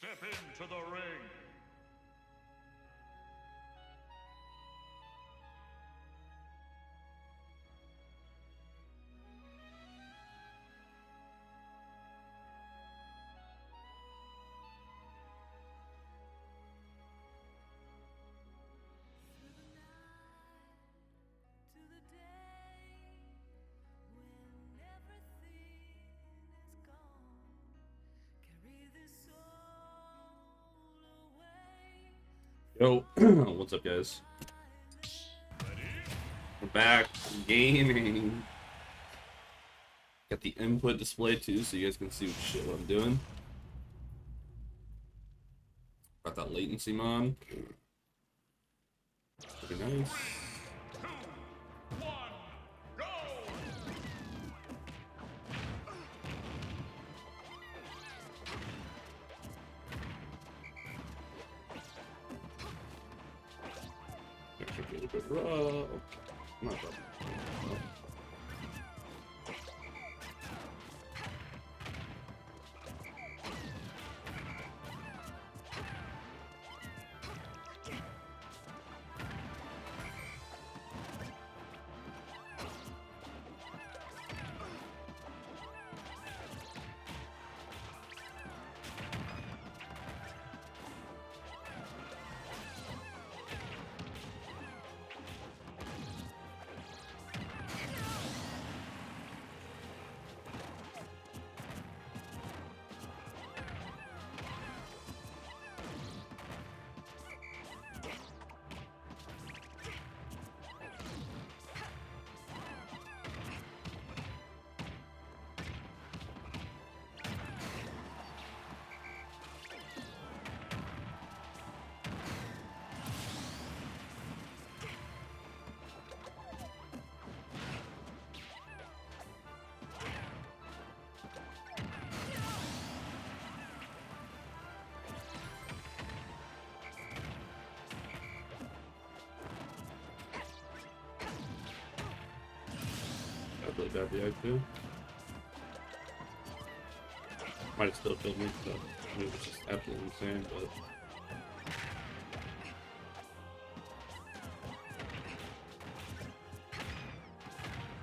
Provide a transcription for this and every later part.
Step into the ring. Yo, what's up, guys? We're back gaming. Got the input display too, so you guys can see what I'm doing. Got that latency mod. Pretty nice. Actually, a little bit rough. Not rough. I played that react too. Might have still killed me, but it was just absolutely insane. But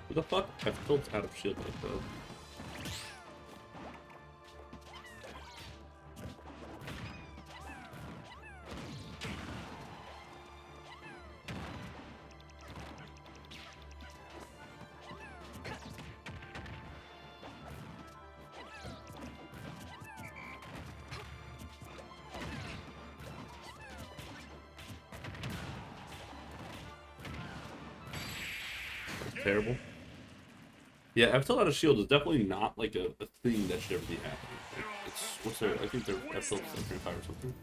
what the fuck? I felt out of shield like that. Terrible. Yeah, I've still out of shield is definitely not like a thing that should ever be happening. Like, it's what's their? I think they're F tilt 75 or something.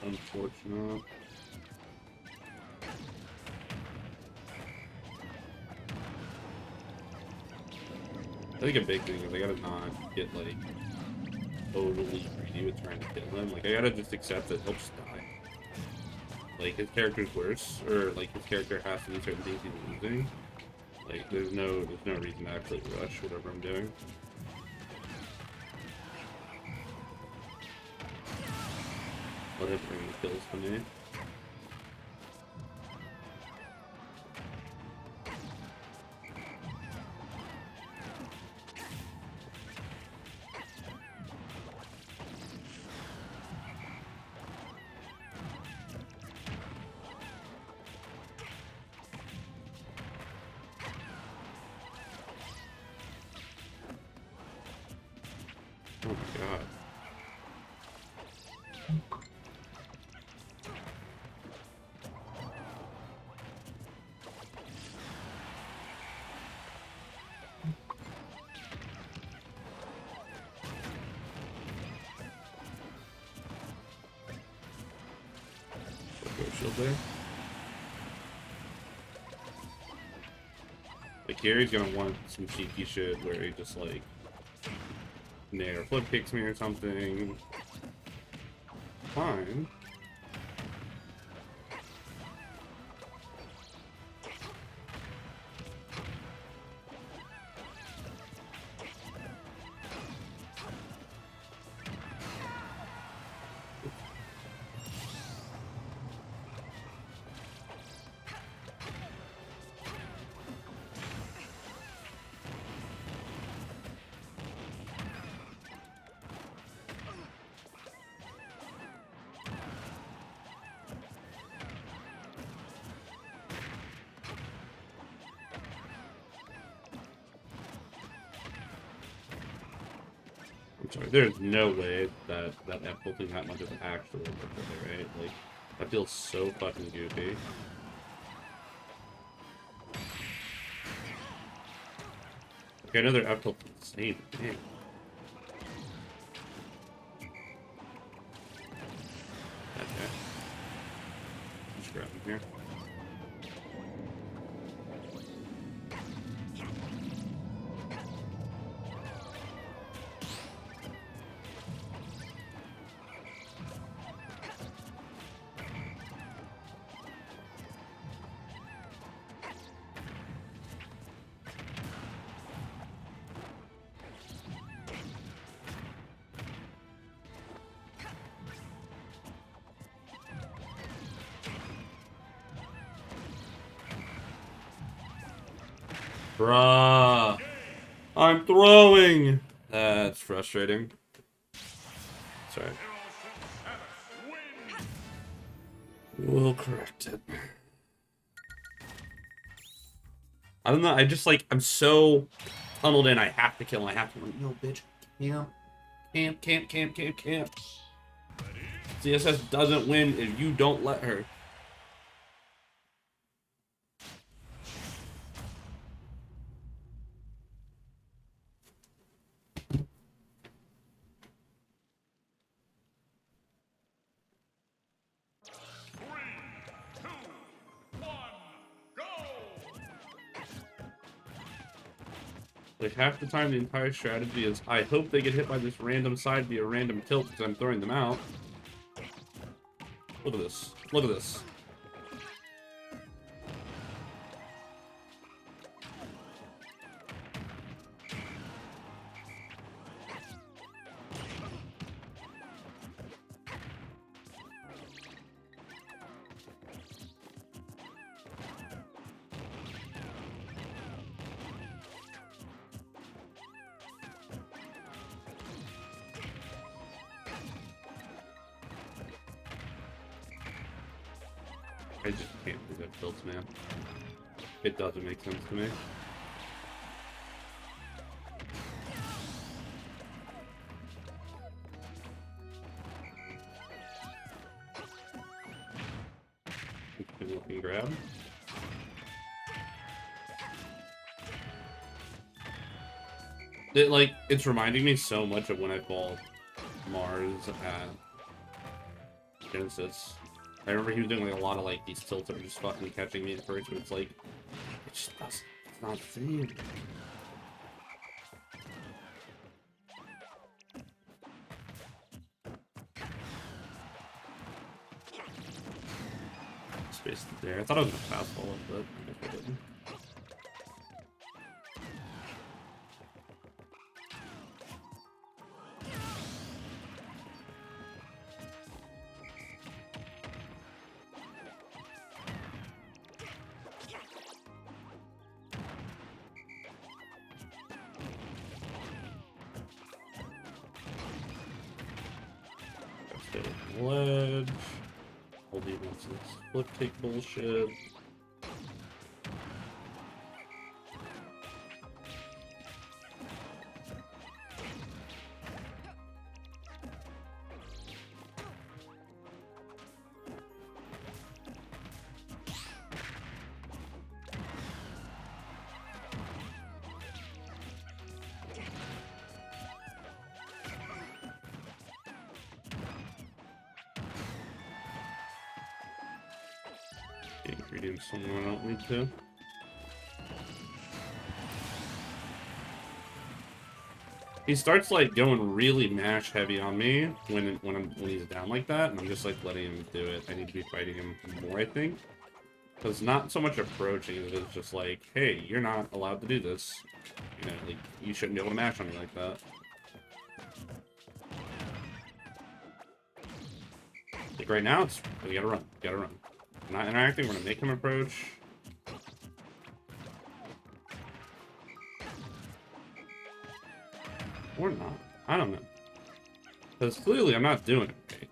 Unfortunate. I think a big thing is I gotta not get like totally greedy with trying to kill him. Like I gotta just accept that he'll just die. Like his character's worse, or like his character has to do certain things he's losing. Like there's no reason to actually rush whatever I'm doing. Let him bring the kills to me. Oh my god. Shield there. Like here he's gonna want some cheeky shit where he just like nair flip kicks me or something. Fine. I'm sorry, there's no way that F tilting that much is actually working, right? Like, that feels so fucking goofy. Okay, another F tilt insane. Damn. Okay. Just grab him here. Bruh. I'm throwing. That's frustrating. Sorry. We'll correct it. I don't know. I just like, I'm so tunneled in. I have to kill him. I have to win. No, bitch. Camp. CSS doesn't win if you don't let her. Like, half the time, the entire strategy is, I hope they get hit by this random side via random tilt because I'm throwing them out. Look at this. Look at this. I just can't do that tilts, man. It doesn't make sense to me. Good looking grab. It's reminding me so much of when I fought Mars at Genesis. I remember he was doing like a lot of like these tilts that were just fucking catching me at first, but it's like, it just doesn't, it's not the same. Space there. I thought I was gonna fast forward, but I didn't. Ledge. Hold even some flip take bullshit. Get ingredients somewhere I don't need to. He starts like going really mash heavy on me when he's down like that, and I'm just like letting him do it. I need to be fighting him more, I think. Because not so much approaching it, it's just like, hey, you're not allowed to do this. You know, like, you shouldn't be able to mash on me like that. Like, right now, it's, we gotta run, I'm not interacting, we're gonna make him approach. Or not. I don't know. Because clearly I'm not doing it right.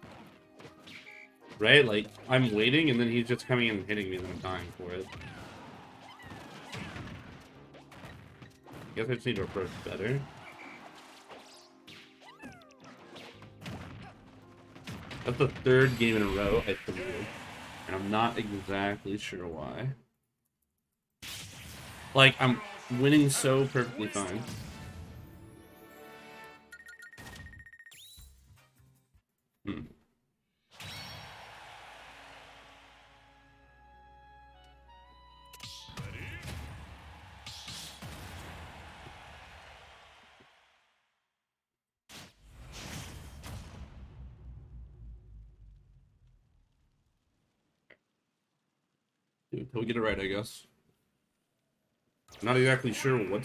Right? Like, I'm waiting, and then he's just coming in and hitting me, and I'm dying for it. I guess I just need to approach better. That's the third game in a row I threw, and I'm not exactly sure why. Like, I'm winning so perfectly fine. Until we get it right, I guess. I'm not exactly sure what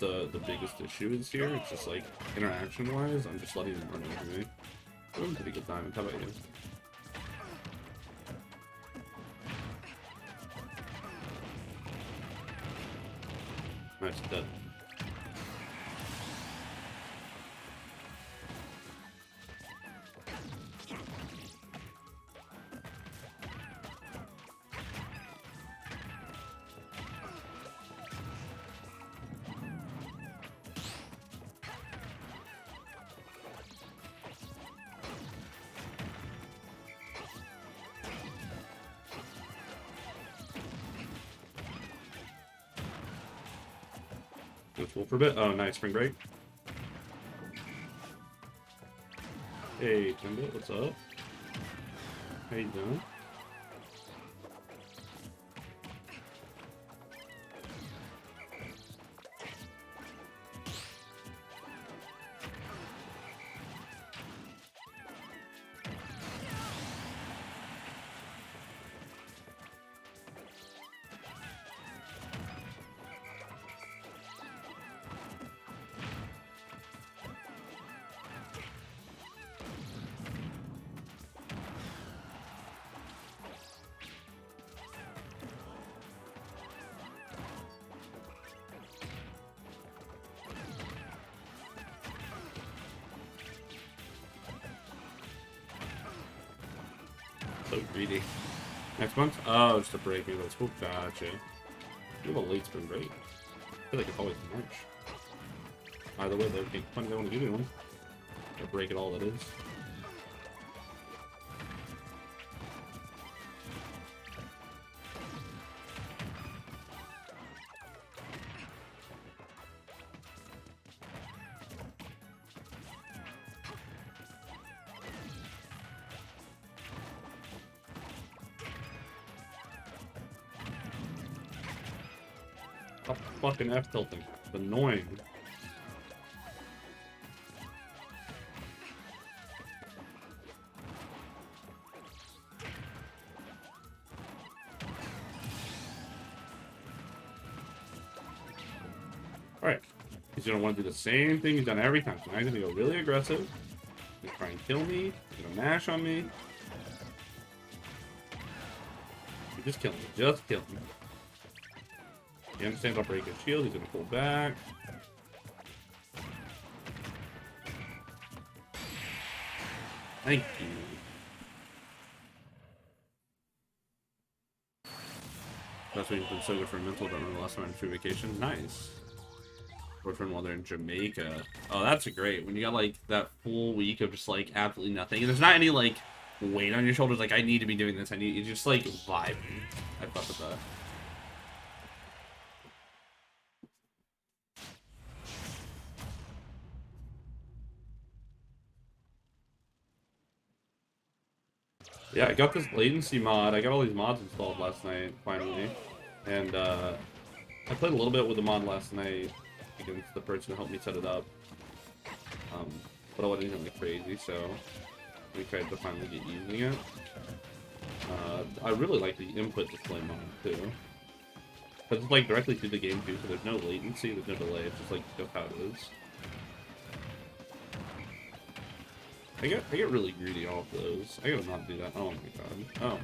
the biggest issue is here. It's just like interaction-wise, I'm just letting him run over me. Doing pretty good time. How about you? Nice, dead. Let's roll for a bit. Oh, nice. Spring break. Hey, Timbo, what's up? How you doing? So greedy. Next month? Oh, just a break. Maybe that's cool. Gotcha. You have a late spring break. I feel like it's always March. Either way, they would make fun. They want to give you one. A break it all that is. Stop fucking F tilting. It's annoying. Alright. He's gonna want to do the same thing he's done every time. So now he's gonna go really aggressive. He's gonna try and kill me. He's gonna mash on me. Just kill me. Just kill me. He understands I'll break his shield. He's gonna pull back. Thank you. That's why he's been so good for mental. Don't remember the last time I went on vacation. Nice. Boyfriend while they're in Jamaica. Oh, that's great. When you got like that full week of just like absolutely nothing, and there's not any like weight on your shoulders. Like I need to be doing this. I need you just like vibing. I fuck with that. Yeah, I got this latency mod. I got all these mods installed last night, finally. And, I played a little bit with the mod last night against the person who helped me set it up. But I wasn't anything like crazy, so we tried to finally get using it. I really like the input display mod, too. Because it's, like, directly through the game, too, so there's no latency, there's no delay, it's just, like, just how it is. I get really greedy off those. I gotta not do that. Oh my god. Oh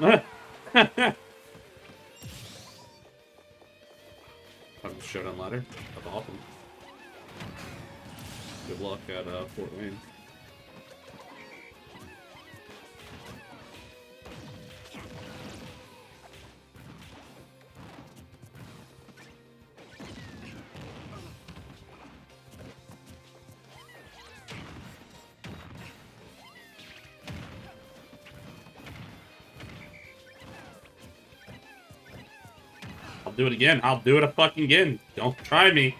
my god. I'm just showdown ladder. That's awesome. Good luck at Fort Wayne. I'll do it again. I'll do it a fucking again. Don't try me.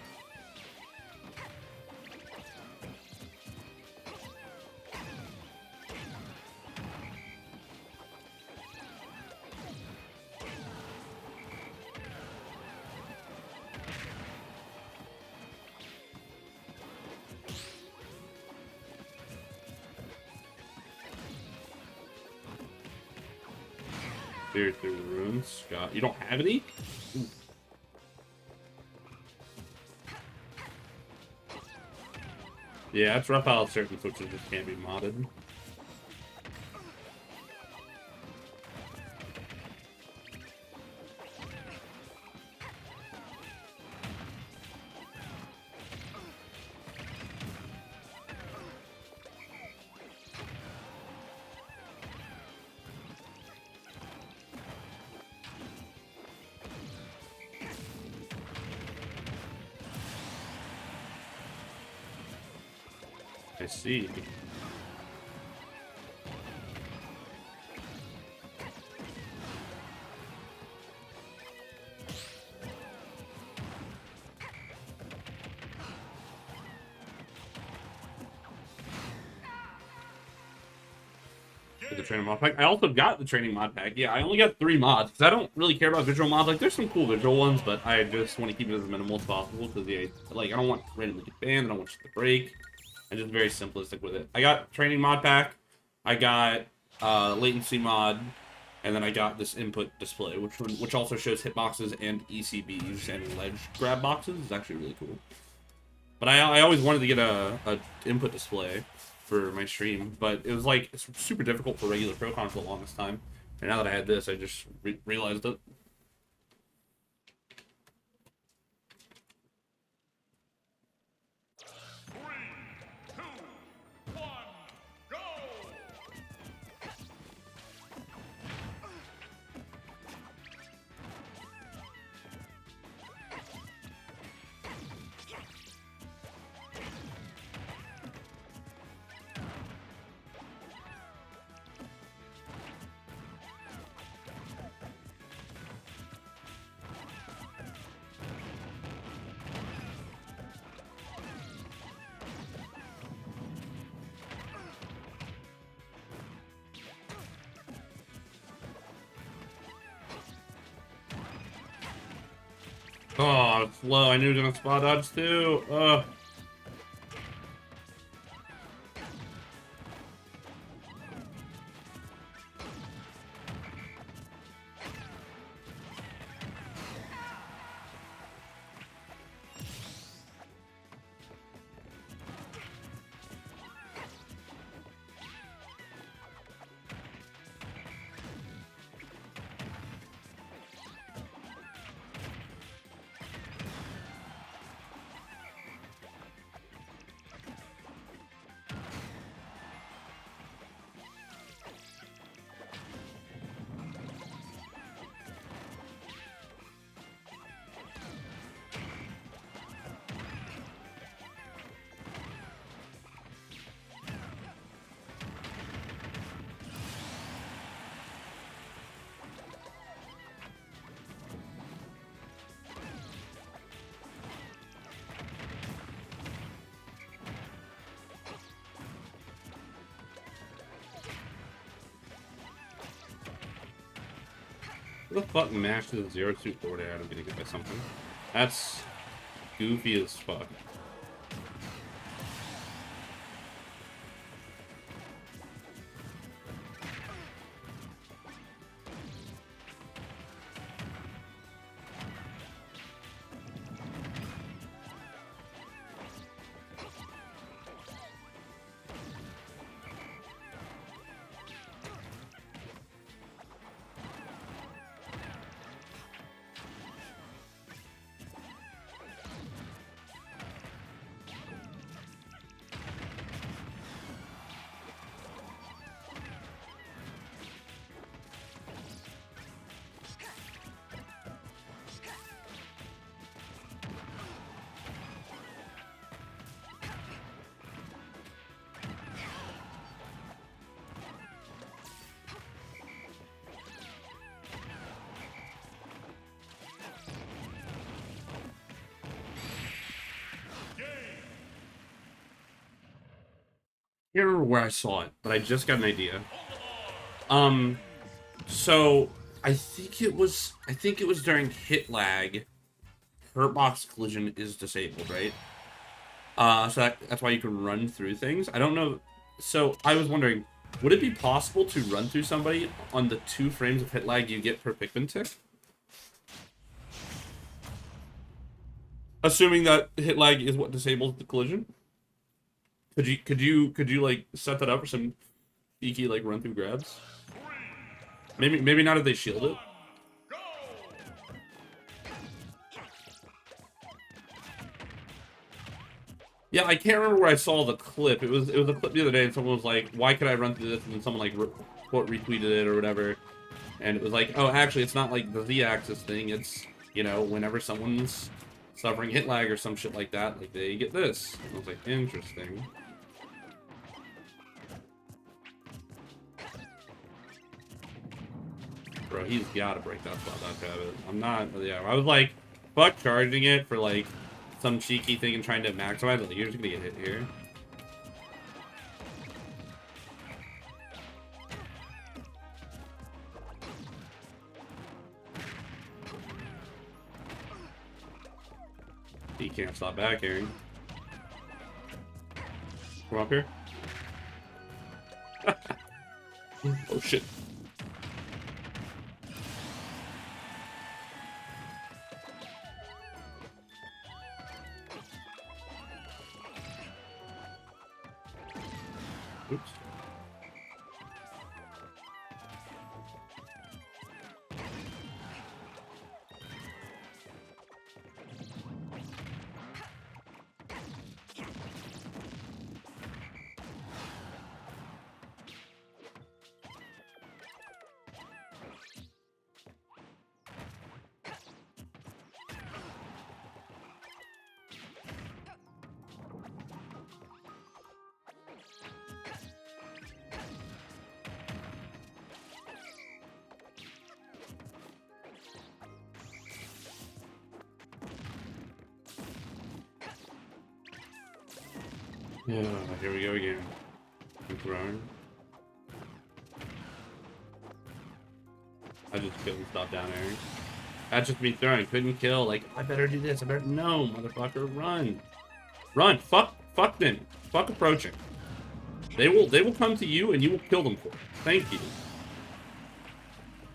Clear through the runes. Scott, you don't have any? Ooh. Yeah, it's rough out certain switches just can't be modded. I see. The training mod pack. I also got the training mod pack. Yeah, I only got 3 mods because I don't really care about visual mods. Like, there's some cool visual ones, but I just want to keep it as minimal as possible because like I don't want to randomly get banned. I don't want shit to break. I'm just very simplistic with it. I got training mod pack. I got latency mod, and then I got this input display, which also shows hitboxes and ECBs and ledge grab boxes. It's actually really cool. But I always wanted to get a input display for my stream, but it was like it's super difficult for regular Procon for the longest time. And now that I had this, I just realized it. Oh, it's low. I knew he was gonna spot dodge too. Who the fuck mashed the zero suit forward air? I'm gonna get by something. That's goofy as fuck. I can't remember where I saw it, but I just got an idea. Um, so I think it was during hit lag. Hurt box collision is disabled, right? So that's why you can run through things. I don't know. So I was wondering, would it be possible to run through somebody on the 2 frames of hit lag you get per Pikmin tick? Assuming that hit lag is what disables the collision. Could you like set that up for some cheeky like run through grabs? Maybe not if they shield it. Yeah, I can't remember where I saw the clip. It was a clip the other day, and someone was like, "Why could I run through this?" And then someone like quote retweeted it or whatever, and it was like, "Oh, actually, it's not like the Z-axis thing. It's whenever someone's suffering hit lag or some shit like that, like they get this." And I was like, "Interesting." Bro, he's gotta break that spot that habit. I'm not. Yeah, I was like, fuck charging it for like some cheeky thing and trying to maximize it. Like, you're just gonna get hit here. He can't stop back here. Come up here. Oh shit. Oops. Yeah, here we go again. I'm throwing. I just couldn't stop down there. That's just me throwing. Couldn't kill. Like, I better do this. I better. No, motherfucker, run. Run. Fuck them. Fuck approaching. They will come to you and you will kill them for it. Thank you.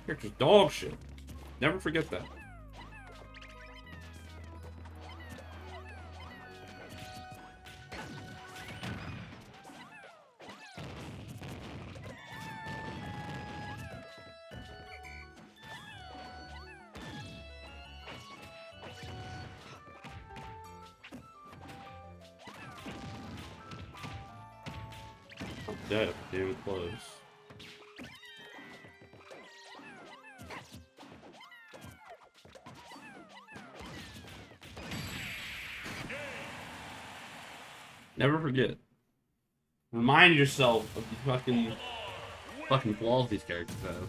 Character's dog shit. Never forget that. I'm dead. Damn close. Never forget. Remind yourself of the fucking flaws these characters have.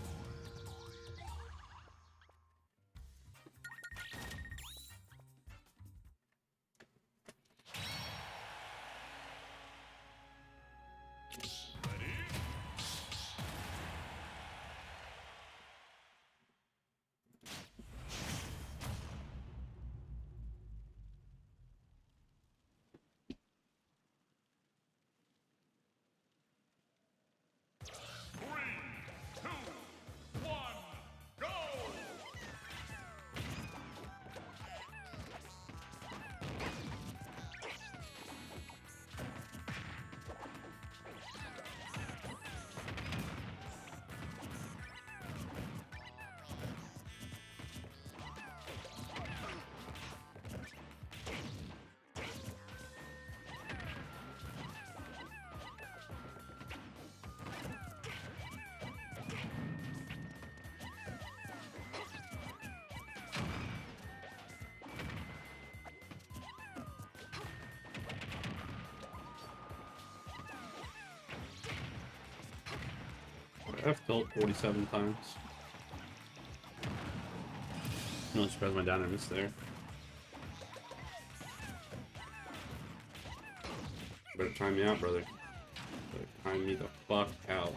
F tilt 47 times. I'm really surprised my downer missed there. Better time me out, brother. Better time me the fuck out.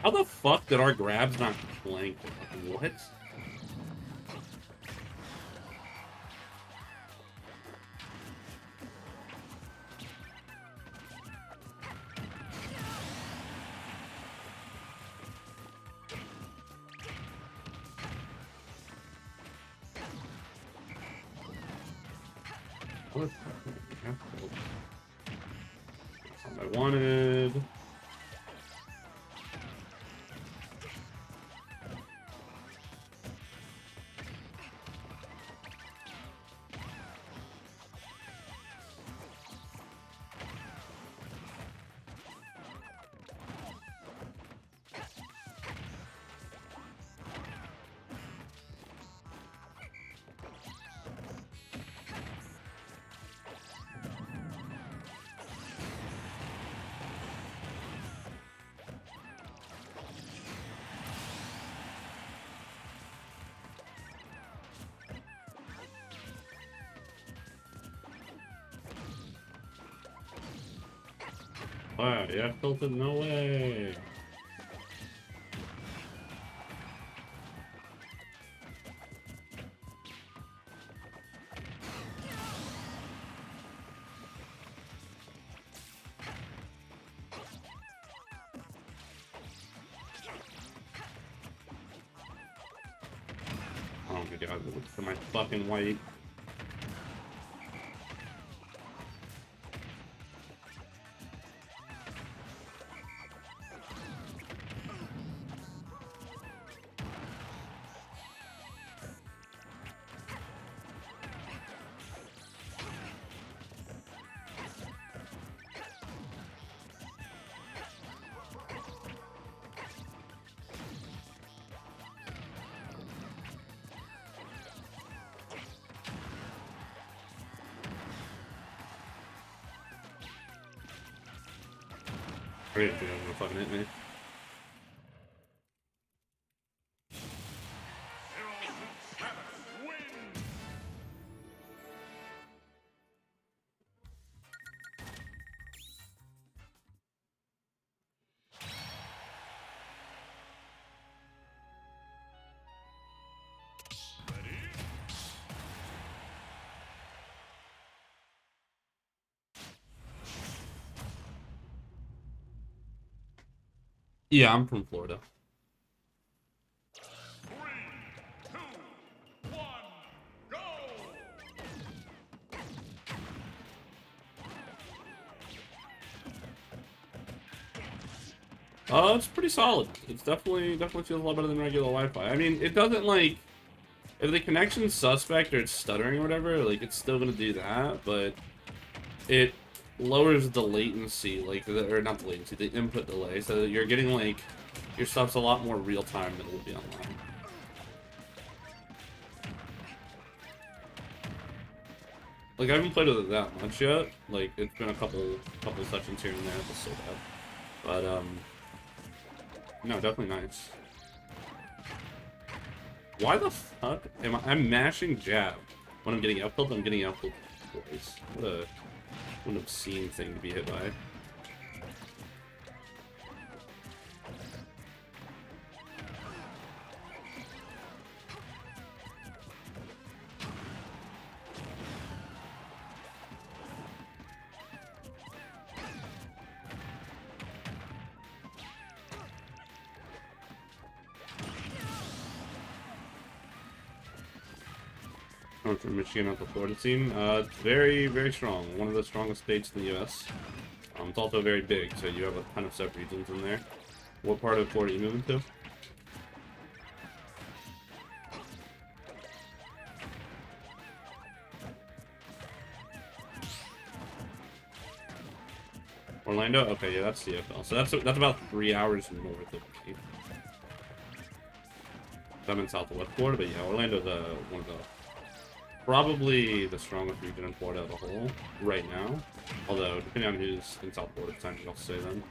How the fuck did our grabs not flank? What? What? That's what I wanted. Wow, yeah, tilted, no way. Oh my god, look for my fucking white. I didn't think I was gonna fucking hit me. Yeah, I'm from Florida. It's pretty solid. It's definitely feels a lot better than regular Wi-Fi. I mean, it doesn't like if the connection's suspect or it's stuttering or whatever, like it's still gonna do that, but it lowers the latency, like or not the latency, the input delay, so that you're getting like your stuff's a lot more real time than it will be online. Like I haven't played with it that much yet. Like it's been a couple sessions here and there. It's so bad, but no, definitely nice. Why the fuck am I'm mashing jab when I'm getting up tilt? I'm getting up tilt twice. What an obscene thing to be hit by. I'm from Michigan at the Florida scene. It's very, very strong. One of the strongest states in the U.S. It's also very big, so you have a ton of sub-regions in there. What part of Florida are you moving to? Orlando? Okay, yeah, that's CFL. So that's about 3 hours north of me. I'm in Southwest Florida, but yeah, Orlando's one of the probably the strongest region in Florida as a whole right now. Although depending on who's in South Florida, time I'll say then.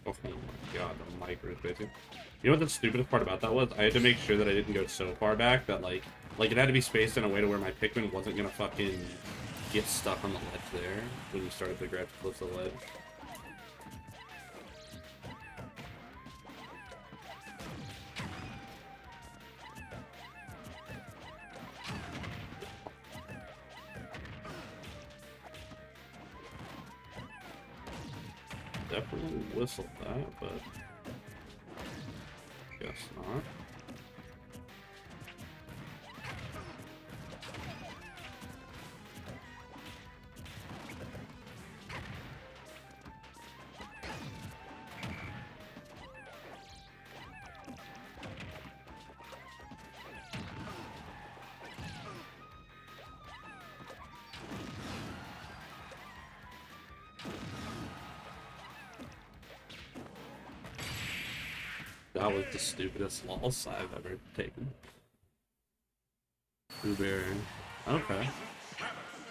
Oh my god, the micro is crazy. You know what the stupidest part about that was? I had to make sure that I didn't go so far back that like it had to be spaced in a way to where my Pikmin wasn't gonna fucking get stuck on the ledge there when you started to grab close to the ledge. Definitely whistled that, but guess not. That was the stupidest loss I've ever taken. Blueberry. Okay.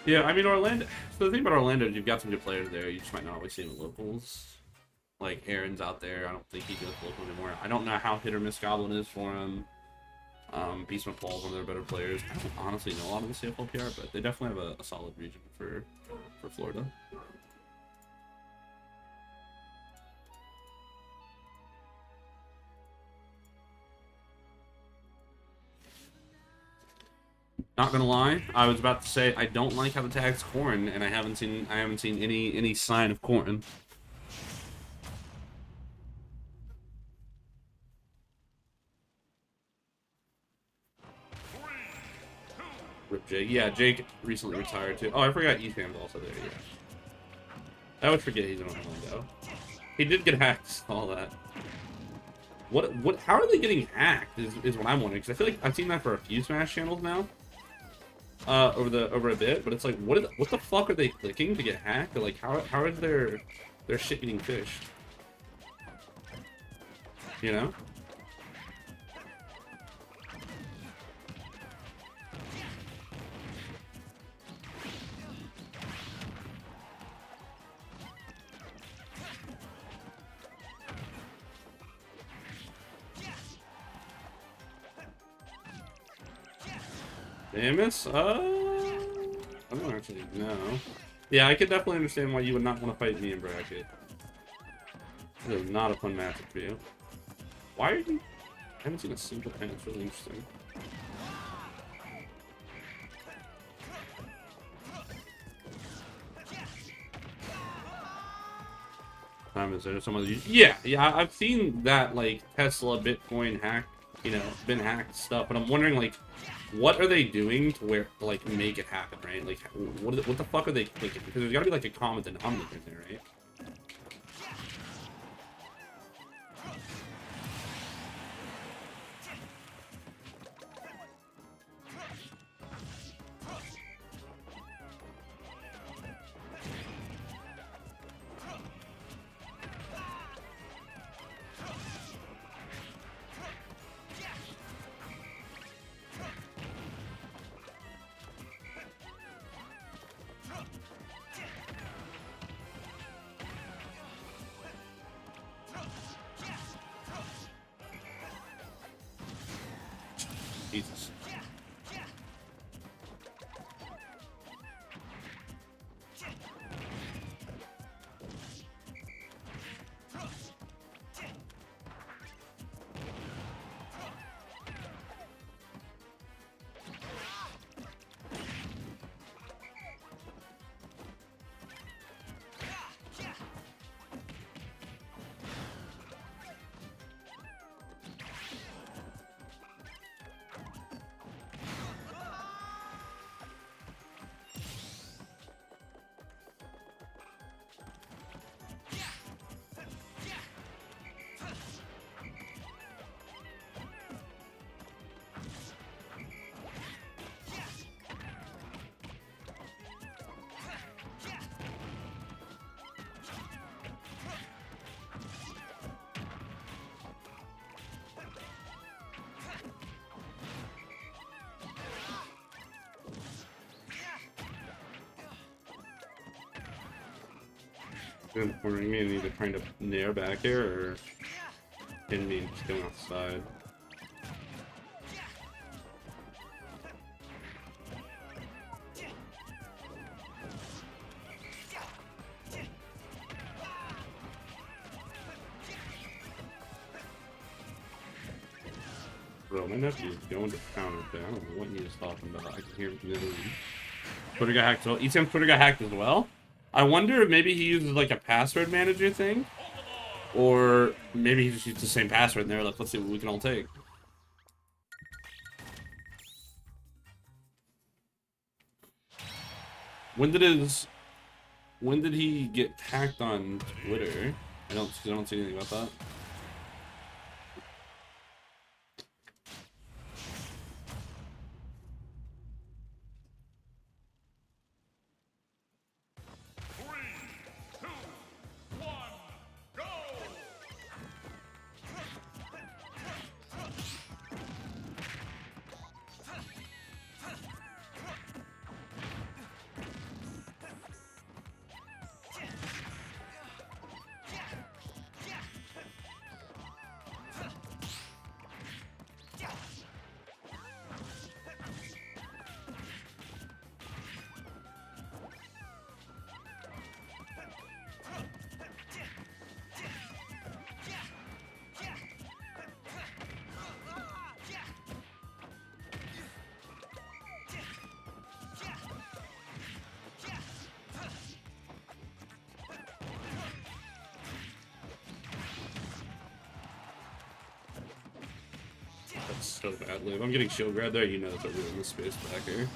Yeah, I mean, Orlando. So the thing about Orlando is you've got some good players there. You just might not always see them at locals. Like, Aaron's out there. I don't think he goes local anymore. I don't know how hit or miss Goblin is for him. Beast McPaul's one of their better players. I don't honestly know a lot of the CFL PR, but they definitely have a solid region for Florida. Not gonna lie, I was about to say I don't like how the tag's Corrin, and I haven't seen any sign of Corrin. Rip Jake. Yeah, Jake recently retired too. Oh, I forgot Ethan's also there. Yeah, I would forget he's in Orlando. He did get hacked. All that. What? How are they getting hacked? Is what I'm wondering. Because I feel like I've seen that for a few Smash channels now. Over a bit, but it's like, what the fuck are they clicking to get hacked? Or like, how is their shit getting fished? You know? Samus? I don't actually know. Yeah, I could definitely understand why you would not want to fight me in bracket. This is not a fun matchup for you. Why are you... I haven't seen a single pen. It's really interesting. Is there some other... Yeah, I've seen that, like, Tesla, Bitcoin hack, you know, been hacked stuff, but I'm wondering, like, what are they doing to where, like, make it happen, right? Like, what the fuck are they clicking? Because there's gotta be, like, a common denominator in there, right? Jesus. Him cornering me and either trying to nair back here or pin me and just going off the side. Bro, my nephew is going to town up there. I don't know what he is talking about. I can hear him from the other room. Twitter got hacked as well. ECM's Twitter got hacked as well. I wonder if maybe he uses like a password manager thing. Or maybe he just used the same password and they're like, let's see what we can all take. When did he get hacked on Twitter? I don't see anything about that. That's so bad, Liv. I'm getting shield grab there. You know that's a ruin the space back here.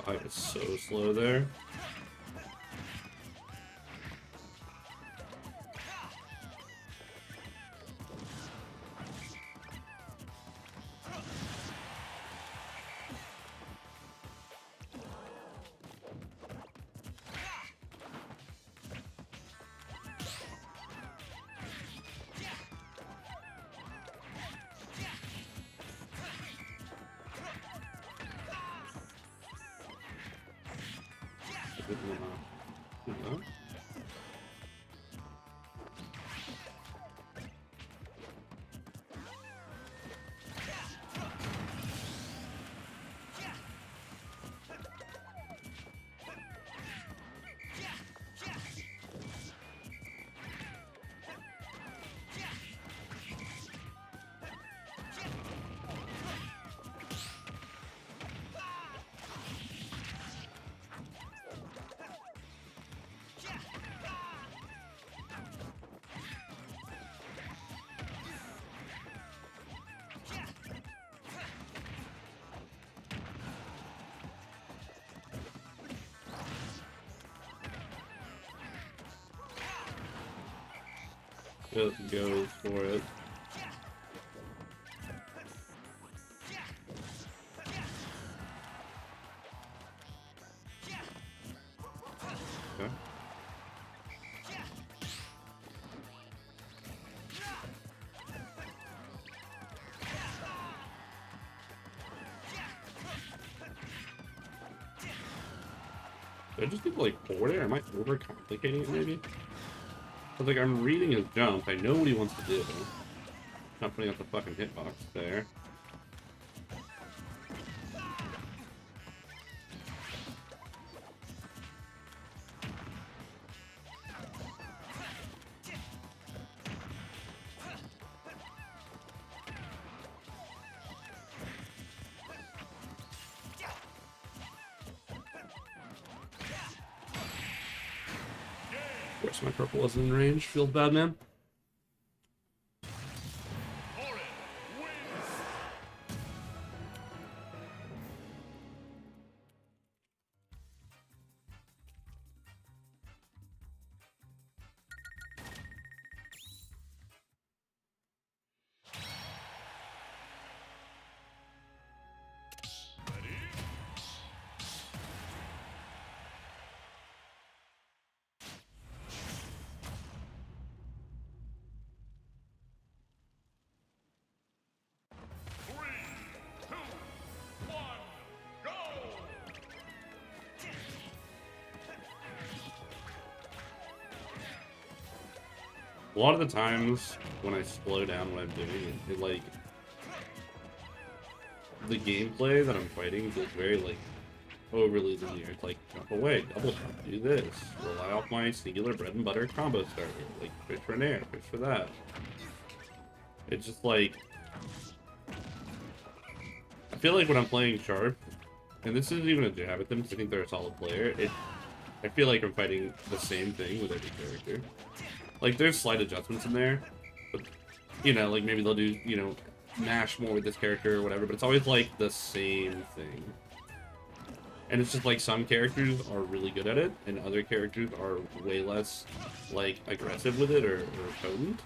I was so slow there. Just goes for it. Okay. Did I just need to like forward it? Am I overcomplicating it maybe? But like I'm reading his jump, I know what he wants to do. Not putting out the fucking hitbox there. course, my purple wasn't in range. Feels bad, man. A lot of the times when I slow down what I'm doing, it like the gameplay that I'm fighting feels very like overly linear. It's like jump away, double jump, do this, rely off my singular bread and butter combo starter, like fish for nair, fish for that. It's just like I feel like when I'm playing Sharp, and this isn't even a jab at them because I think they're a solid player. I feel like I'm fighting the same thing with every character. Like, there's slight adjustments in there, but, you know, like, maybe they'll do, you know, mash more with this character or whatever, but it's always, like, the same thing. And it's just, like, some characters are really good at it, and other characters are way less, like, aggressive with it or potent.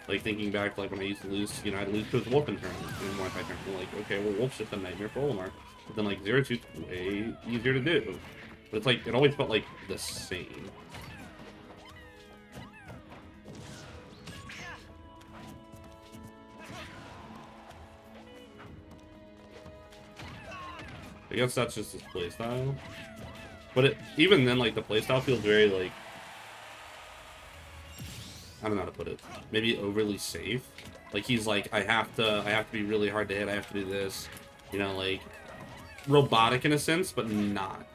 Like, thinking back, like, when I used to lose, you know, I'd lose to his Wolf in turn, in one fight turn. Like, okay, well, Wolf's just a nightmare for Olimar. But then, like, 0-2's way easier to do. But it's, like, it always felt, like, the same. I guess that's just his playstyle. But even then, like, the playstyle feels very, like... I don't know how to put it. Maybe overly safe. Like, he's like, I have to be really hard to hit, I have to do this. You know, like, robotic in a sense, but not.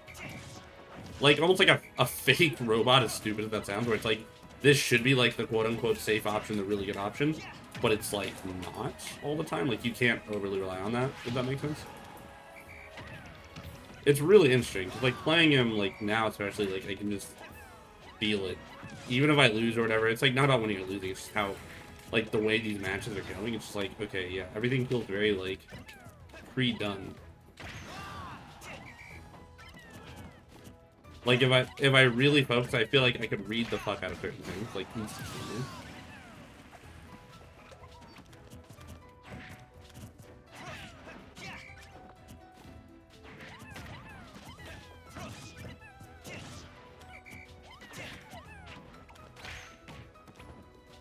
Like, almost like a fake robot, as stupid as that sounds, where it's like, this should be, like, the quote-unquote safe option, the really good option, but it's, like, not all the time. Like, you can't overly rely on that, if that makes sense. It's really interesting, because, like, playing him, like, now especially, like, I can just feel it. Even if I lose or whatever, it's, like, not about winning or losing, it's just how, like, the way these matches are going, it's just like, okay, yeah, everything feels very, like, pre-done. Like, if I really focus, I feel like I could read the fuck out of certain things, like, instantly.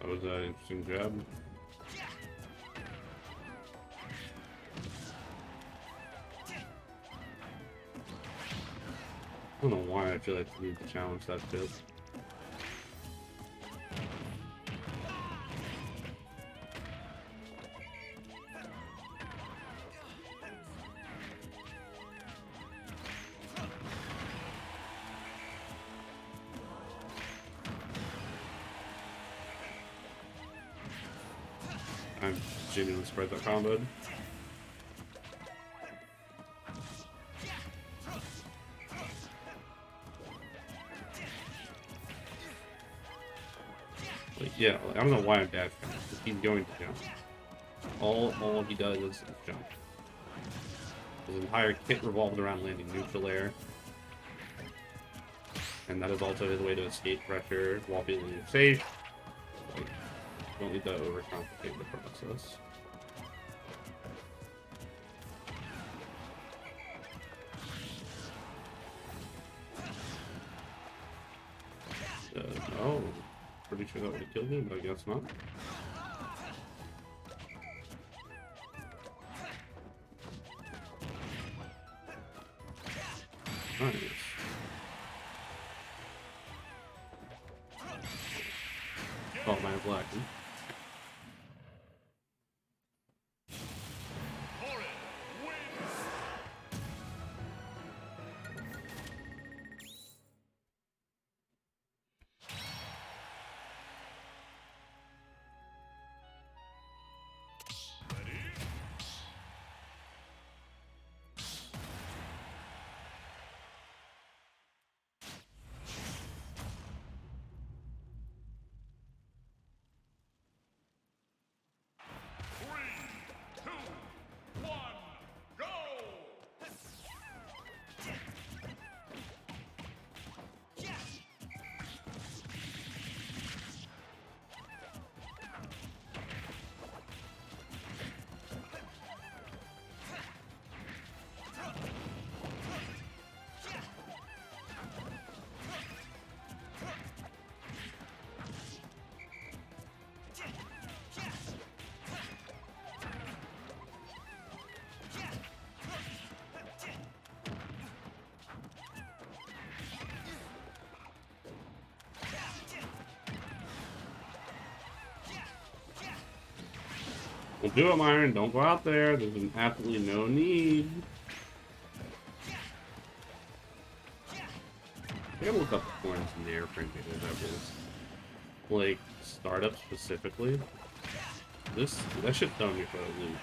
That was an interesting jab. I don't know why I feel like I need to challenge that shit. I'm genuinely surprised that comboed. Like, yeah, I don't know why I'm dashing. He's going to jump. All he does is jump. His entire kit revolves around landing neutral air. And that is also his way to escape pressure while feeling safe. Like, don't need to overcomplicate the process. Oh, pretty sure that would have killed me, but I guess not. Nice. Oh, my black. Don't do it, Myron. Don't go out there. There's absolutely no need. I gotta look up the points in the airframe because that was like startup specifically. That shit throwing me for a loop.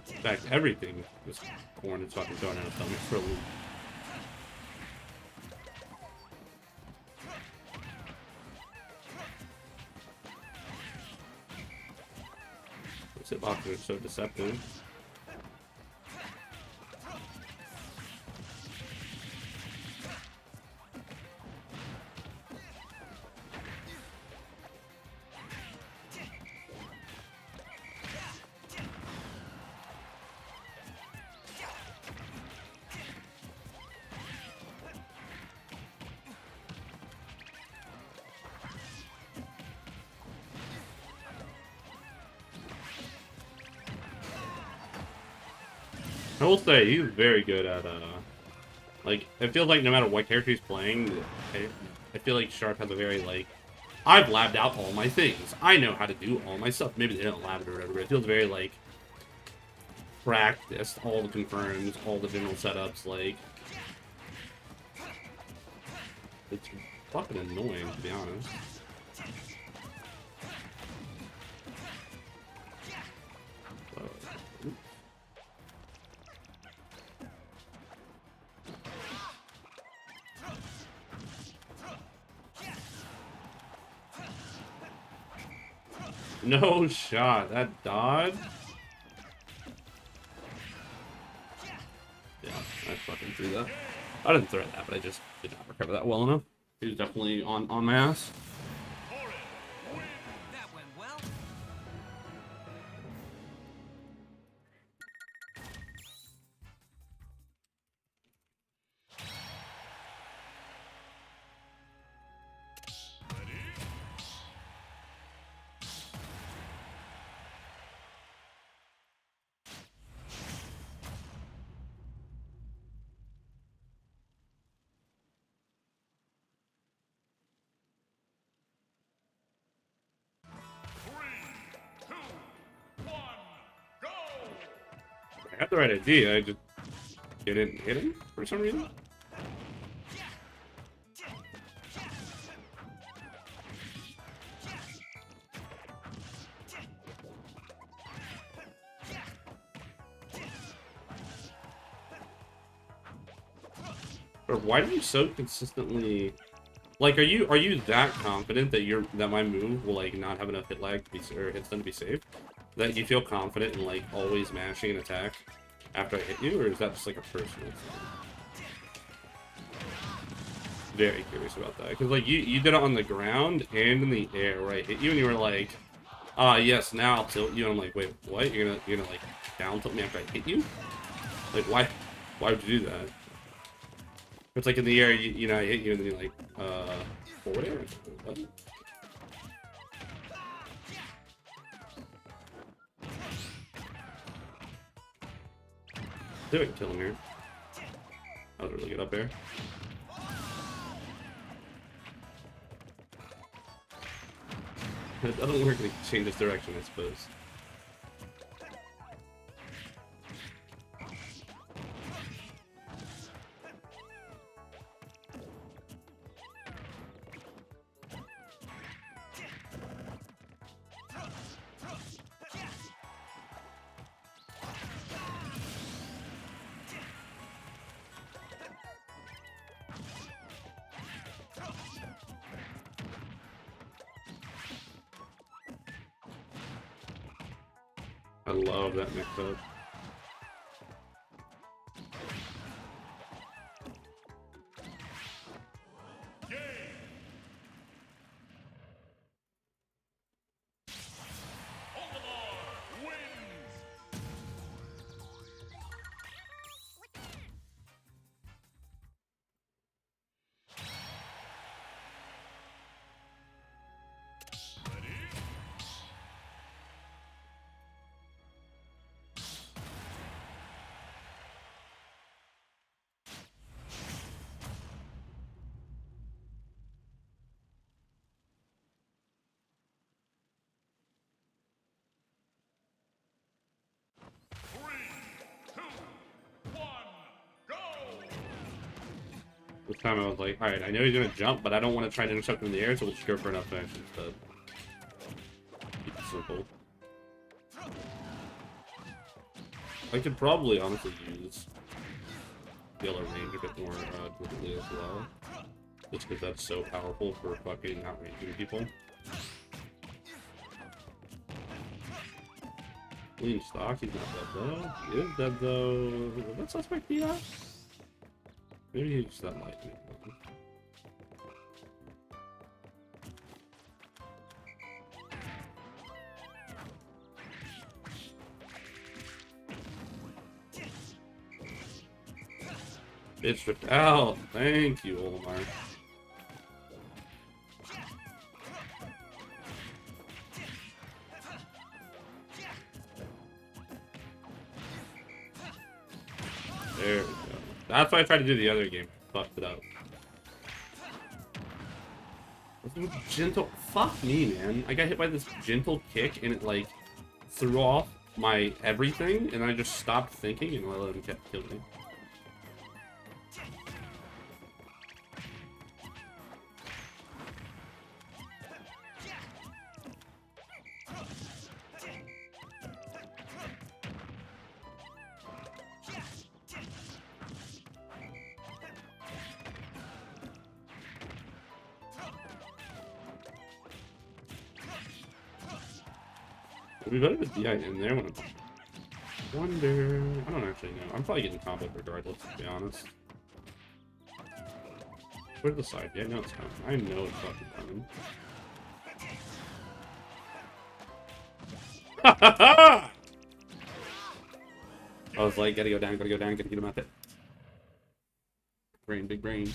In fact, everything this Corrin is fucking throwing out of me for a loop. Those hitboxes are so deceptive. I will say, he's very good at, like, it feels like no matter what character he's playing, I feel like Sharp has a very, like, I've labbed out all my things. I know how to do all my stuff. Maybe they don't lab it or whatever, but it feels very, like, practiced. All the confirms, all the general setups, like, it's fucking annoying, to be honest. No shot. That dodge? Yeah, I fucking threw that. I didn't throw that, but I just did not recover that well enough. He was definitely on my ass. That went well. I had the right idea, I just didn't hit him for some reason. Or why do you so consistently, like, are you that confident that my move will like not have enough hit lag to be, or hit stun to be safe? That you feel confident in like always mashing an attack after I hit you, or is that just like a personal thing? Very curious about that, because like you did it on the ground and in the air where I hit you, and you were like, yes, now I'll tilt you. And I'm like, wait, what? You're gonna like down tilt me after I hit you? Like, why would you do that? It's like in the air, you know, I hit you and then you like, forward air or something. What? I think I can kill him here. That was a really good up air. It doesn't work to change its direction, I suppose. I love that mix-up. Olimar wins. This time I was like, alright, I know he's gonna jump, but I don't want to try to intercept him in the air, so we'll just go for an up smash instead. Keep it simple. I could probably honestly use the other range a bit more deliberately as well. Just because that's so powerful for fucking outranging people. Clean stock, he's not dead though. He is dead though. Will that suspect be out? Maybe he's just that lightning. It stripped out. Thank you, Olimar. There we go. That's why I tried to do the other game. Fucked it up. Gentle. Fuck me, man. I got hit by this gentle kick and it like threw off my everything, and I just stopped thinking and I let him kill me. We better put DI in there when I wonder. I don't actually know. I'm probably getting combo regardless, to be honest. Where's the side? Yeah, I know it's coming. I know it's fucking coming. I was like, gotta go down, gotta get him out there. Brain, big brain.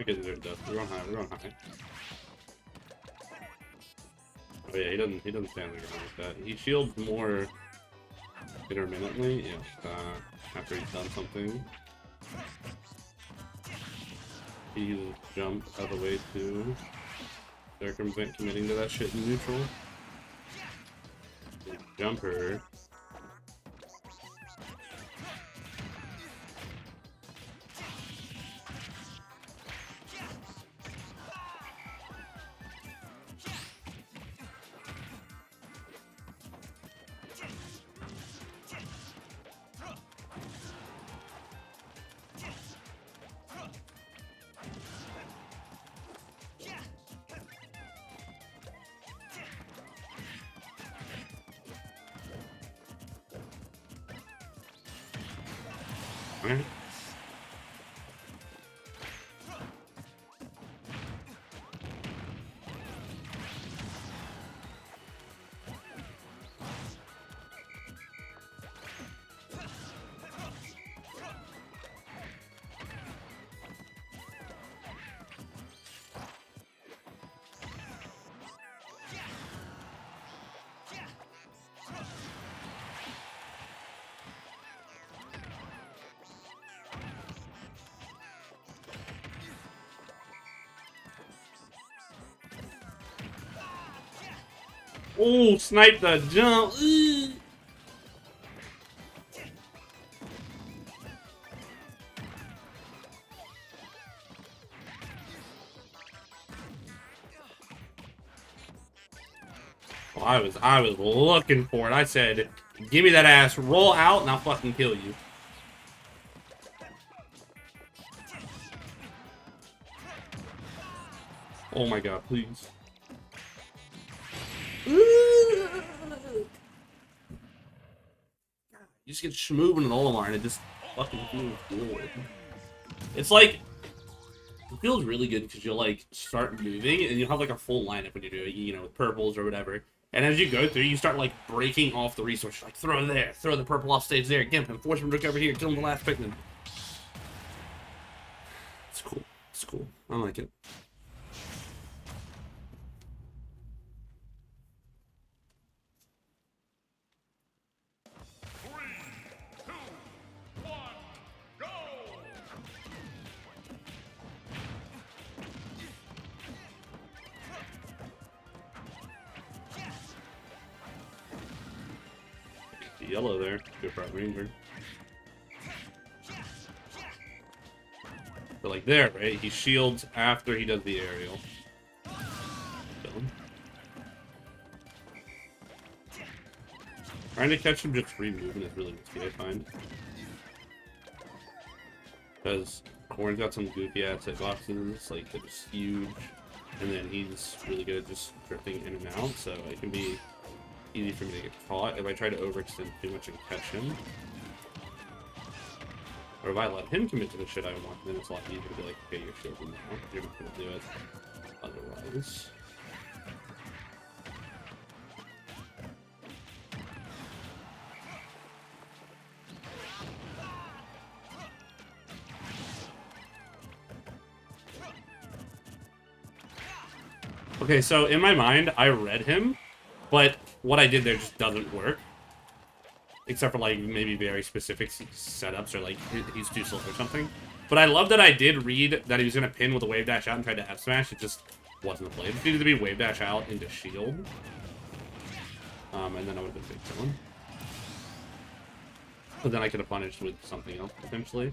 Okay, they're death. We're on high. We're on high. Oh yeah, he doesn't stand the ground like that. He shields more intermittently. Yeah, after he's done something. He uses jump as a way to circumvent committing to that shit in neutral. Jumper. Okay. Oh, snipe the jump. Eee. Oh, I was looking for it. I said, give me that ass, roll out, and I'll fucking kill you. Oh my god, please. just get moving in Olimar, and it just fucking feels good. It's like, it feels really good because you'll like start moving, and you'll have like a full lineup when you do it, you know, with purples or whatever. And as you go through, you start like breaking off the resources, like throw there, throw the purple off stage there, Gimp him, force him to look over here, kill him the last Pikmin. It's cool. It's cool. I like it. Yellow there, good for our ranger. So like there, right? He shields after he does the aerial. Kill him. Trying to catch him just free movement is really risky, I find. Because Corrin's got some goofy ass hitboxes, like they're just huge. And then he's really good at just drifting in and out, so it can be easy for me to get caught if I try to overextend too much and catch him. Or if I let him commit to the shit I want, then it's a lot easier to be like, okay, you're shielding now. You're not gonna do it otherwise. Okay, so in my mind, I read him, but what I did there just doesn't work. Except for, like, maybe very specific setups or, like, he's too slow or something. But I love that I did read that he was going to pin with a wave dash out and try to F smash. It just wasn't the play. It needed to be wave dash out into shield. And then I would have been big killing. But then I could have punished with something else, potentially.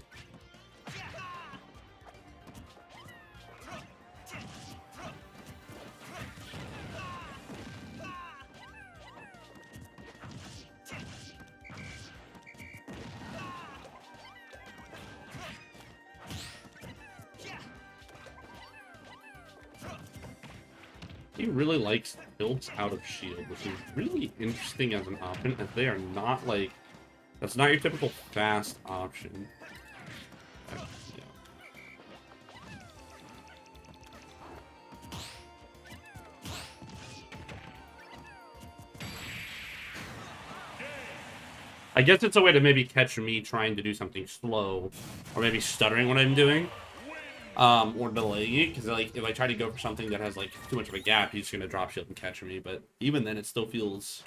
He really likes builds out of shield, which is really interesting as an option, as they are not like, that's not your typical fast option. Yeah. I guess it's a way to maybe catch me trying to do something slow, or maybe stuttering what I'm doing. Or delaying it, because like if I try to go for something that has like too much of a gap, he's gonna drop shield and catch me. But even then, it still feels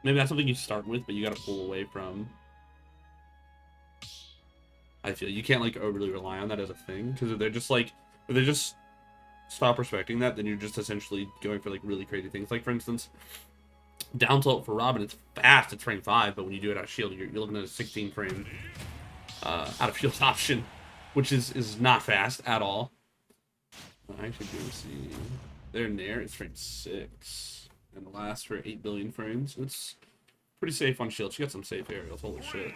maybe that's something you start with, but you gotta pull away from. I feel you can't like overly rely on that as a thing, because if they're just like if they just stop respecting that, then you're just essentially going for like really crazy things. Like for instance, down tilt for Robin, it's fast at frame 5, but when you do it out of shield, you're looking at a 16 frame. Out of shield option, which is not fast at all. I actually do see there and there. It's frame 6, and the last for 8 billion frames. It's pretty safe on shield. She got some safe aerials. Holy shit!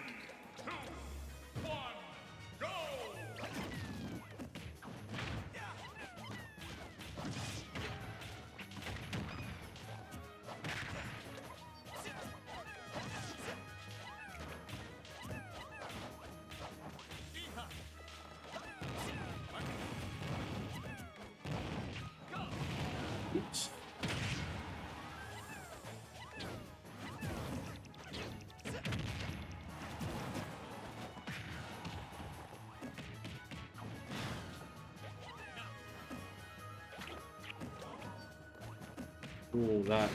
Oops. Oh, that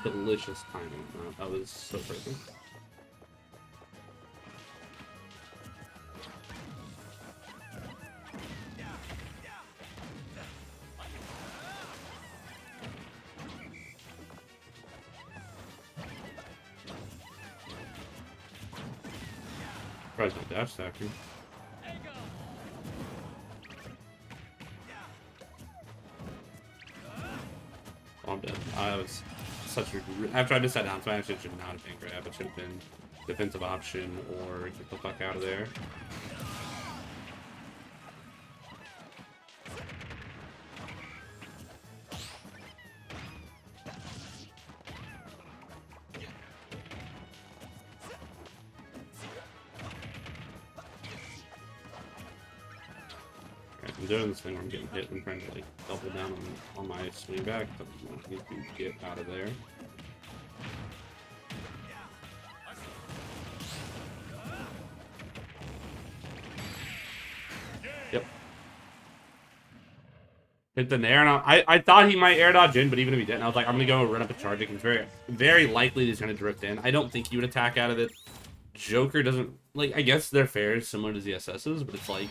delicious timing. That was so perfect. Surprised my dash stacking. Oh, I'm dead. I was such a... After I missed that down smash, it should not have been grab. It should have been defensive option or get the fuck out of there. I'm doing this thing where I'm getting hit and trying to like double down on my swing back. But I need to get out of there. Yep. Hit the nair, and I thought he might air dodge in, but even if he didn't, I was like, I'm gonna go run up and charge it. It's very likely he's gonna drift in. I don't think he would attack out of it. Joker doesn't, like, I guess they're fair, similar to ZSS's, but it's like,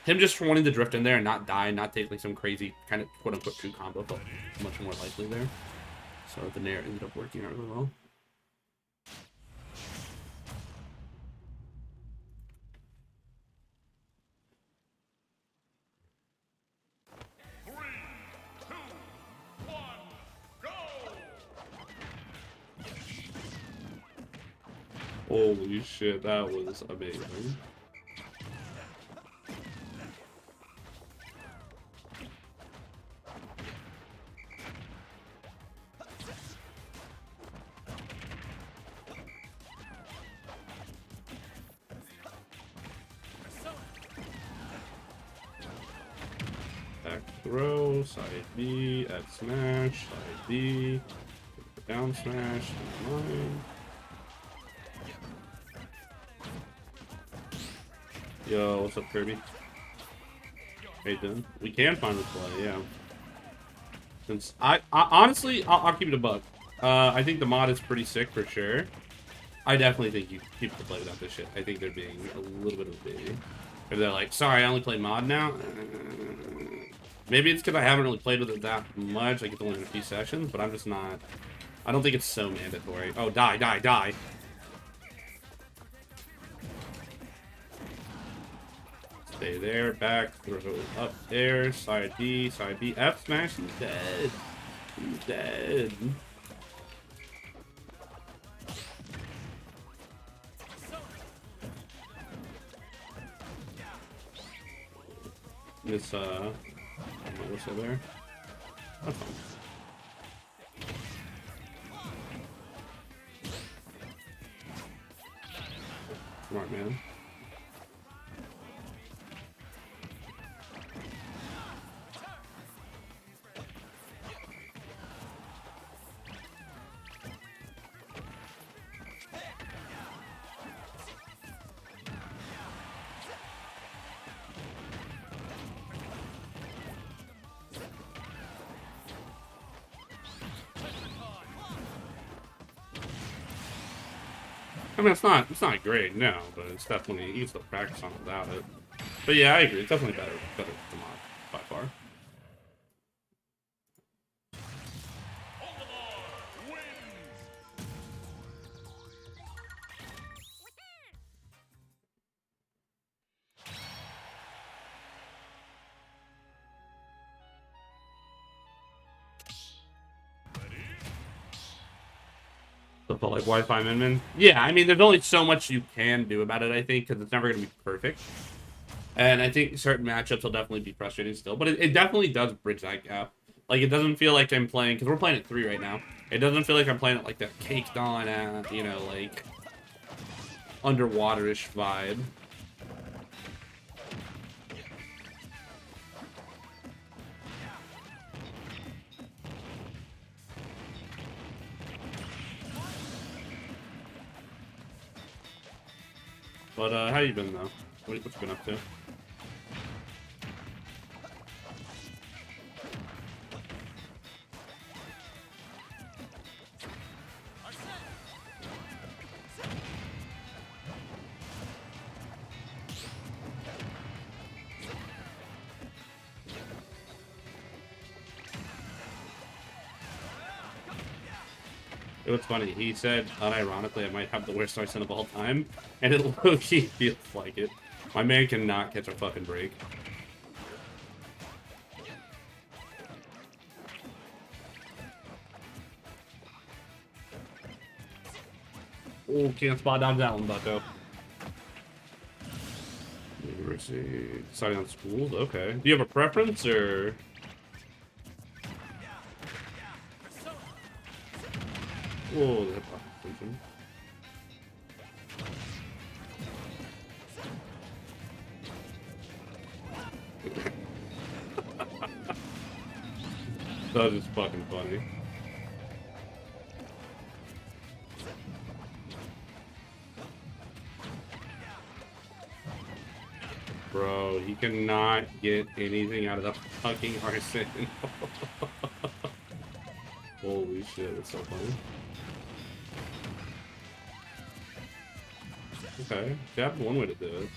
him just wanting to drift in there and not die, and not take like some crazy kind of quote-unquote true combo felt much more likely there. So the nair ended up working out really well. Holy shit, that was amazing. Back throw, side B, F smash, side B, down smash, line. Yo, what's up, Kirby? How you doing? We can finally play, yeah. Since I honestly, I'll keep it a buck. I think the mod is pretty sick for sure. I definitely think you people can play without this shit. I think they're being a little bit of a baby. Or they're like, sorry, I only play mod now. Maybe it's because I haven't really played with it that much. Like, it's only in a few sessions, but I'm just not. I don't think it's so mandatory. Oh, die, die, die. Stay there, back, throw up there, side B, F smash, he's dead. He's dead. This, what's over there? That's fine. Smart man. I mean, it's not great, no, but it's definitely, you can still practice on it without it. But yeah, I agree, it's definitely better with the mod, by far. But like Wi-Fi min. Yeah, I mean, there's only so much you can do about it, I think, because it's never going to be perfect. And I think certain matchups will definitely be frustrating still, but it definitely does bridge that gap. Like, it doesn't feel like I'm playing, because we're playing at 3 right now. It doesn't feel like I'm playing it like that caked on, you know, like, underwater-ish vibe. But, how you been, though? What you been up to? It was funny. He said, unironically, I might have the worst Arsene of all time, and it low-key feels like it. My man cannot catch a fucking break. Oh, can't spot dodge that one, bucko. University. Deciding on schools? Okay. Do you have a preference, or...? Whoa, that attention. That was just fucking funny. Bro, he cannot get anything out of the fucking arson. Holy shit, that's so funny. Okay, jab one way to do it.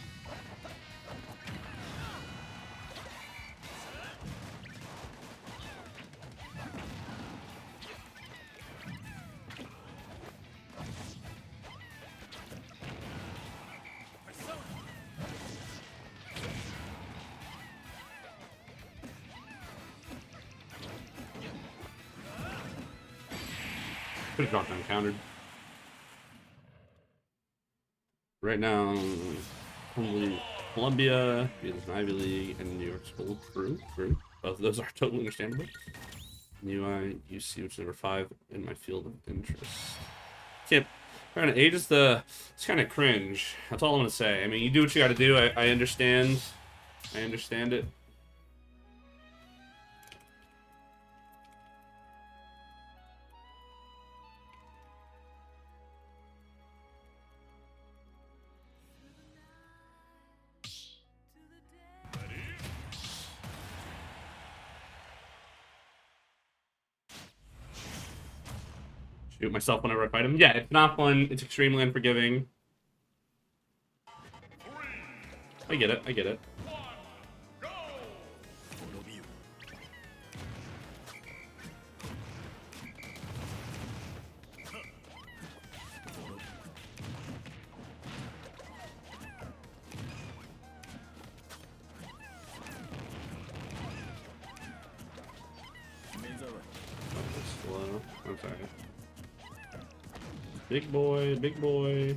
Could have dropped down countered. Right now, Columbia, is an Ivy League, and New York School. True. Both of those are totally understandable. UC, which is number 5 in my field of interest. Can't. Trying to age is it's kind of cringe. That's all I'm gonna say. I mean, you do what you got to do. I understand. I understand it. Shoot myself whenever I fight him. Yeah, it's not fun. It's extremely unforgiving. I get it. I get it. Slow. I'm sorry. Big boy, big boy.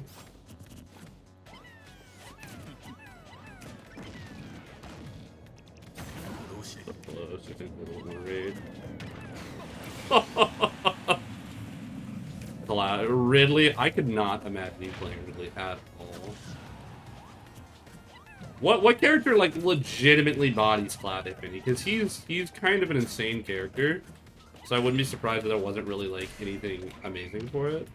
So close. I think we're gonna raid. Ridley, I could not imagine you playing Ridley at all. What character like legitimately bodies Cloud, if any? Because he's kind of an insane character. So I wouldn't be surprised if there wasn't really like anything amazing for it.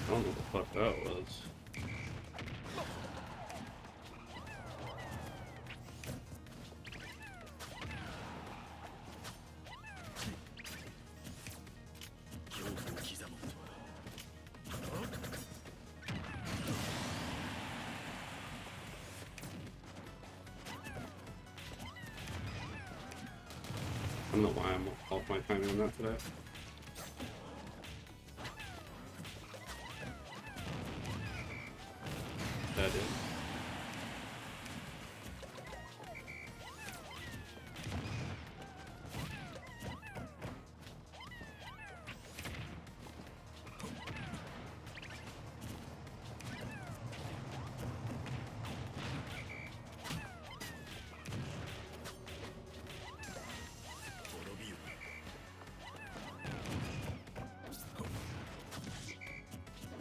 I don't know what the fuck that was. I don't know why I'm off my timing on that today. That is.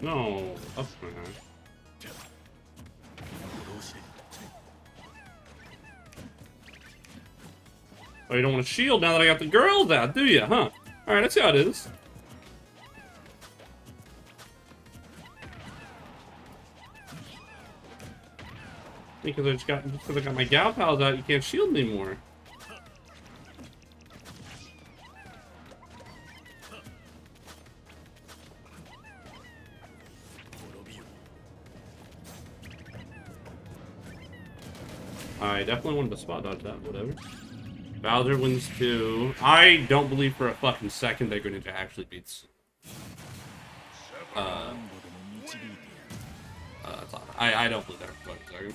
No, up my hand. Oh, you don't want to shield now that I got the girls out, do you, huh? Alright, that's how it is. Because I got my gal pals out, you can't shield anymore. I definitely wanted to spot dodge that, whatever. Bowser wins 2. I don't believe for a fucking second that Greninja actually beats. I don't believe that for a fucking second.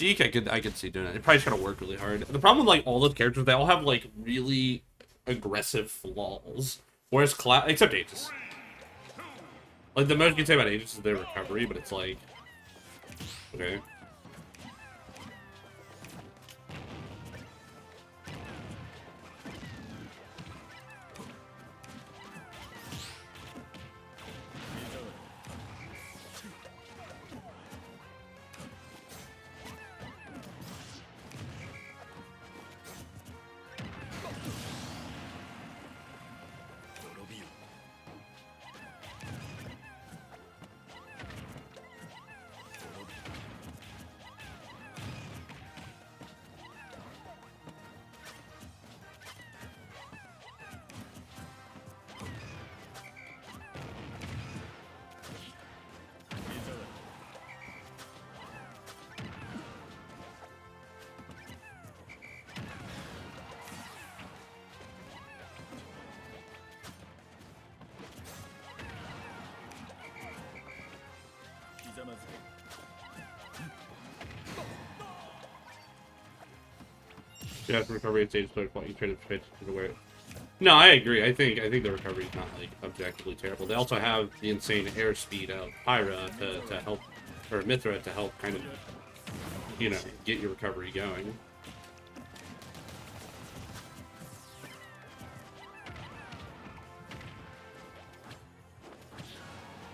Sheik, I could see doing it. It probably just gotta work really hard. The problem with like all those characters, they all have like really aggressive flaws. Whereas except Aegis. Like the most you can say about Aegis is their recovery, but it's like okay. Yeah, recovery at stage third point. You trade it pitch to where. No, I agree. I think the recovery is not like objectively terrible. They also have the insane airspeed of Pyra to help, or Mithra to help kind of, you know, get your recovery going.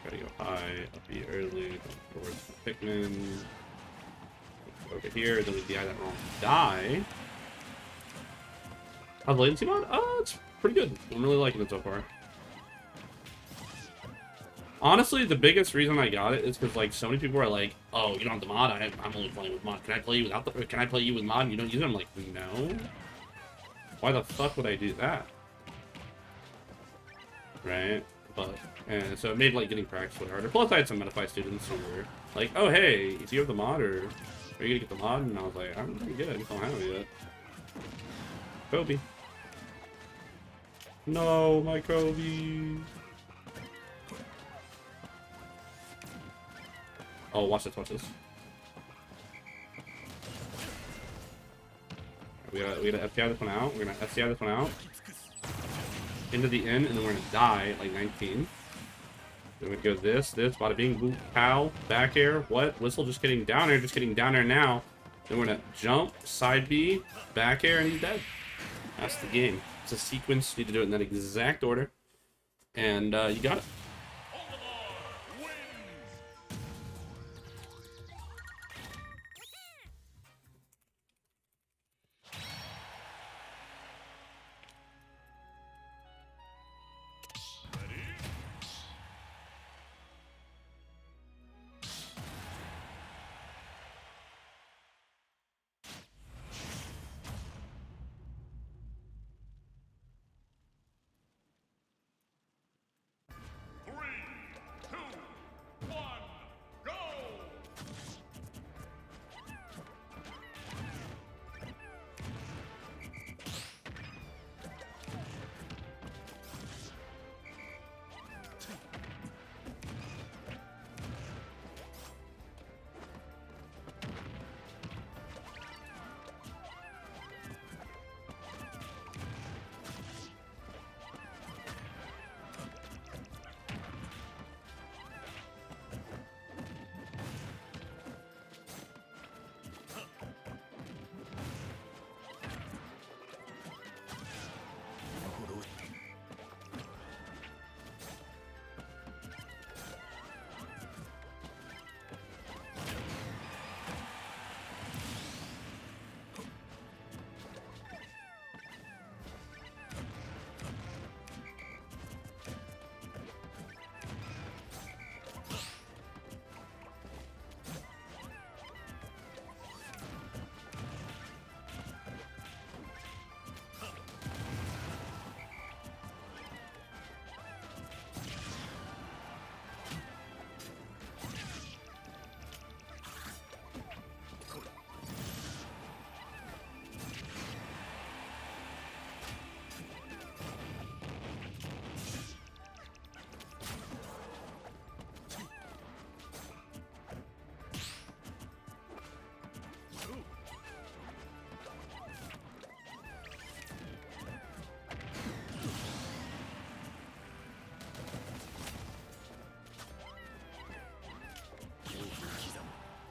Gotta go high, up B early, towards Pikmin. Over here, then we DI that wrong die. How's the latency mod? It's pretty good. I'm really liking it so far. Honestly, the biggest reason I got it is because like so many people are like, "Oh, you don't have the mod. I'm only playing with mod. Can I play you without the? Can I play you with mod? And you don't use it?" I'm like, no. Why the fuck would I do that? Right? But and so it made like getting practice way harder. Plus, I had some Metaphy students who were like, "Oh, hey, do you have the mod or are you gonna get the mod?" And I was like, "I'm pretty good. I just don't have it yet." Kobe. No, my Kobe. Oh, watch this, watch this. We gotta FTI this one out. We're gonna FTI this one out. Into the end, and then we're gonna die at like 19. Then we go this, bada bing, boop, pow, back air, what? Whistle just getting down air, now. Then we're gonna jump, side B, back air, and he's dead. That's the game. It's a sequence. You need to do it in that exact order. And you got it.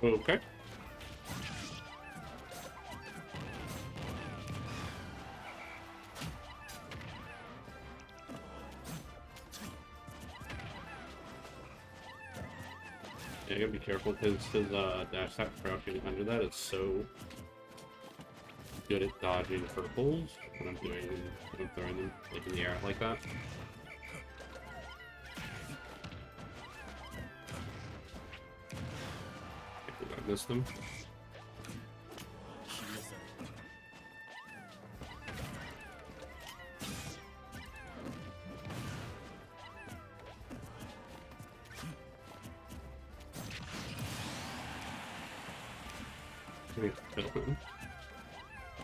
Okay. Yeah, I gotta be careful because his dash attack crouching under that is so good at dodging purples when I'm throwing them like in the air like that. I think I missed them.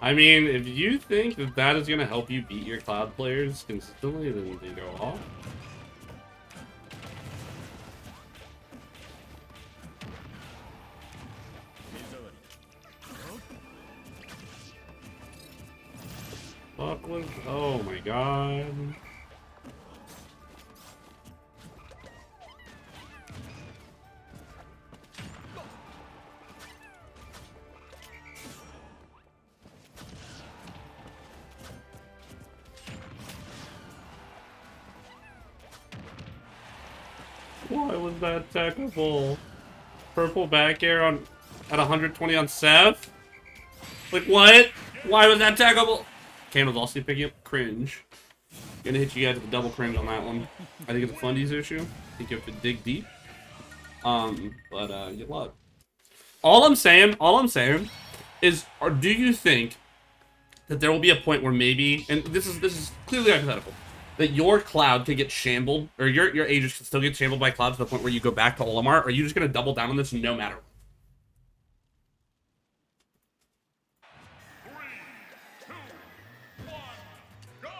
I mean, if you think that that is going to help you beat your cloud players consistently, then go off. Fuck was... Oh my god. Why was that technical? Purple back air on at 120 on Seph? Like what? Why was that technical? Candle's also picking up cringe. Gonna hit you guys with a double cringe on that one. I think it's a fundies issue. I think you have to dig deep. Good luck. All I'm saying is, or do you think that there will be a point where maybe, and this is clearly hypothetical, that your cloud can get shambled, or your Aegis can still get shambled by clouds to the point where you go back to Olimar, or are you just gonna double down on this no matter what? 3, 2, 1, go!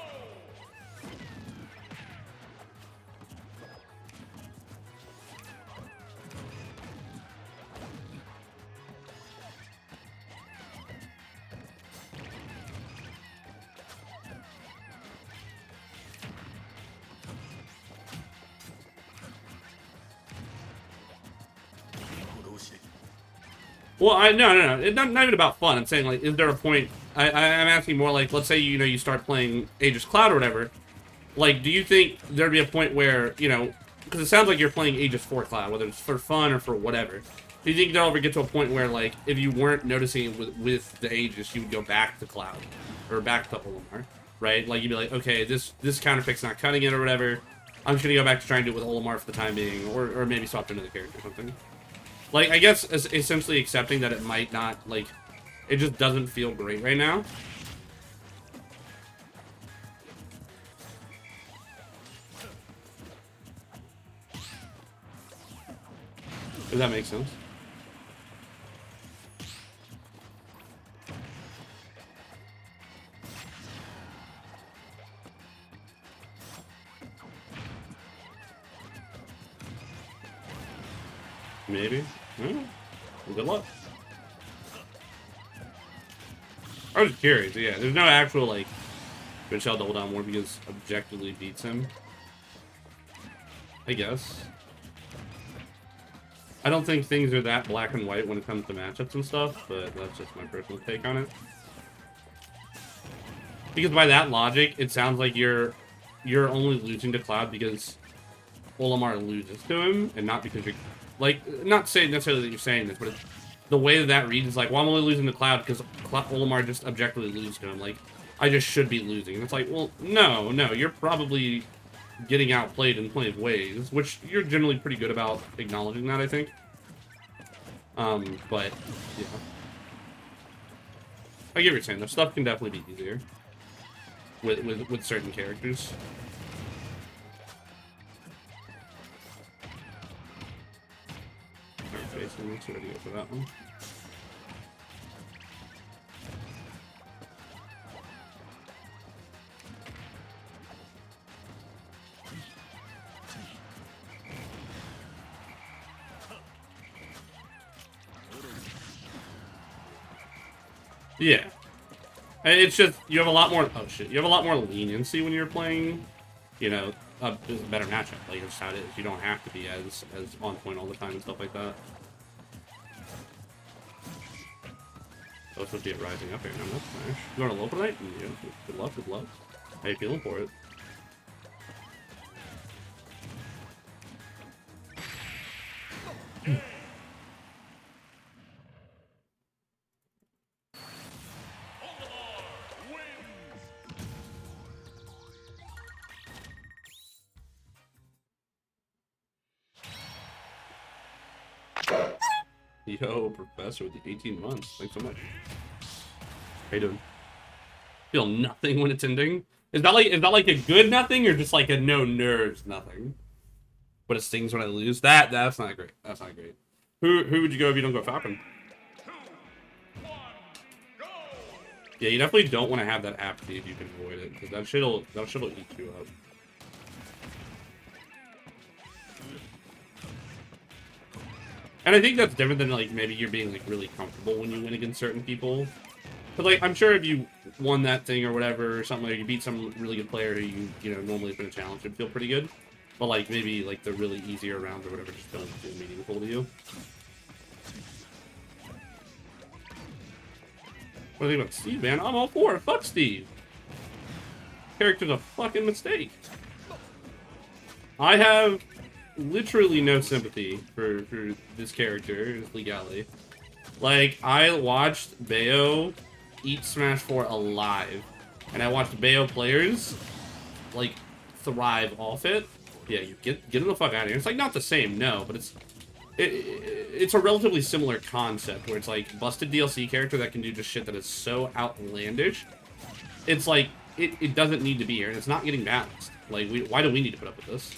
Well, no. It's not even about fun. I'm saying, like, is there a point? I'm asking more like, let's say, you start playing Aegis Cloud or whatever. Like, do you think there'd be a point where, because it sounds like you're playing Aegis 4 Cloud, whether it's for fun or for whatever. Do you think there'll ever get to a point where, like, if you weren't noticing it with the Aegis, you would go back to Cloud? Or back to Olimar, right? Like, you'd be like, okay, this counterpick's not cutting it or whatever. I'm just going to go back to try and do it with Olimar for the time being, or maybe swap to another character or something. Like, I guess essentially accepting that it might not, like, it just doesn't feel great right now. Does that make sense? Maybe. Well, good luck. I was just curious. Yeah, there's no actual, like, Michelle double down more because objectively beats him. I guess. I don't think things are that black and white when it comes to matchups and stuff, but that's just my personal take on it. Because by that logic, it sounds like you're only losing to Cloud because Olimar loses to him, and not because you're... Like, not saying necessarily that you're saying this, but the way that reads is like, well, I'm only losing to Cloud because Olimar just objectively loses to him. Like, I just should be losing. And it's like, well, no, you're probably getting outplayed in plenty of ways, which you're generally pretty good about acknowledging that, I think. But, yeah. I get what you're saying. The stuff can definitely be easier with certain characters. Facing, let's already go for that one. Yeah. It's just, you have a lot more, oh shit, you have a lot more leniency when you're playing, a better matchup. Like, that's how it is. You don't have to be as on point all the time and stuff like that. supposed to be a rising up here. No, that's smash. You want a local night? Yeah. Good luck, good luck. How you feeling for it? Yo, Professor with the 18 months. Thanks so much. How you doing? Feel nothing when it's ending? Is that like a good nothing or just like a no nerves nothing? But it stings when I lose? That's not great. That's not great. Who would you go if you don't go Falcon? 2, 1, go! Yeah, you definitely don't want to have that apathy if you can avoid it, because that shit'll eat you up. And I think that's different than, like, maybe you're being, like, really comfortable when you win against certain people. But, like, I'm sure if you won that thing or whatever, or something, or you beat some really good player who you know, normally has been a challenge, it'd feel pretty good. But, like, maybe, like, the really easier rounds or whatever just don't feel meaningful to you. What do you think about Steve, man? I'm all for it. Fuck Steve. Character's a fucking mistake. I have literally no sympathy for this character, this legality. Like, I watched Bayo eat Smash 4 alive, and I watched Bayo players, like, thrive off it. Yeah, you get him the fuck out of here. It's, like, not the same, no, but it's a relatively similar concept, where it's, like, busted DLC character that can do just shit that is so outlandish. It's, like, it doesn't need to be here, and it's not getting balanced. Like, why do we need to put up with this?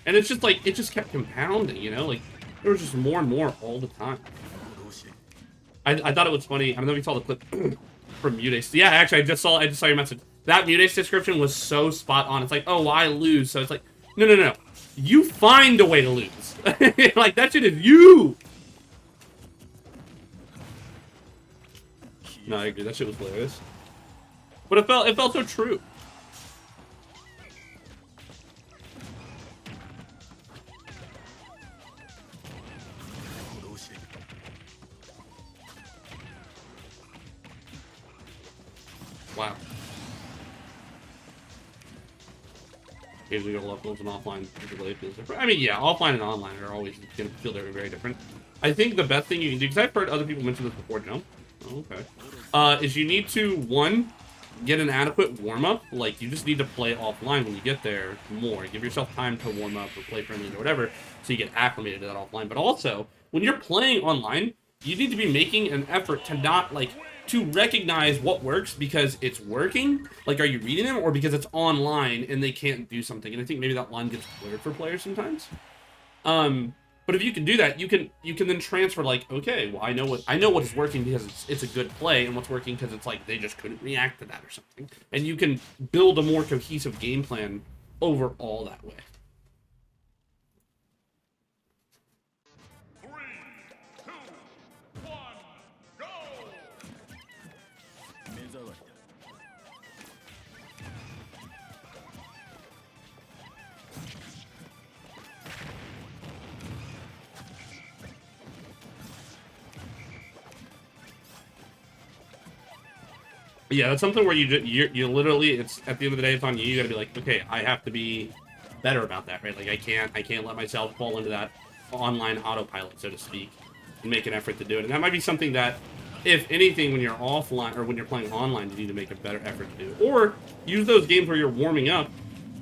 And it's just like, it just kept compounding, you know? Like, there was just more and more all the time. I thought it was funny. I don't know if you saw the clip from Mutace. Yeah, actually, I just saw your message. That Mutace description was so spot on. It's like, oh, why lose? So it's like, no. You find a way to lose. Like, that shit is you! No, I agree. That shit was hilarious. But it felt so true. Wow. Usually your locals and offline really feels different. I mean, yeah, offline and online are always going to feel very, very different. I think the best thing you can do, because I've heard other people mention this before, Jump. Oh, okay. Is you need to, one, get an adequate warm-up. Like, you just need to play offline when you get there more. Give yourself time to warm up or play friendly or whatever, so you get acclimated to that offline. But also, when you're playing online, you need to be making an effort to not, like, to recognize what works because it's working. Like, are you reading them, or because it's online and they can't do something? And I think maybe that line gets blurred for players sometimes. But if you can do that, you can then transfer, like, okay, well, I know what is working because it's a good play, and what's working because it's like they just couldn't react to that or something. And you can build a more cohesive game plan overall that way. 3, 2, 1, go! Yeah, that's something where you literally, it's at the end of the day, it's on you. You gotta be like, okay, I have to be better about that, right? Like, I can't let myself fall into that online autopilot, so to speak, and make an effort to do it. And that might be something that, if anything, when you're offline or when you're playing online, you need to make a better effort to do. Or use those games where you're warming up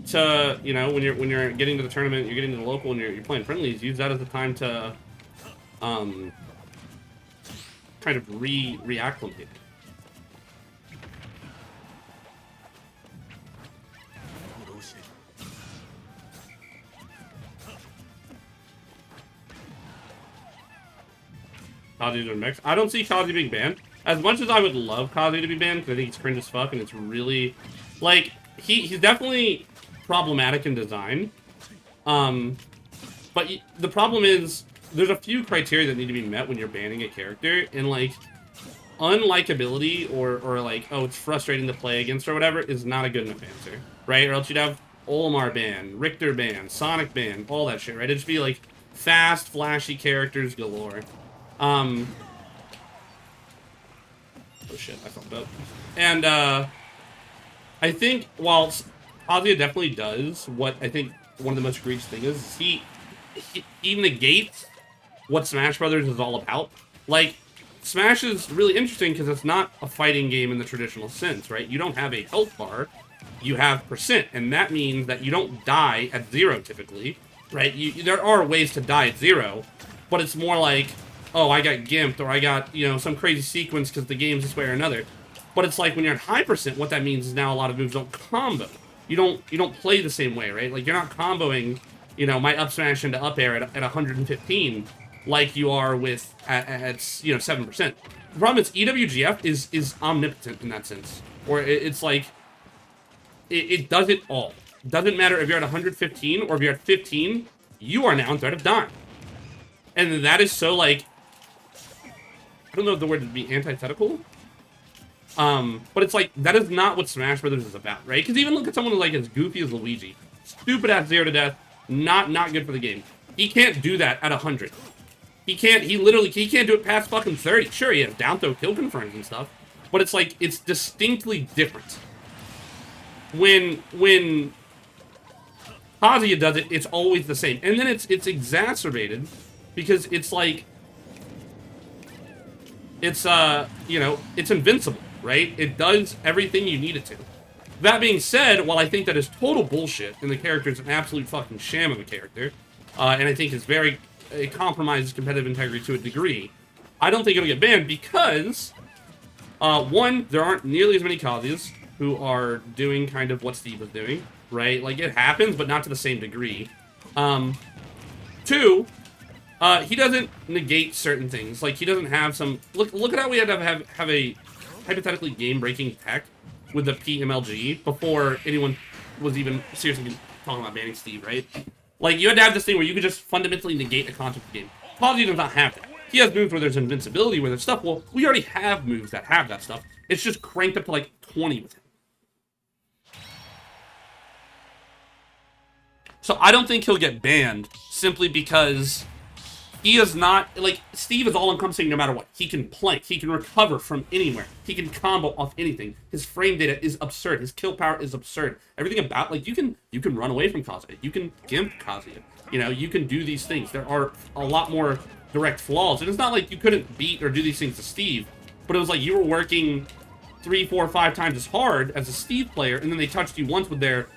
to, you know, when you're getting to the tournament, you're getting to the local, and you're playing friendlies. Use that as a time to, kind of reacclimate. Kazi doing mix. I don't see Kazi being banned. As much as I would love Kazi to be banned, because I think he's cringe as fuck, and it's really, like, he's definitely problematic in design. But the problem is, there's a few criteria that need to be met when you're banning a character, and, like, unlikability or like, oh, it's frustrating to play against or whatever is not a good enough answer, right? Or else you'd have Olimar ban, Richter ban, Sonic ban, all that shit, right? It'd just be, like, fast, flashy characters galore. Oh shit, I fucked up. And I think while Kazuya definitely does what I think one of the most egregious things is he negates what Smash Brothers is all about. Like, Smash is really interesting because it's not a fighting game in the traditional sense, right? You don't have a health bar, you have percent, and that means that you don't die at 0 typically, right? There are ways to die at 0, but it's more like, oh, I got gimped, or I got, you know, some crazy sequence because the game's this way or another. But it's like when you're at high percent, what that means is now a lot of moves don't combo. You don't play the same way, right? Like, you're not comboing, you know, my up smash into up air at 115 like you are with at you know, 7%. The problem is EWGF is omnipotent in that sense, or it's like it does it all. Doesn't matter if you're at 115 or if you're at 15, you are now in threat of dying. And that is so, like, I don't know if the word would be antithetical. But it's like, that is not what Smash Brothers is about, right? Because even look at someone like as goofy as Luigi. Stupid at 0 to death, not good for the game. He can't do that at 100. He can't do it past fucking 30. Sure, he has down throw kill confirms and stuff, but it's like, it's distinctly different. When Kazuya does it, it's always the same. And then it's exacerbated because it's like, it's, you know, it's invincible, right? It does everything you need it to. That being said, while I think that is total bullshit, and the character is an absolute fucking sham of a character, and I think it compromises competitive integrity to a degree, I don't think it'll get banned because, one, there aren't nearly as many Kazuyas who are doing kind of what Steve was doing, right? Like, it happens, but not to the same degree. Two, he doesn't negate certain things. Like, he doesn't have some... Look at how we had to have a hypothetically game-breaking tech with the PMLG before anyone was even seriously talking about banning Steve, right? Like, you had to have this thing where you could just fundamentally negate a concept of the game. Kazuya does not have that. He has moves where there's invincibility, where there's stuff. Well, we already have moves that have that stuff. It's just cranked up to, like, 20 with him. So I don't think he'll get banned simply because he is not, like, Steve is all-encompassing no matter what. He can plank, he can recover from anywhere, he can combo off anything. His frame data is absurd, his kill power is absurd. Everything about, like, you can run away from Kazuya, you can gimp Kazuya, you know, you can do these things. There are a lot more direct flaws, and it's not like you couldn't beat or do these things to Steve, but it was like you were working 3, 4, 5 times as hard as a Steve player, and then they touched you once with their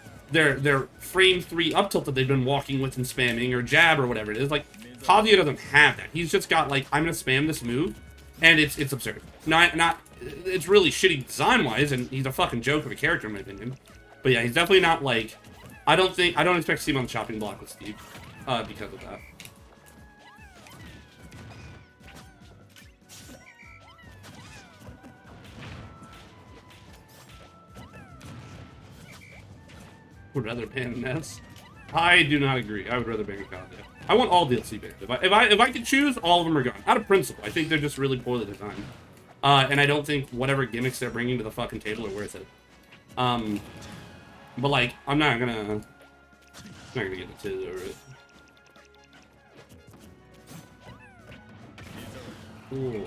frame 3 up tilt that they've been walking with and spamming, or jab, or whatever it is. Like, Kazuya doesn't have that. He's just got, like, I'm gonna spam this move, and it's absurd. It's really shitty design-wise, and he's a fucking joke of a character, in my opinion. But yeah, he's definitely not, like, I don't expect to see him on the chopping block with Steve, because of that. Would rather ban Ness. I do not agree. I would rather ban Kazuya. I want all DLC banned. If I could choose, all of them are gone. Out of principle, I think they're just really poorly designed. And I don't think whatever gimmicks they're bringing to the fucking table are worth it. But like, I'm not gonna get into it. Oh my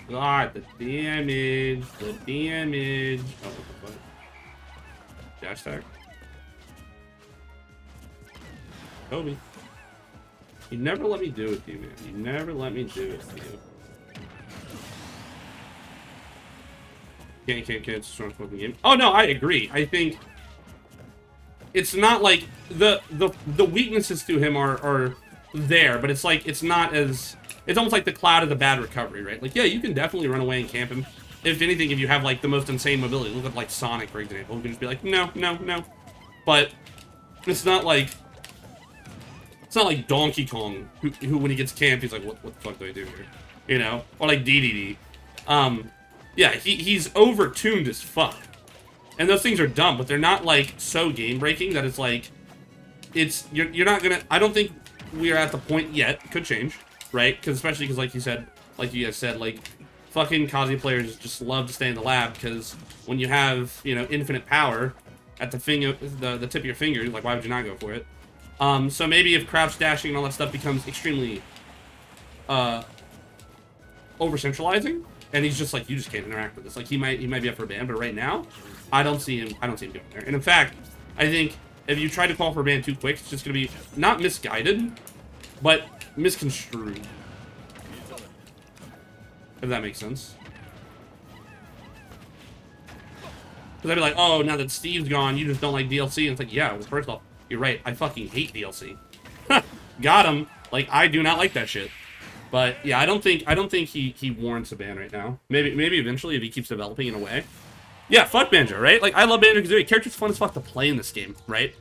god, the damage. Oh, what? Dash tag. Kobe. You never let me do it to you, man. You never let me do it to you. Can't. It's a strong fucking game. Oh, no, I agree. I think it's not like the weaknesses to him are there, but it's like, it's not as... It's almost like the cloud of the bad recovery, right? Like, yeah, you can definitely run away and camp him. If anything, if you have, like, the most insane mobility. Look at, like, Sonic, for example. You can just be like, no. But it's not like... It's not like Donkey Kong, who when he gets camped, he's like, what the fuck do I do here? You know? Or like DDD. Yeah, he's over-tuned as fuck. And those things are dumb, but they're not, like, so game-breaking that it's like... You're not gonna... I don't think we are at the point yet. Could change, right? Because especially because, like you guys said, like, fucking Kazuya players just love to stay in the lab, because when you have, you know, infinite power at the tip of your fingers, like, why would you not go for it? So maybe if crouch dashing and all that stuff becomes extremely over-centralizing, and he's just like, you just can't interact with this. Like, he might be up for a ban, but right now, I don't see him going there. And in fact, I think if you try to call for a ban too quick, it's just gonna be not misguided, but misconstrued. If that makes sense. Because I'd be like, oh, now that Steve's gone, you just don't like DLC. And it's like, yeah, well, first off, you're right. I fucking hate DLC. Got him. Like, I do not like that shit. But yeah, I don't think he warrants a ban right now. Maybe eventually if he keeps developing in a way. Yeah, fuck Banjo, right? Like, I love Banjo because the character's fun as fuck to play in this game, right?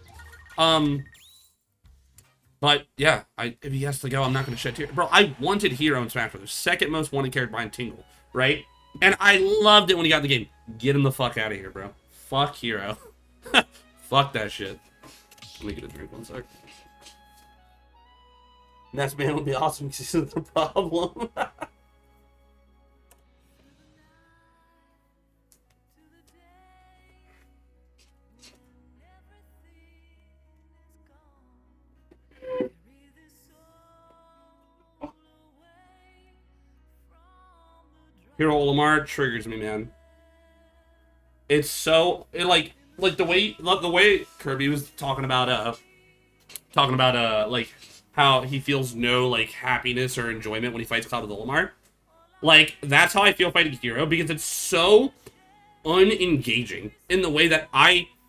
But yeah, if he has to go, I'm not gonna shed tears. Bro, I wanted Hero in Smash Bros. Second most wanted character behind Tingle, right? And I loved it when he got in the game. Get him the fuck out of here, bro. Fuck Hero. Fuck that shit. Let me get a drink 1 sec. Next man would be awesome because he's the problem. Hero Olimar triggers me, man. It's so like the way Kirby was talking about like how he feels no like happiness or enjoyment when he fights Cloud with Olimar. Like, that's how I feel fighting Hero, because it's so unengaging in the way that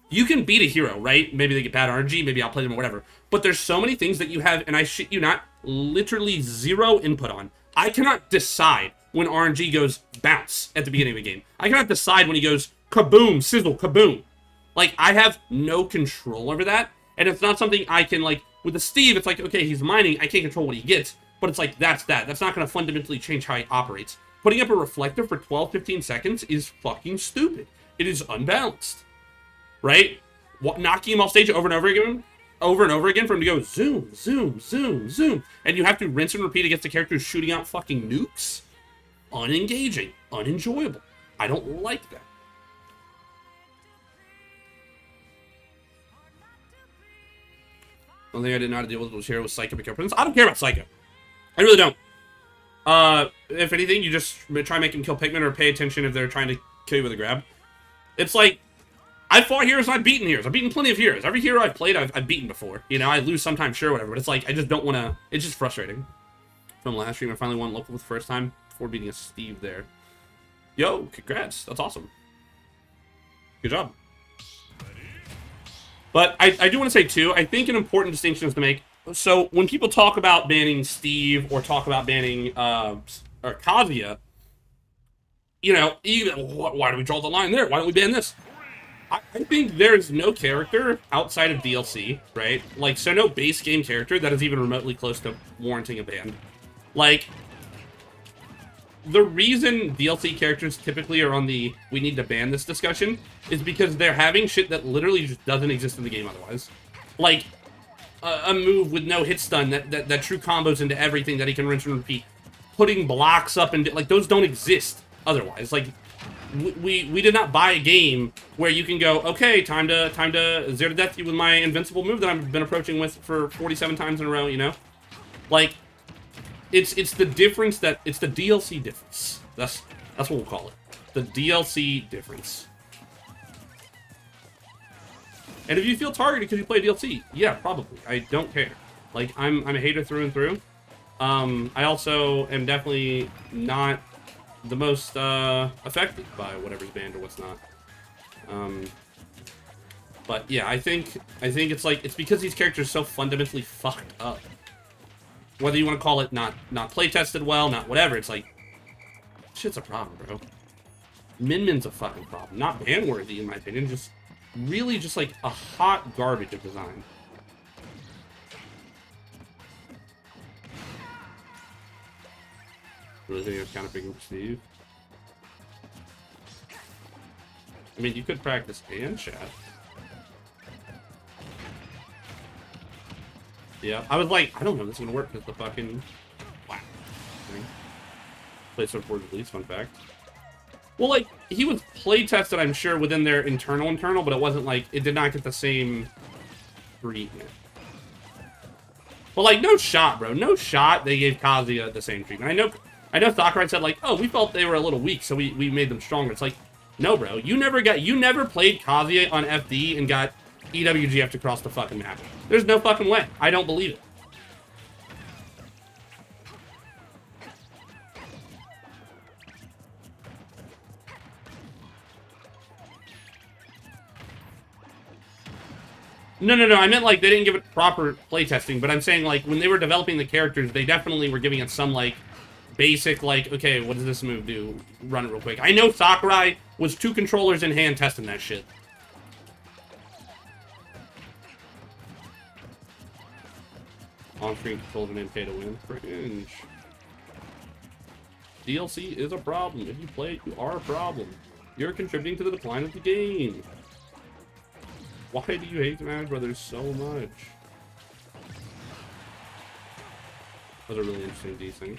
you can beat a hero, right? Maybe they get bad RNG, maybe I'll play them or whatever. But there's so many things that you have, and I shit you not, literally zero input on. I cannot decide when RNG goes bounce at the beginning of the game. I cannot decide when he goes kaboom, sizzle, kaboom. Like, I have no control over that, and it's not something I can, like, with the Steve, it's like, okay, he's mining, I can't control what he gets, but it's like, that's that. That's not going to fundamentally change how he operates. Putting up a reflector for 12, 15 seconds is fucking stupid. It is unbalanced. Right? Knocking him off stage over and over again for him to go zoom, zoom, zoom, zoom. And you have to rinse and repeat against a character who's shooting out fucking nukes. Unengaging. Unenjoyable. I don't like that. One thing I didn't know how to deal with was here was Psycho become Prince. I don't care about Psycho. I really don't. If anything, you just try and make him kill Pikmin or pay attention if they're trying to kill you with a grab. It's like, I've fought heroes and I've beaten heroes. I've beaten plenty of heroes. Every hero I've played, I've beaten before. You know, I lose sometimes, sure, whatever. But it's like, I just don't want to... It's just frustrating. From last stream, I finally won local for the first time before beating a Steve there. Yo, congrats. That's awesome. Good job. But I do want to say, too, I think an important distinction is to make. So, when people talk about banning Steve or talk about banning or Kazuya, you know, even, why do we draw the line there? Why don't we ban this? I think there's no character outside of DLC, right? Like, so no base game character that is even remotely close to warranting a ban. Like, the reason DLC characters typically are on the we need to ban this discussion is because they're having shit that literally just doesn't exist in the game otherwise. Like, a move with no hit stun that true combos into everything that he can rinse and repeat. Putting blocks up and, like, those don't exist otherwise. Like, we did not buy a game where you can go, okay, time to zero to death you with my invincible move that I've been approaching with for 47 times in a row, you know? Like, it's the difference that, it's the DLC difference. That's what we'll call it. The DLC difference. And if you feel targeted because you play DLC, yeah, probably. I don't care. Like, I'm a hater through and through. I also am definitely not the most affected by whatever's banned or what's not. But yeah, I think it's like, it's because these characters are so fundamentally fucked up. Whether you want to call it not play tested well, not whatever, it's like, shit's a problem, bro. Min-Min's a fucking problem. Not ban worthy in my opinion, just really just like a hot garbage of design. Really think it's kind of big for Steve. I mean, you could practice and chat. Yeah, I was like, I don't know if this is gonna work because the fucking wow thing. Play sort of release, fun fact. Well, like, he was play tested, I'm sure, within their internal, but it wasn't like, it did not get the same treatment. But like, no shot, bro. No shot they gave Kazuya the same treatment. I I know Sakurai said, like, oh, we felt they were a little weak, so we made them stronger. It's like, no, bro. You never played Kazuya on FD and got EWGF'd across the fucking map. There's no fucking way. I don't believe it. No. I meant, like, they didn't give it proper playtesting, but I'm saying, like, when they were developing the characters, they definitely were giving it some, like, basic, like, okay, what does this move do? Run it real quick. I know Sakurai was 2 controllers in hand testing that shit. On-screen controls and then pay to win. Cringe. DLC is a problem. If you play it, you are a problem. You're contributing to the decline of the game. Why do you hate Smash Brothers so much? That was a really interesting desync.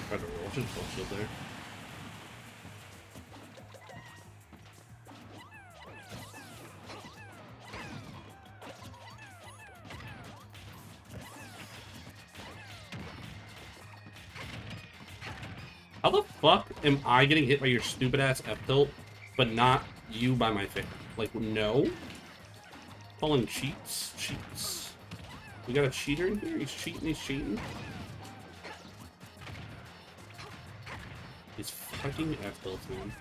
Tried to roll, just full shield there. How the fuck am I getting hit by your stupid ass F tilt, but not you by my finger? Like, no? Calling cheats? Cheats. We got a cheater in here? He's cheating. He's fucking F tilts, man.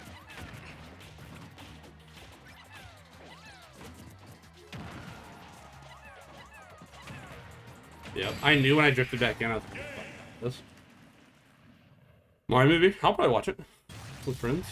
Yep, I knew when I drifted back in, I was like, fuck this. Mario movie? I'll probably watch it with friends.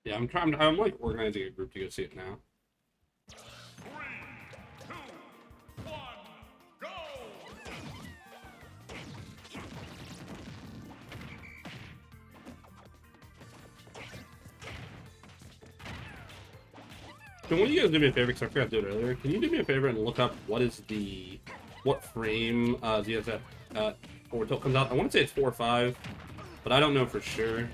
Yeah, I'm like organizing a group to go see it now. 3, 2, 1, go! Can one of you guys do me a favor, because I forgot to do it earlier? Can you do me a favor and look up what frame ZSF forward tilt comes out? I want to say it's 4 or 5, but I don't know for sure.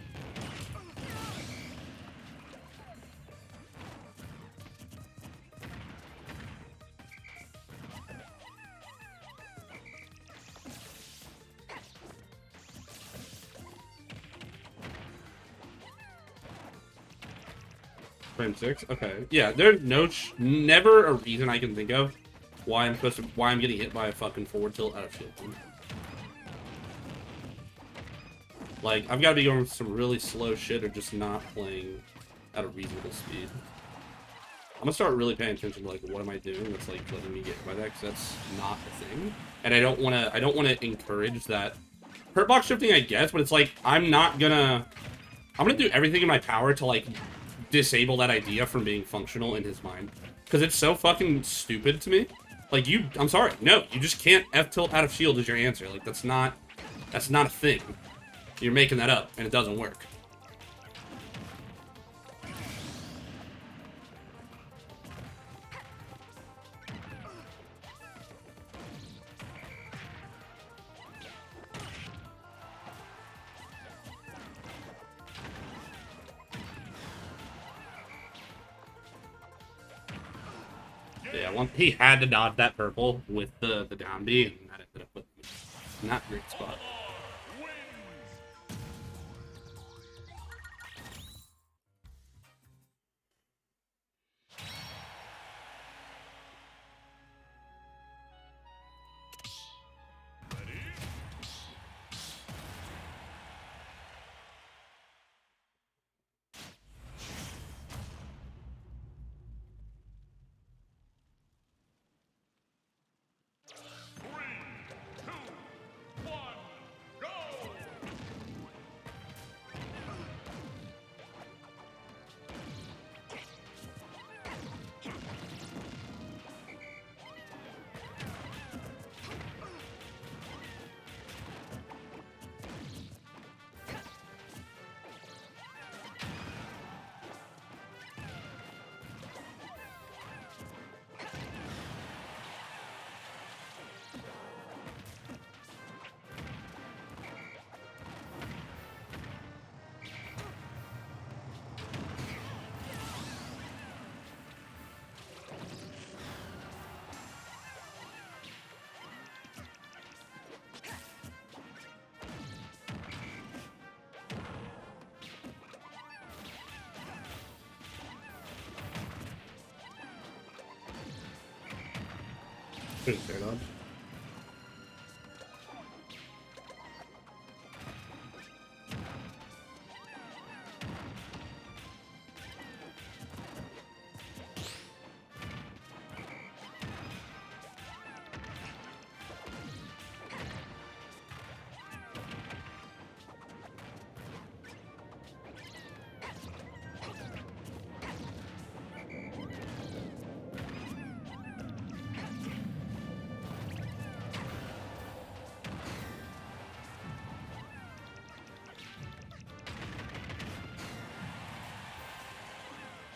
Frame 6? Okay. Yeah, there's never a reason I can think of why I'm getting hit by a fucking forward tilt out of shield. Like, I've got to be going with some really slow shit or just not playing at a reasonable speed. I'm gonna start really paying attention to, like, what am I doing that's, like, letting me get hit by that, because that's not a thing. And I don't wanna encourage that. Hurtbox shifting, I guess, but it's like, I'm gonna do everything in my power to, like, disable that idea from being functional in his mind, because it's so fucking stupid to me. Like, I'm sorry, no, you just can't F tilt out of shield as your answer. Like, that's not a thing. You're making that up, and it doesn't work. Yeah, he had to dodge that purple with the down B, and that ended up with not a great spot. Pretty fair dodge.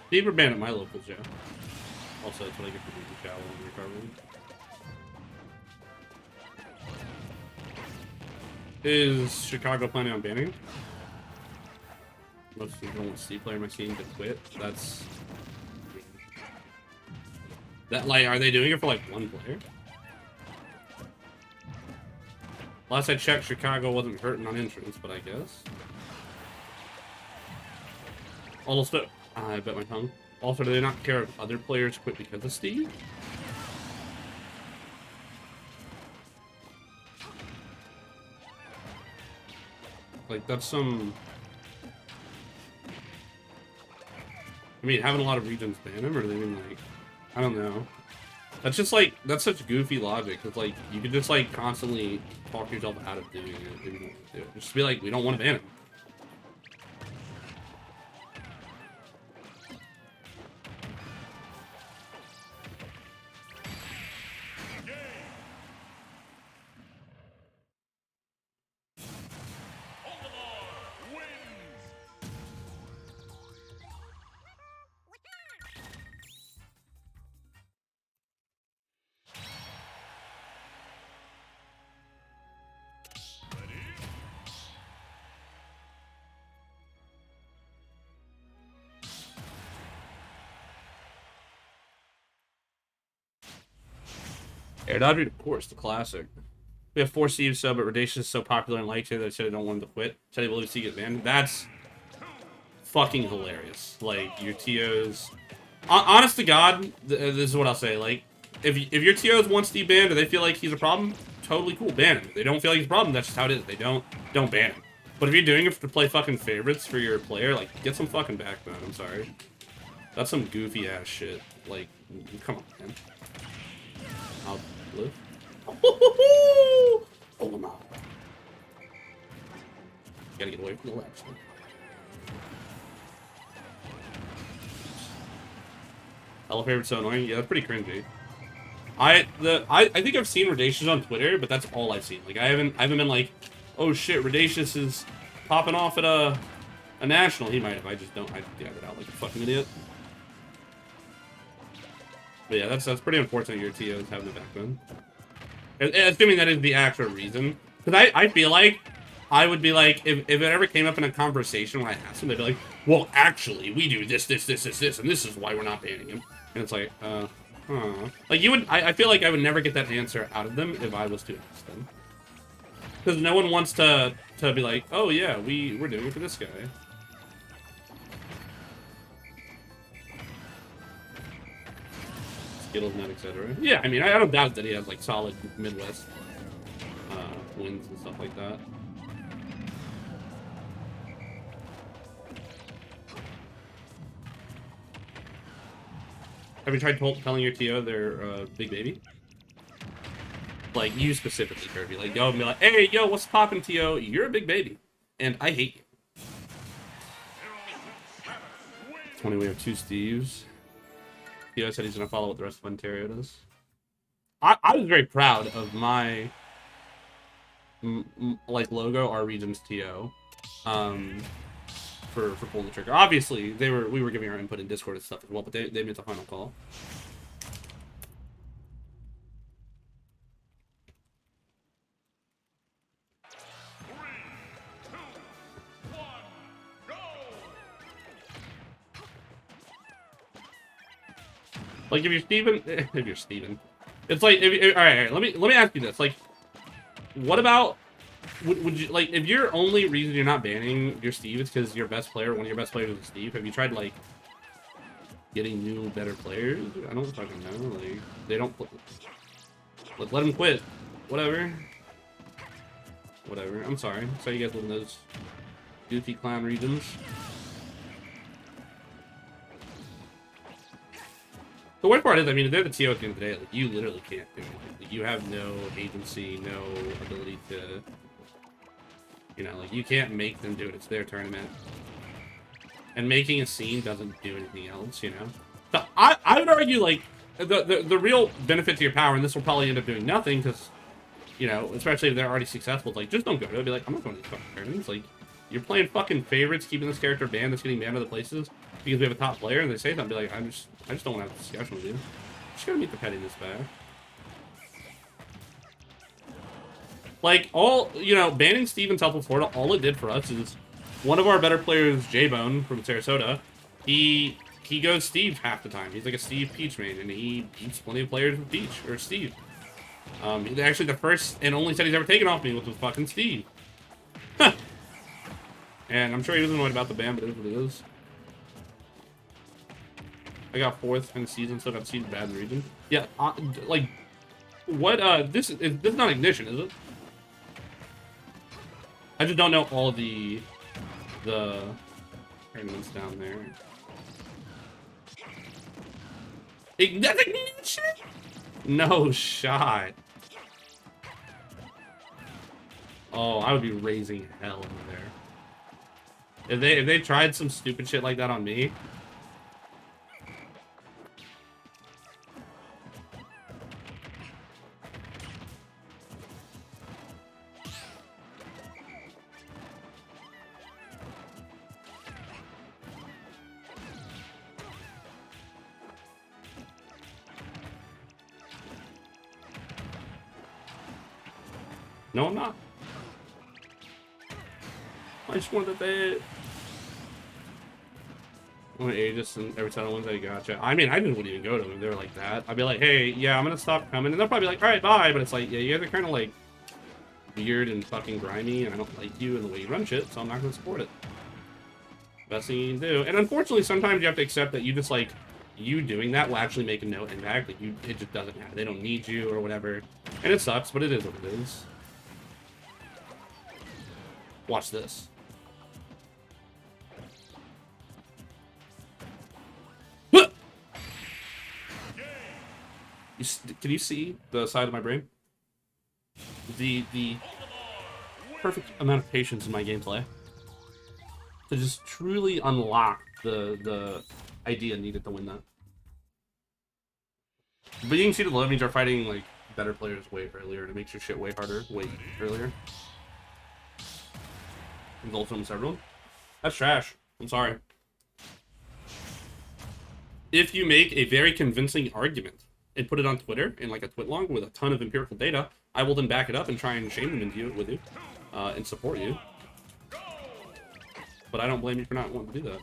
Deeper ban at my local jail. Also, that's what I get for being shallow and recovering. Is Chicago planning on banning? Most of the only C player in my team to quit. That's that. Like, are they doing it for like one player? Last I checked, Chicago wasn't hurting on entrance, but I guess. Also, I bet my tongue. Also, do they not care if other players quit because of Steve? Like, that's some... I mean, having a lot of regions ban him, or do they mean, like... I don't know. That's just, like, that's such goofy logic. It's like, you could just, like, constantly talk yourself out of doing it if you don't want to do it. Just be like, we don't want to ban him. Olimar wins. Ready? Air Dodger, of course, the classic. We have 4 Steves sub, but Radacious is so popular and liked it that they said they don't want him to quit. Said they believe he gets banned. That's fucking hilarious. Like, your TOs... Honest to God, this is what I'll say. Like, if your TOs want Steve banned or they feel like he's a problem, totally cool, ban him. If they don't feel like he's a problem, that's just how it is. They don't ban him. But if you're doing it to play fucking favorites for your player, like, get some fucking backbone, I'm sorry. That's some goofy ass shit. Like, come on, man. I'll live. Olimar. Gotta get away from the ledge. Hello favorite's so annoying. Yeah, that's pretty cringy. I think I've seen Radacious on Twitter, but that's all I've seen. Like, I haven't been like, oh shit, Radacious is popping off at a national. He might have. I just don't. I gather it out like a fucking idiot. But yeah, that's pretty unfortunate your TOs having the backbone. Assuming that is the actual reason. Because I feel like I would be like, if it ever came up in a conversation when I asked them, they'd be like, well, actually, we do this, and this is why we're not banning him. And it's like, huh. Like, you would, I feel like I would never get that answer out of them if I was to ask them. Because no one wants to be like, oh yeah, we're doing it for this guy. Skittles, net, etc. Yeah, I mean, I don't doubt that he has like solid Midwest wins and stuff like that. Have you tried telling your TO they're big baby? Like, you specifically, Kirby. Like, go and be like, hey, yo, what's poppin', TO? You're a big baby. And I hate you. 20, we have 2 Steves. TO said he's gonna follow what the rest of Ontario does. I was very proud of my like logo, our region's TO, for pulling the trigger. Obviously, we were giving our input in Discord and stuff as well, but they made the final call. Like, if you're Steven, it's like, all right, let me ask you this. Like, what about, would you, like, if your only reason you're not banning your Steve is because your best player, one of your best players is Steve, have you tried, like, getting new, better players? I don't fucking know. Like, they don't put... Let him quit. Whatever. Whatever. I'm sorry. Sorry you guys live in those goofy clown regions. The worst part is, I mean, if they're the TO at the end of the day, like, you literally can't do anything. Like, you have no agency, no ability to, you know, like, you can't make them do it. It's their tournament. And making a scene doesn't do anything else, you know? So I would argue, like, the real benefit to your power, and this will probably end up doing nothing, because, you know, especially if they're already successful, like, just don't go to it. Be like, I'm not going to these fucking tournaments. Like, you're playing fucking favorites, keeping this character banned, that's getting banned other places, because we have a top player, and they say something, be like, I just don't want to have a discussion with you. Just gotta meet the pettiness back. Like, you know, banning Steve in South Florida, all it did for us is one of our better players, J-Bone from Sarasota, he goes Steve half the time. He's like a Steve Peach main, and he beats plenty of players with Peach, or Steve. Actually, the first and only set he's ever taken off me was fucking Steve. Huh. And I'm sure he was annoyed about the ban, but it is what it is. I got 4th in the season, still got seeded bad in the region. Yeah, like, what, this is not Ignition, is it? I just don't know all the tournaments down there. That's Ignition? No shot. Oh, I would be raising hell in there. If they tried some stupid shit like that on me. No, I'm not. I just wanted that. I'm Aegis, and every time I wins, I gotcha. I mean, I just wouldn't even go to them if they were like that. I'd be like, hey, yeah, I'm gonna stop coming. And they'll probably be like, alright, bye. But it's like, yeah, you guys are kind of like weird and fucking grimy, and I don't like you and the way you run shit, so I'm not gonna support it. Best thing you can do. And unfortunately, sometimes you have to accept that you just like, you doing that will actually make no impact. Like, it just doesn't matter. They don't need you or whatever. And it sucks, but it is what it is. Watch this. Can you see the side of my brain? The perfect amount of patience in my gameplay to just truly unlock the idea needed to win that. But you can see the low means are fighting like better players way earlier, and it makes your shit way harder way earlier. Results almost everyone. That's trash. I'm sorry. If you make a very convincing argument and put it on Twitter in like a tweet-long with a ton of empirical data, I will then back it up and try and shame them into it with you and support you. But I don't blame you for not wanting to do that.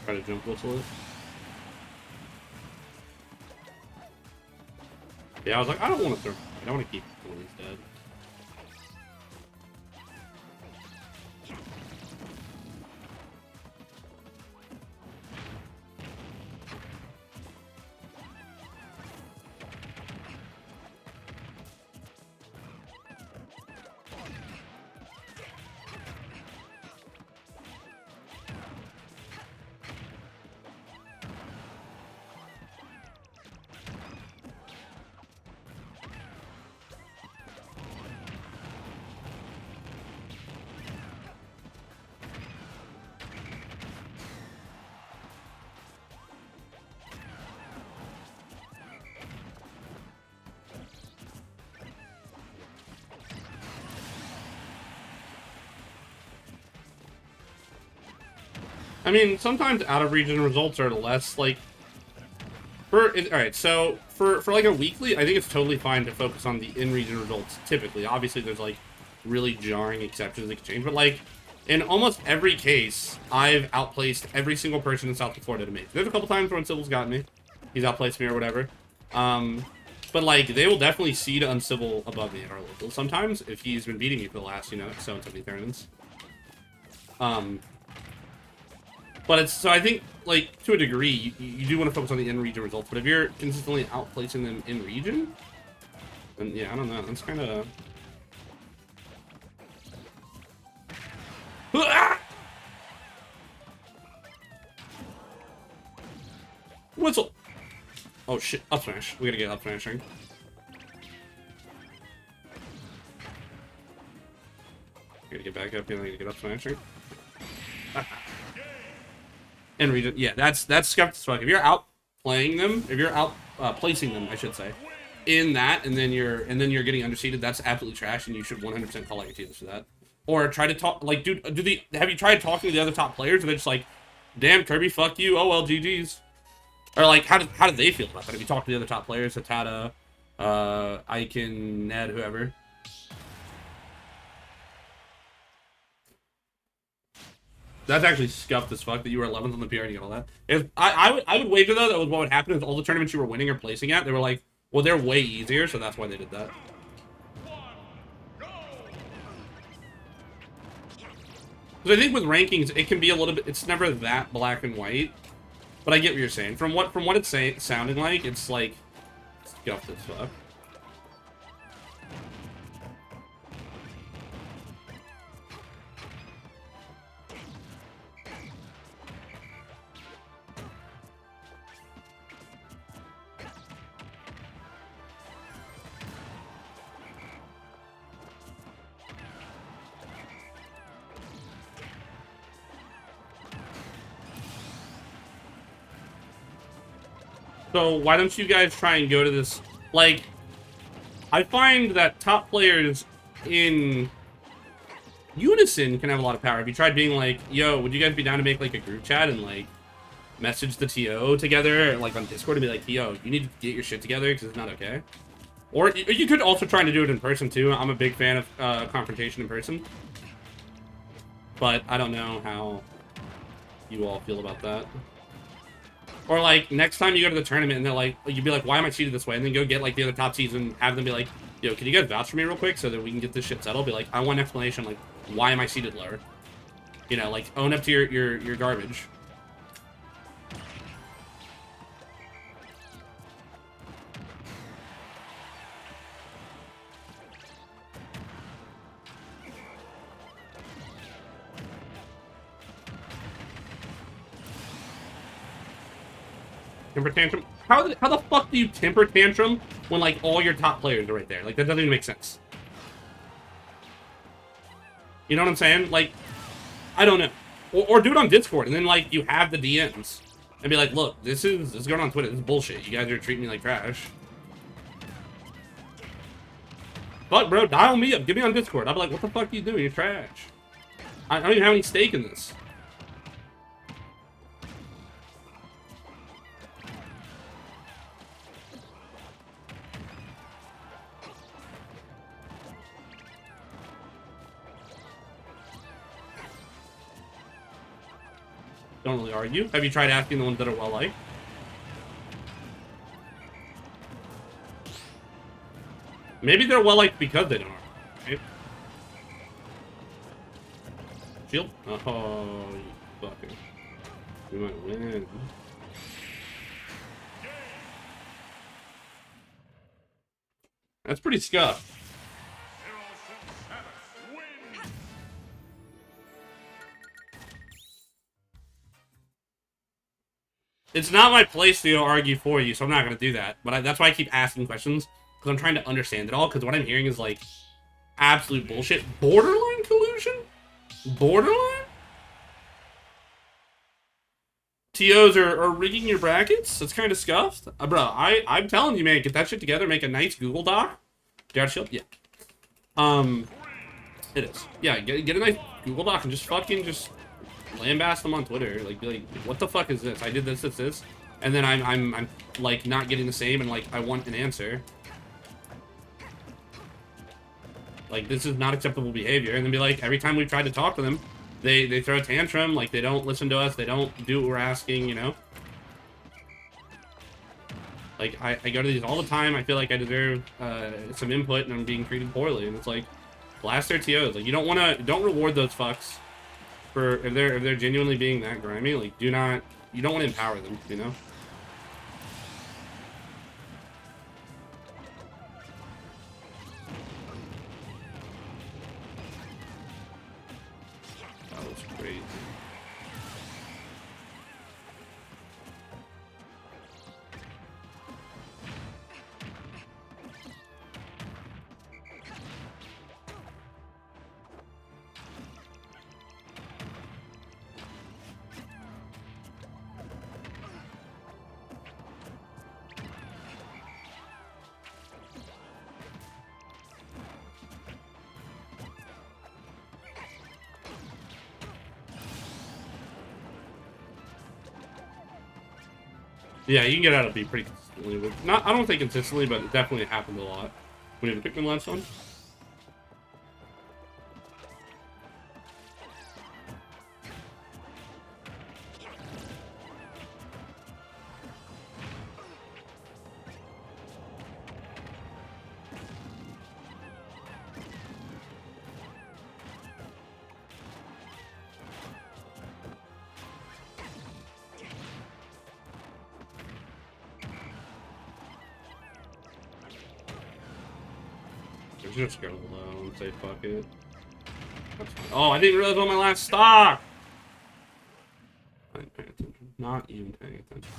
Try to jump whistle it. Yeah, I was like, I don't want to throw. I don't want to keep one dead. I mean, sometimes out-of-region results are less, like... Alright, so, for like a weekly, I think it's totally fine to focus on the in-region results, typically. Obviously, there's, like, really jarring exceptions that can change, but, like, in almost every case, I've outplaced every single person in South Florida to make. There's a couple times when Civil's gotten me. He's outplaced me or whatever. But, like, they will definitely seed Uncivil above me at our local sometimes, if he's been beating me for the last, you know, so and so many tournaments. But it's, so I think, like, to a degree, you do want to focus on the in-region results, but if you're consistently outplacing them in-region, then, yeah, I don't know, that's kind of... Whistle! Oh shit, up smash. We gotta get up smashing. Gotta get back up here, I need to get up smashing. And region, yeah, that's scuffed as fuck. If you're out playing them, if you're out placing them, I should say, in that, and then you're getting underseeded, that's absolutely trash, and you should 100% call out your teams for that. Or try to talk, like, dude, have you tried talking to the other top players? Or they're just like, damn, Kirby, fuck you, oh well, GG's. Or like, how did they feel about that? Have you talked to the other top players, Hatata, Icon, Ned, whoever? That's actually scuffed as fuck that you were 11th on the PR and you got all that. If I would wager though that was what would happen is all the tournaments you were winning or placing at, they were like, well, they're way easier, so that's why they did that. Because I think with rankings, it can be a little bit. It's never that black and white, but I get what you're saying. From what it's sounding like, it's like scuffed as fuck. So why don't you guys try and go to this? Like, I find that top players in unison can have a lot of power. Have you tried being like, yo, would you guys be down to make like a group chat and like message the TO together, like on Discord, and be like, yo, you need to get your shit together because it's not okay? Or you could also try to do it in person too. I'm a big fan of confrontation in person, but I don't know how you all feel about that. Or, like, next time you go to the tournament and they're like, you'd be like, why am I seated this way? And then go get, like, the other top seeds and have them be like, yo, can you guys vouch for me real quick so that we can get this shit settled? Be like, I want an explanation, like, why am I seated lower? You know, like, own up to your garbage. Temper tantrum? How the fuck do you temper tantrum when, like, all your top players are right there? Like, that doesn't even make sense. You know what I'm saying? Like, I don't know. Or do it on Discord, and then, like, you have the DMs. And be like, look, this is going on Twitter. This is bullshit. You guys are treating me like trash. Fuck, bro, dial me up. Get me on Discord. I'll be like, what the fuck are you doing? You're trash. I don't even have any stake in this. Don't really argue. Have you tried asking the ones that are well-liked? Maybe they're well-liked because they don't argue, right? Shield? Oh, you fucker. We might win. That's pretty scuffed. It's not my place to argue for you, so I'm not going to do that. But that's why I keep asking questions, because I'm trying to understand it all, because what I'm hearing is, like, absolute bullshit. Borderline collusion? Borderline? TOs are rigging your brackets? That's kind of scuffed. Bro, I'm telling you, man, get that shit together, make a nice Google Doc. Dart Shield? Yeah. It is. Yeah, get a nice Google Doc and just fucking just lambast them on Twitter. Like, be like, what the fuck is this? I did this, and then I'm like not getting the same, and like I want an answer. Like, this is not acceptable behavior. And then be like, every time we've tried to talk to them, they throw a tantrum. Like, they don't listen to us. They don't do what we're asking. You know. Like, I go to these all the time. I feel like I deserve some input, and I'm being treated poorly. And it's like, blast their TOs. Like, you don't reward those fucks for if they're genuinely being that grimy. Like, you don't want to empower them, you know. That was crazy. Yeah, you can get out of B pretty consistently. But I don't think consistently, but it definitely happened a lot. We have a Pikmin last one. Just go low and say fuck it. Oh, I didn't realize on my last stock. I didn't pay attention. Not even paying attention.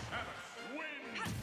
Samus wins.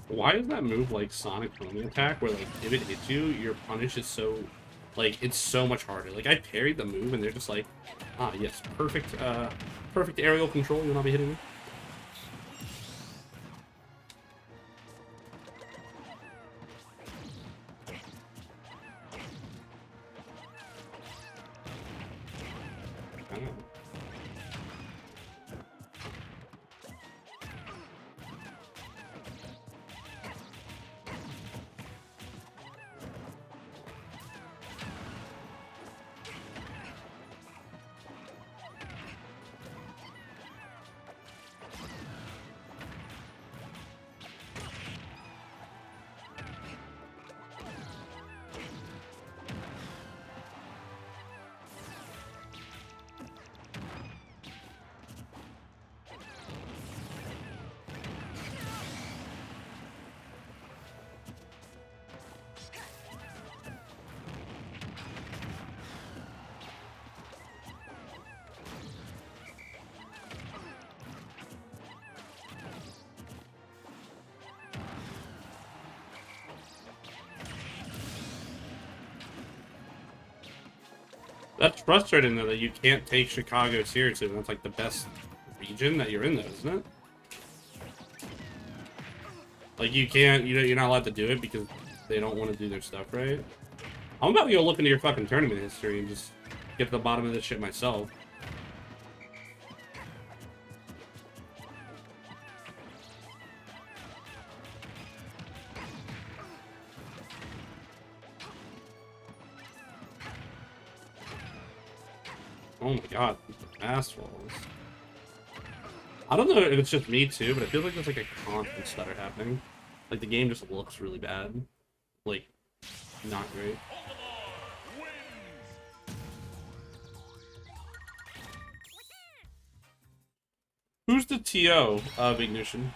Why is that move like Sonic homing attack, where like if it hits you, your punish is so, like, it's so much harder. Like, I parried the move and they're just like, ah yes, perfect perfect aerial control, you'll not be hitting me. I don't know. That's frustrating though, that you can't take Chicago seriously when it's like the best region that you're in, though, isn't it? Like, you can't, you're not allowed to do it because they don't want to do their stuff right. I'm about to go look into your fucking tournament history and just get to the bottom of this shit myself. Oh my god, mass falls. I don't know if it's just me too, but it feels like there's like a constant stutter happening. Like the game just looks really bad. Like, not great. Who's the TO of Ignition?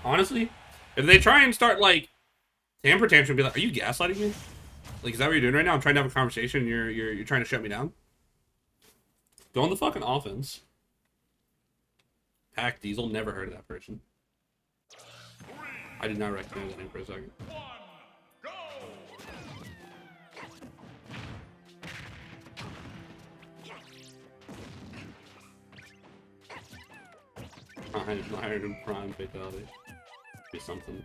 Honestly, if they try and start like tamper tantrum, be like, "Are you gaslighting me? Like, is that what you're doing right now? I'm trying to have a conversation. And you're trying to shut me down. Go on the fucking offense." Pack Diesel, never heard of that person. I did not recognize that name for a second. Iron Prime Fatality. Be something.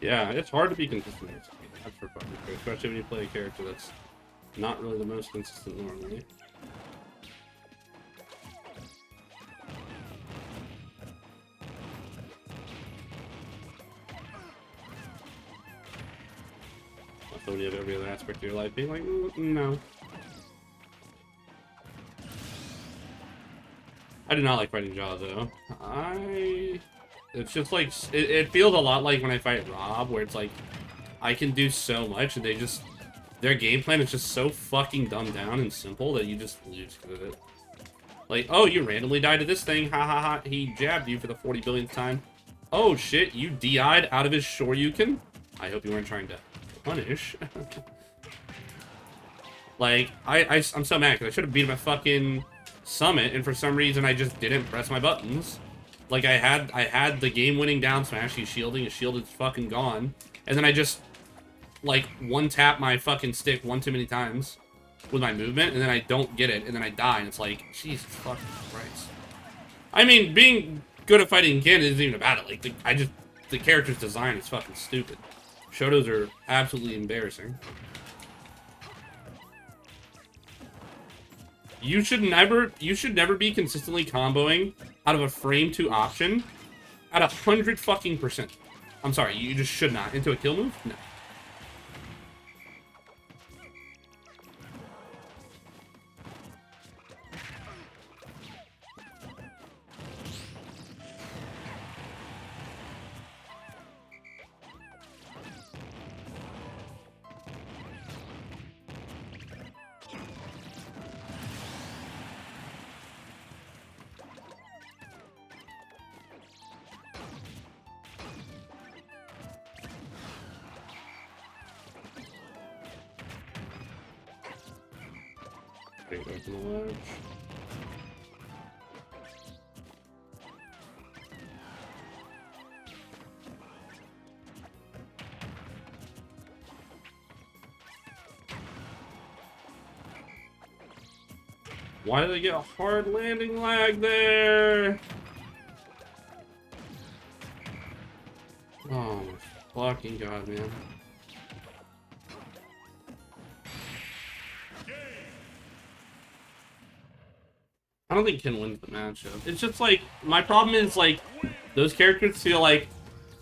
Yeah, it's hard to be consistent in this game. That's for fucking sure. Especially when you play a character that's not really the most consistent normally. Also, when you have every other aspect of your life being like, no. I do not like fighting Jaw, though. It's just like, it feels a lot like when I fight Rob, where it's like, I can do so much, and their game plan is just so fucking dumbed down and simple that you just lose because of it. Like, oh, you randomly died to this thing, ha ha ha, he jabbed you for the 40 billionth time. Oh shit, you DI'd out of his Shoryuken? I hope you weren't trying to punish. Like, I'm so mad, because I should have beat my fucking summit, and for some reason I just didn't press my buttons. Like, I had the game-winning down smash, he's shielding, his shield is fucking gone, and then I just, like, one-tap my fucking stick one too many times with my movement, and then I don't get it, and then I die, and it's like, Jesus fucking Christ. I mean, being good at fighting again isn't even about it. Like, the character's design is fucking stupid. Shotos are absolutely embarrassing. You should never be consistently comboing out of a frame 2 option at 100 fucking %. I'm sorry, you just should not. Into a kill move? No. Open the ledge. Why did they get a hard landing lag there? Oh my fucking god, man. I don't think Ken wins the matchup. It's just like, my problem is like, those characters feel like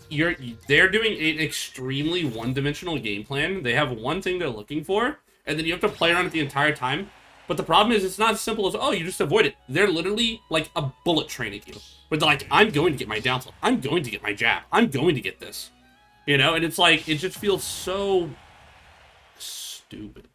they're doing an extremely one-dimensional game plan. They have one thing they're looking for, and then you have to play around it the entire time. But the problem is, it's not as simple as, oh, you just avoid it. They're literally like a bullet train at you. But they're like, I'm going to get my down tilt. I'm going to get my jab. I'm going to get this. You know, and it's like, it just feels so stupid.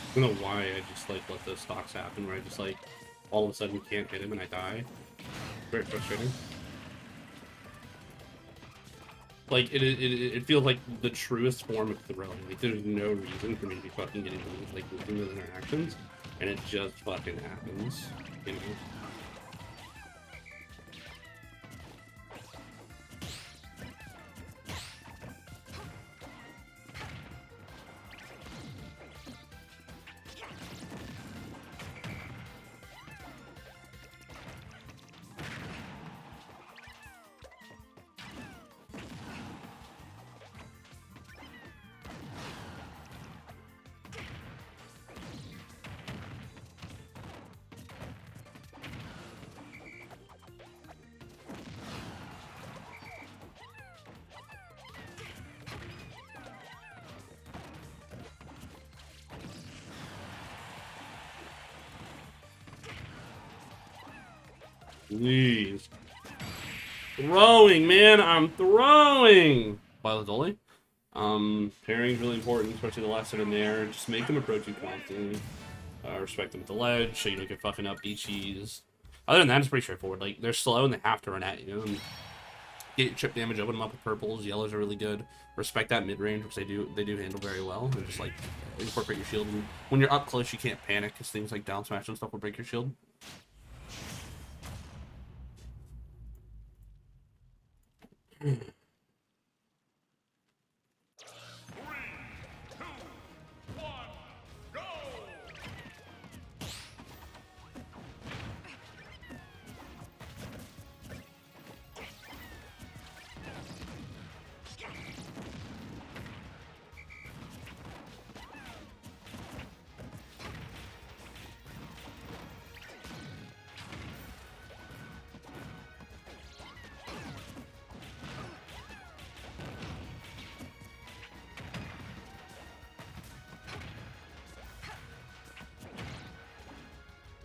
I don't know why I just like let those stocks happen where I just like all of a sudden can't hit him and I die. Very frustrating. Like it feels like the truest form of throwing. Like there's no reason for me to be fucking getting like losing those interactions, and it just fucking happens. You know. Please. Throwing, man, I'm throwing! Violet Dolly. Pairing is really important, especially the last set in there. Just make them approach you constantly. Respect them at the ledge, so you don't get fucking up Ichis. Other than that, it's pretty straightforward. Like, they're slow and they have to run at you. And get chip damage, open them up with purples. Yellows are really good. Respect that mid-range, which they do handle very well. And just, like, incorporate your shield. And when you're up close, you can't panic, because things like down smash and stuff will break your shield. I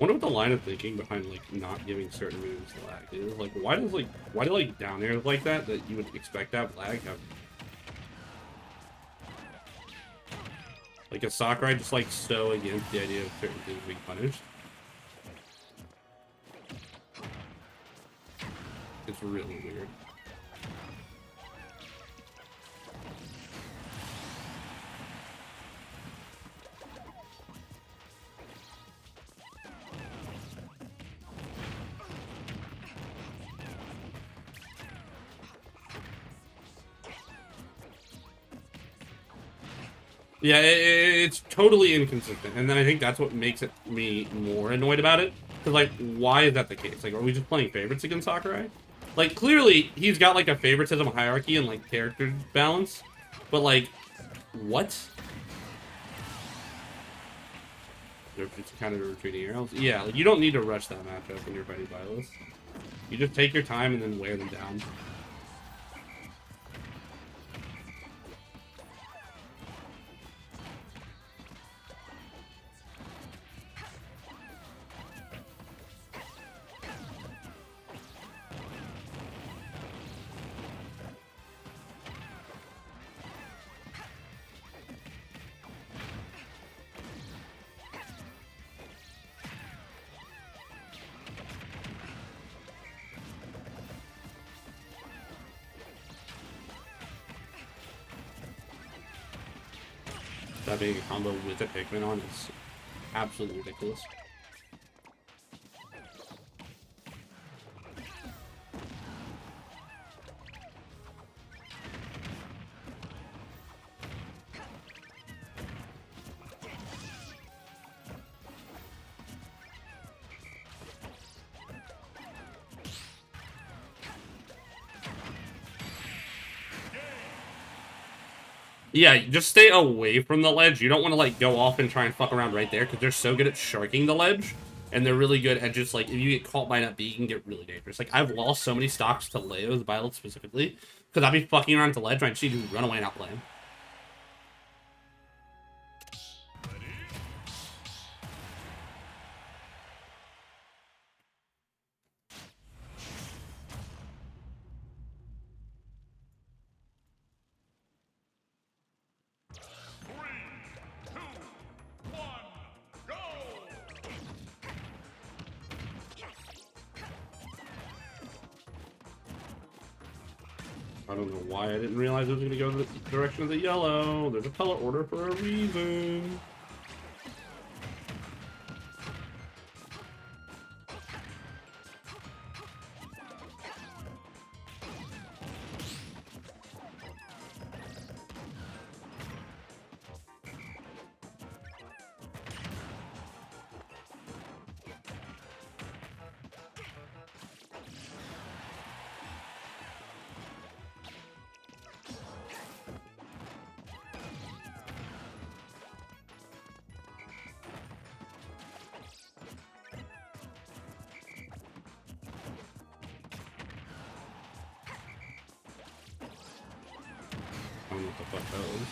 wonder what the line of thinking behind like not giving certain moves lag is. Like, why do like down there like that you would expect to have lag have like a Sakurai just like so against the idea of certain things being punished. It's really weird. Yeah, it's totally inconsistent, and then I think that's what makes me more annoyed about it. Because, like, why is that the case? Like, are we just playing favorites against Sakurai? Like, clearly, he's got, like, a favoritism hierarchy and, like, character balance. But, like, what? They're just kind of retreating arrows. Yeah, like, you don't need to rush that matchup when you're fighting Byleth. You just take your time and then wear them down. That being a combo with a Pikmin on is absolutely ridiculous. Yeah, just stay away from the ledge. You don't want to, like, go off and try and fuck around right there, because they're so good at sharking the ledge, and they're really good at just, like, if you get caught by an B, you can get really dangerous. Like, I've lost so many stocks to Leo's Violet specifically, because I'll be fucking around the ledge, and I just need to run away and outplay him. I don't know why I didn't realize it was going to go the direction of the yellow. There's a color order for a reason. I don't know what the fuck that was.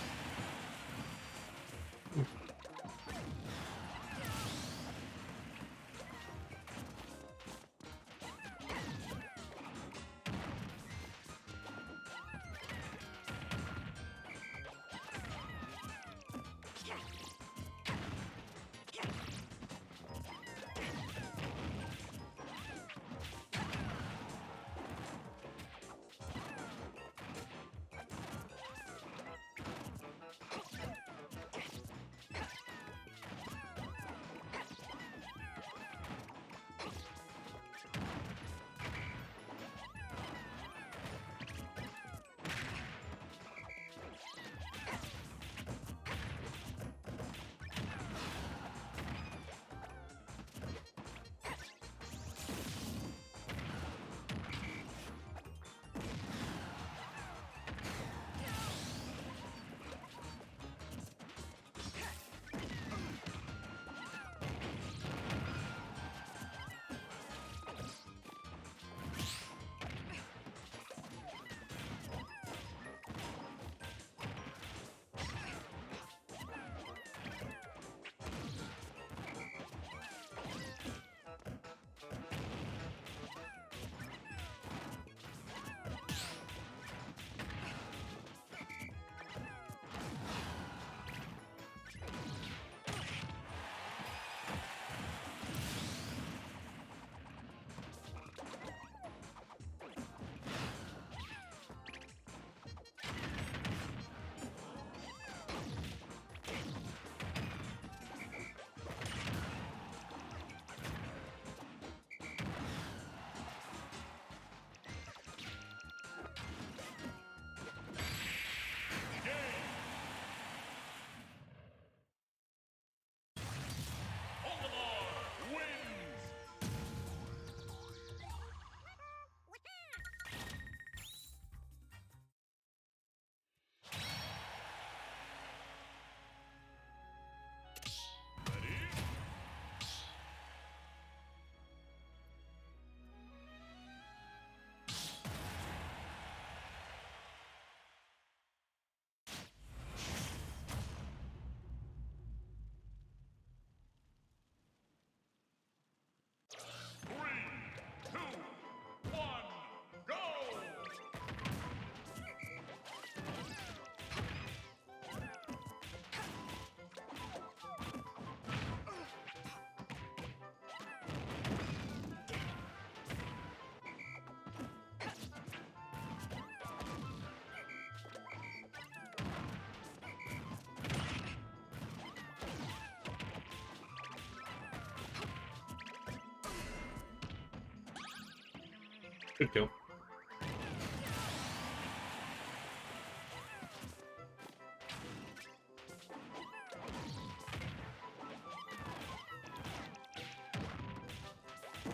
Good kill.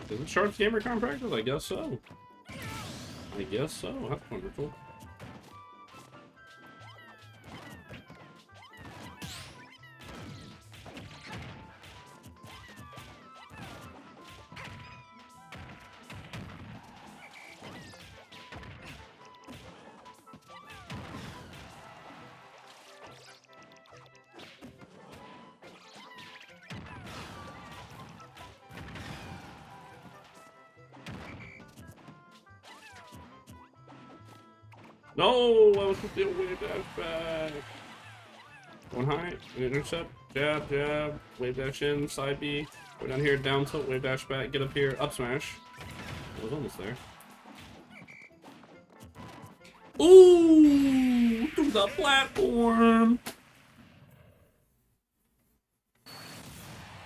Is it Sharp's gamer practice? I guess so. I guess so. That's wonderful. No, I was supposed to be able to wave dash back. One high, intercept, jab, jab, wave dash in, side B. Go down here, down tilt, wave dash back, get up here, up smash. I was almost there. Ooh, through the platform.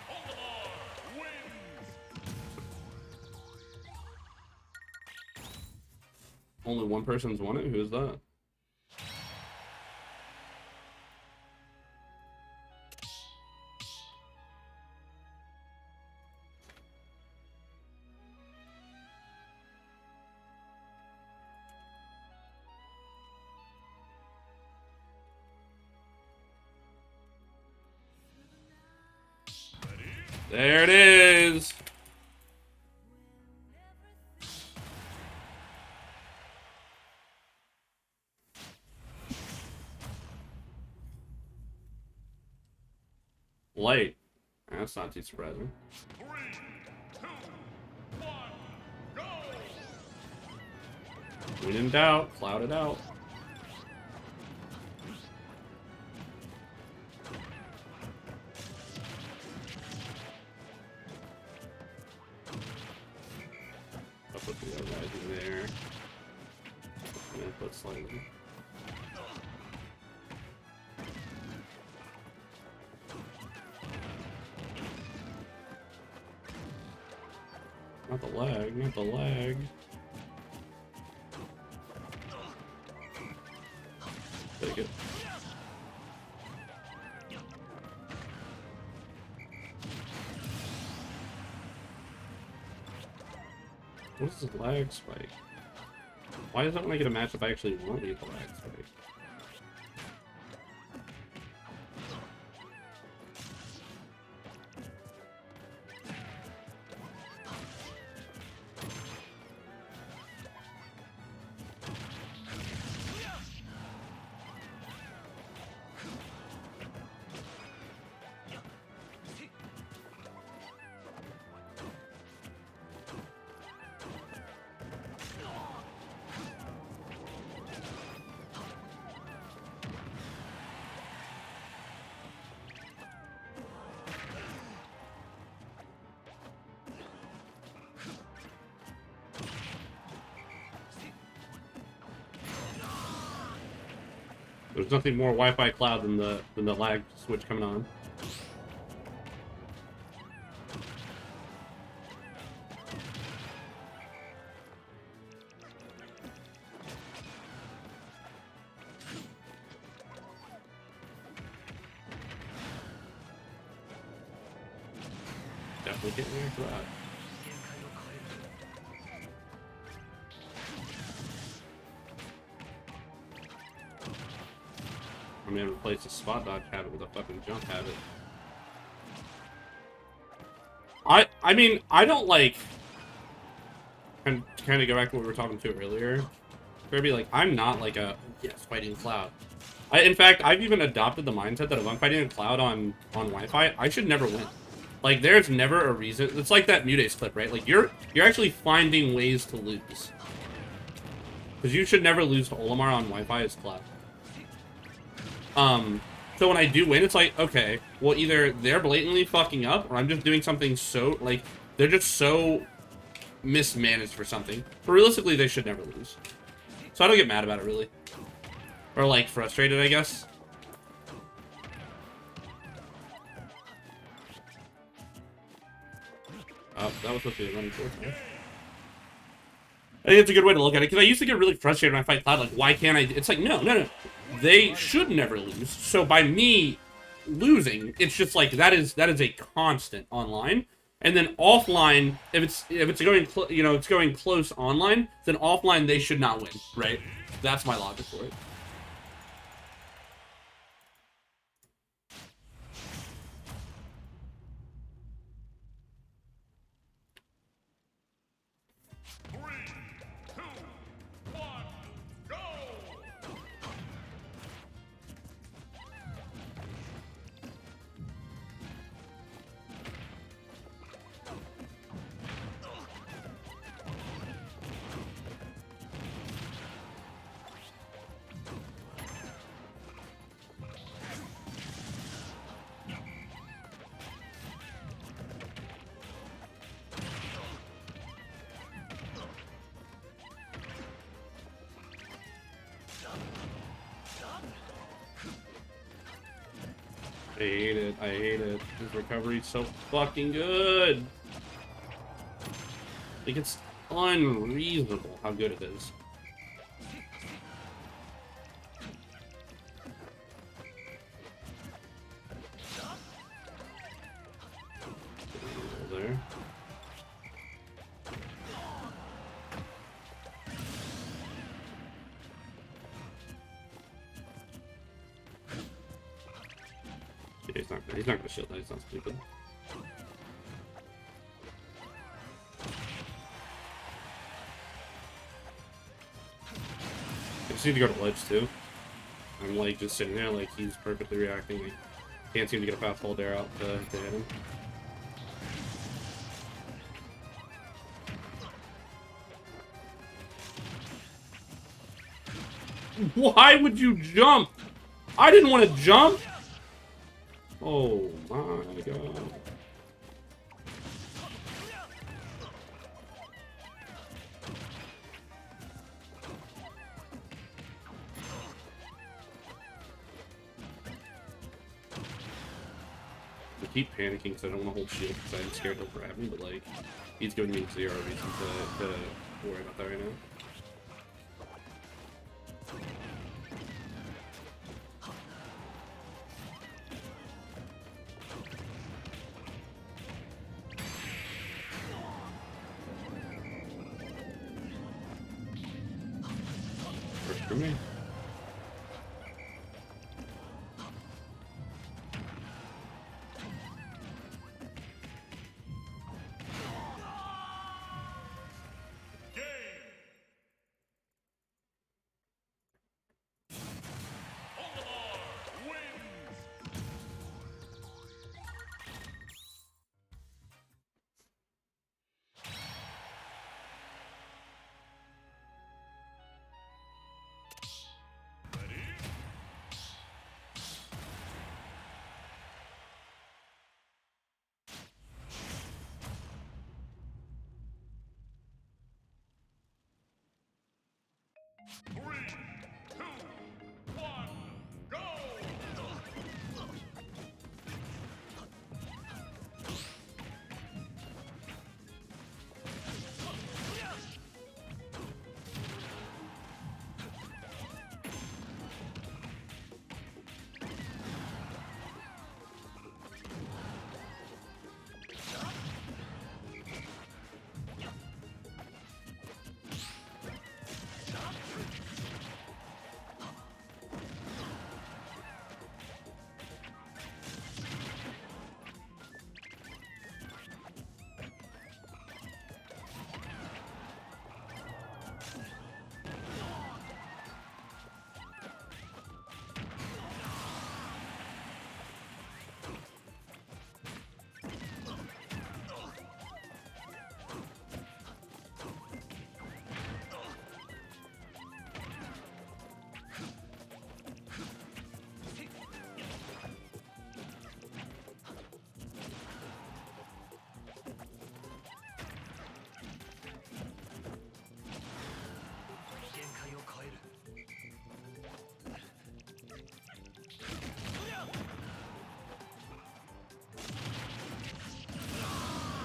Olimar wins. Only one person's won it? Who is that? There it is! Light. That's not too surprising. 3, 2, 1, go! When in doubt, cloud it out. I'll put the other guys in there. And then put slightly. Not the lag, not the lag. Take it. What is this lag spike? Why is that when I get a matchup I actually want to get the lag spike? There's nothing more Wi-Fi cloud than the lag switch coming on. Definitely getting there for that. I'm gonna replace the spot dodge habit with a fucking jump habit. I mean, I don't like... And to kind of go back to what we were talking to earlier, Kirby, like, I'm not like a, yes, fighting Cloud. In fact, I've even adopted the mindset that if I'm fighting a Cloud on Wi-Fi, I should never win. Like, there's never a reason. It's like that Mutace clip, right? Like, you're actually finding ways to lose. Because you should never lose to Olimar on Wi-Fi as Cloud. So when I do win, it's like, okay, well, either they're blatantly fucking up, or I'm just doing something so, like, they're just so mismanaged for something. But realistically, they should never lose. So I don't get mad about it, really. Or, like, frustrated, I guess. Oh, that was supposed to be a running force, right? I think it's a good way to look at it, because I used to get really frustrated when I fight Cloud, like, why can't I... It's like, no. They should never lose. So by me losing, it's just like, that is a constant online. And then offline, if it's going, it's going close online, then offline they should not win, right? That's my logic for it. I hate it. I hate it. His recovery's so fucking good. Like, it's unreasonable how good it is. There. He's not gonna shield that, he's not stupid. I just need to go to ledge too. I'm like just sitting there like he's perfectly reacting. Like, can't seem to get a fast hold there out to hit him. Why would you jump? I didn't want to jump. Oh my god. I keep panicking because I don't want to hold shield because I'm scared he'll grab me, but like, he's giving me zero reason to worry about that right now. For me.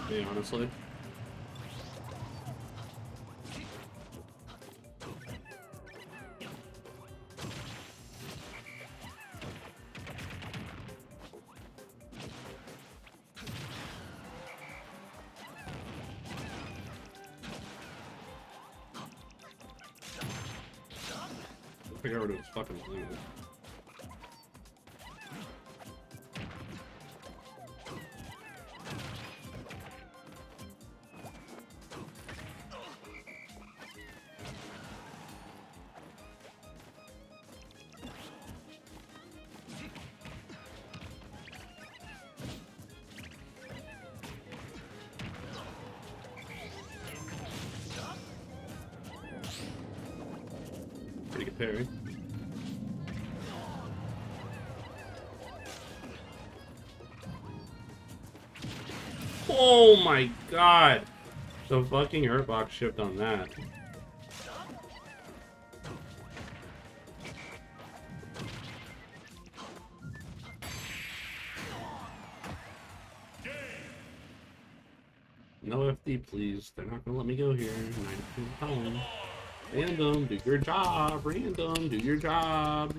Me, honestly. figure out what it was fucking doing. Pretty good parry. Oh my god! The fucking hurtbox shift on that. No FD, please. They're not gonna let me go here. 9 time. Random, do your job. Random, do your job.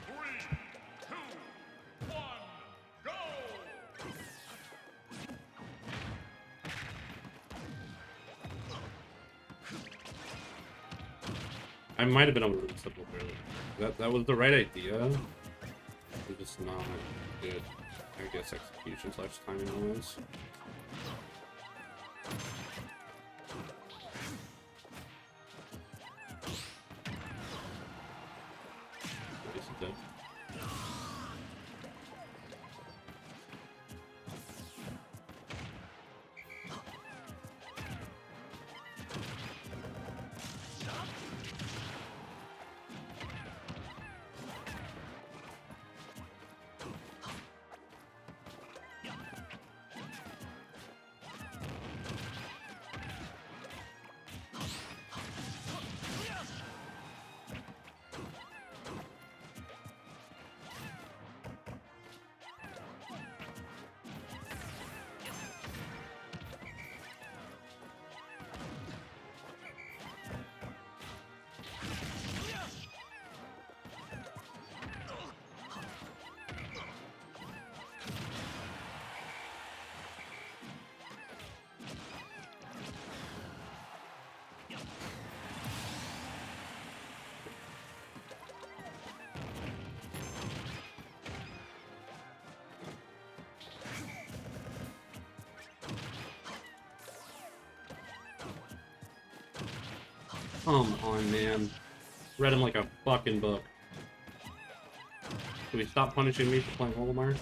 Three, two, one, go! I might have been able to read simple earlier. That was the right idea. It's just not good. I guess execution / timing wise. I guess it did. Come on, man. Read him like a fucking book. Can we stop punishing me for playing Olimar?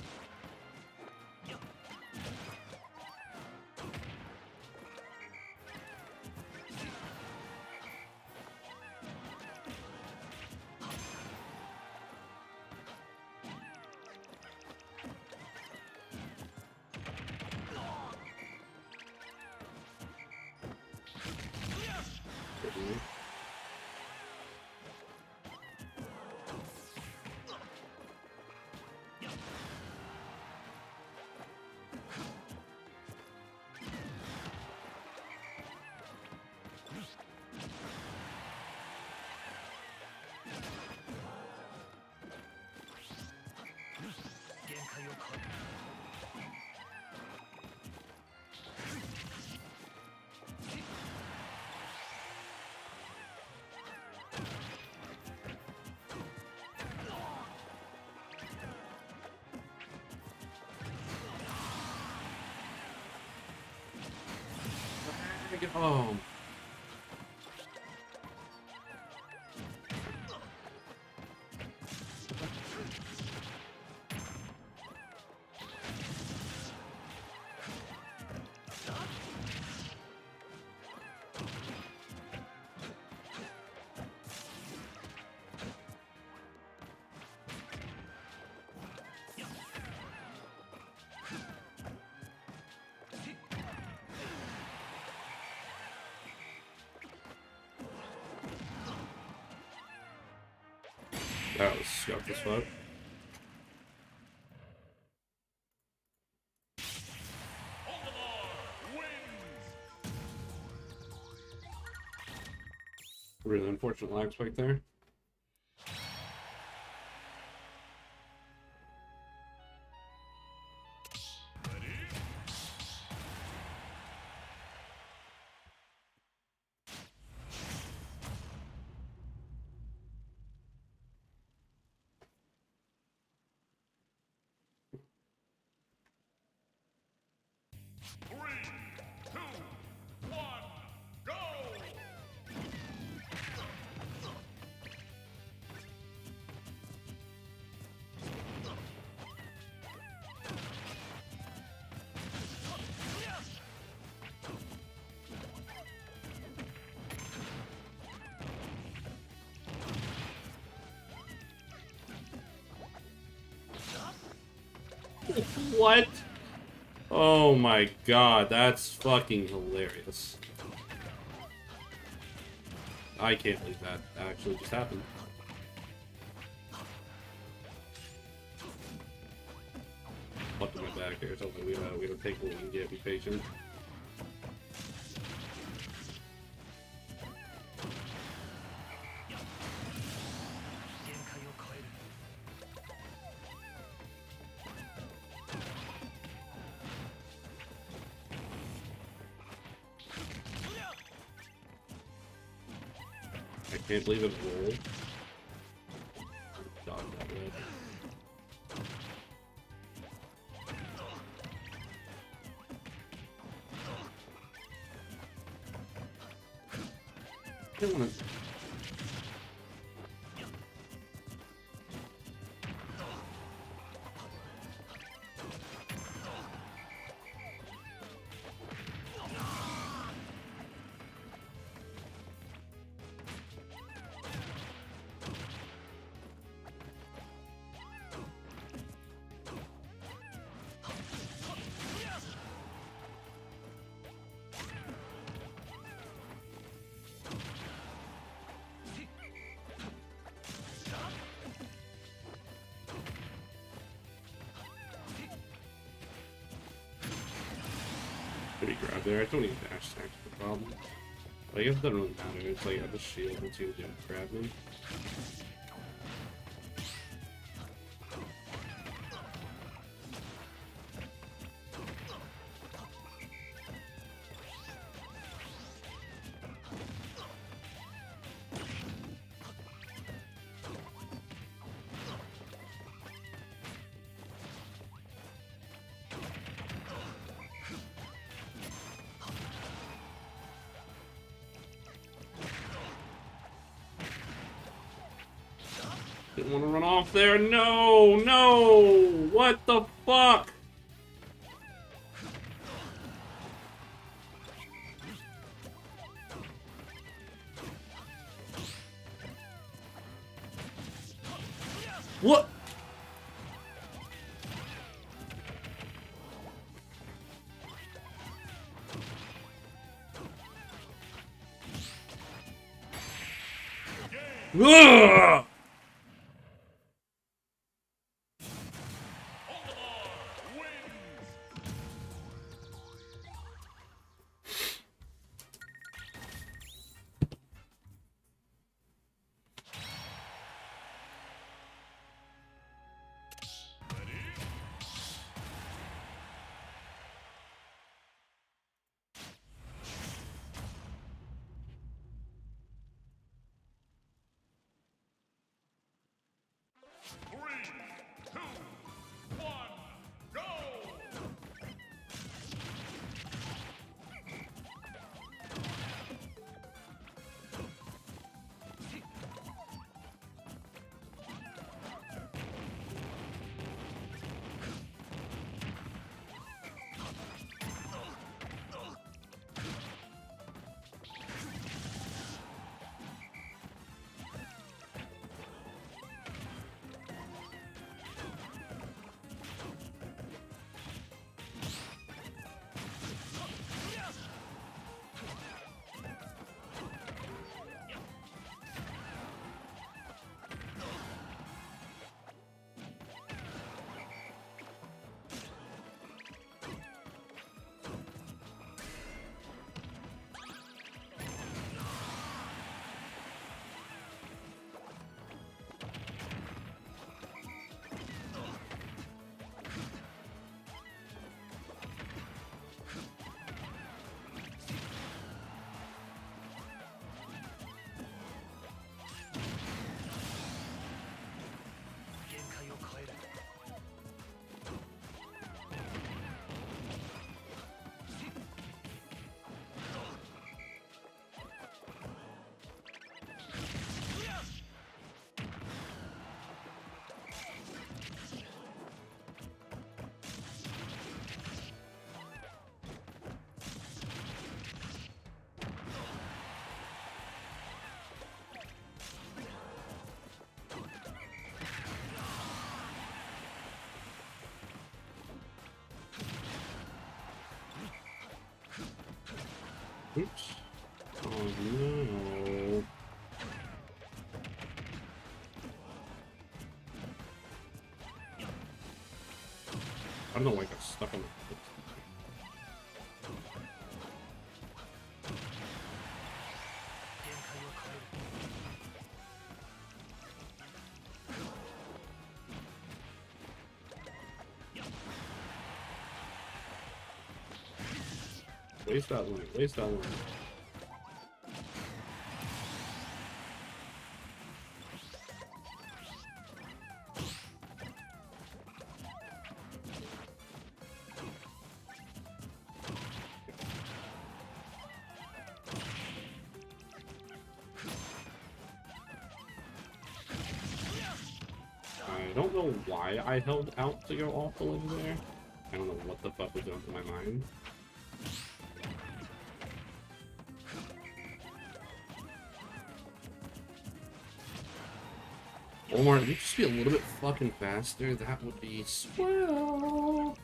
Get home. That was scuffed as fuck. Really unfortunate lag spike there. Three, two, one, go! What? Oh my god, that's fucking hilarious. I can't believe that actually just happened. Fuck my back here, so we gotta take what we can get, be patient. I can't believe it rolled. Dodge that red. I don't wanna... Pretty grab there. I don't need dash attack the problem. But I guess it doesn't really matter. It's like I have a shield and two to grab me. Didn't want to run off there. No, no. What the fuck? What? Ugh! Olimar wins! I don't know why I got stuck on the foot. Waste that one. Waste that one. I don't know why I held out to go off the ledge there. I don't know what the fuck was going through my mind. Olimar, if you just be a little bit fucking faster, that would be swell.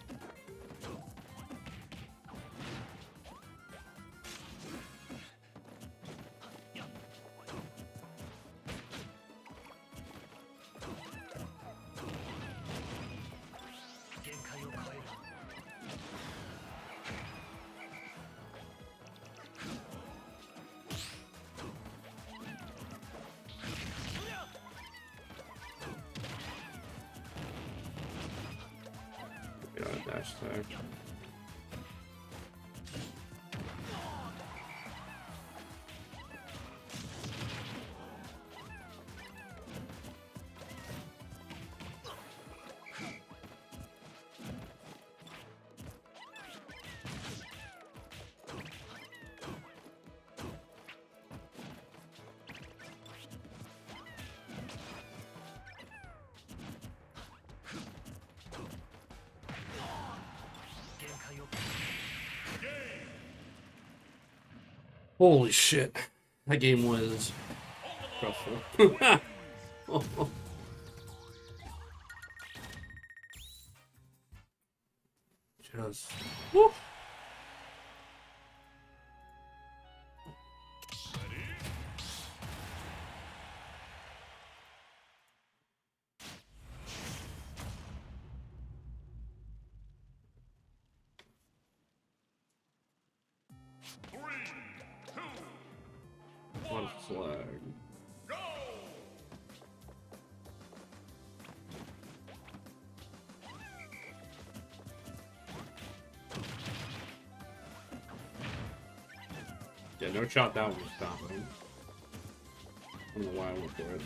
Dash there. Holy shit. That game was stressful. Just. Woo. One flag. Go! Yeah, no shot that one was stopping. I don't know why I went for it.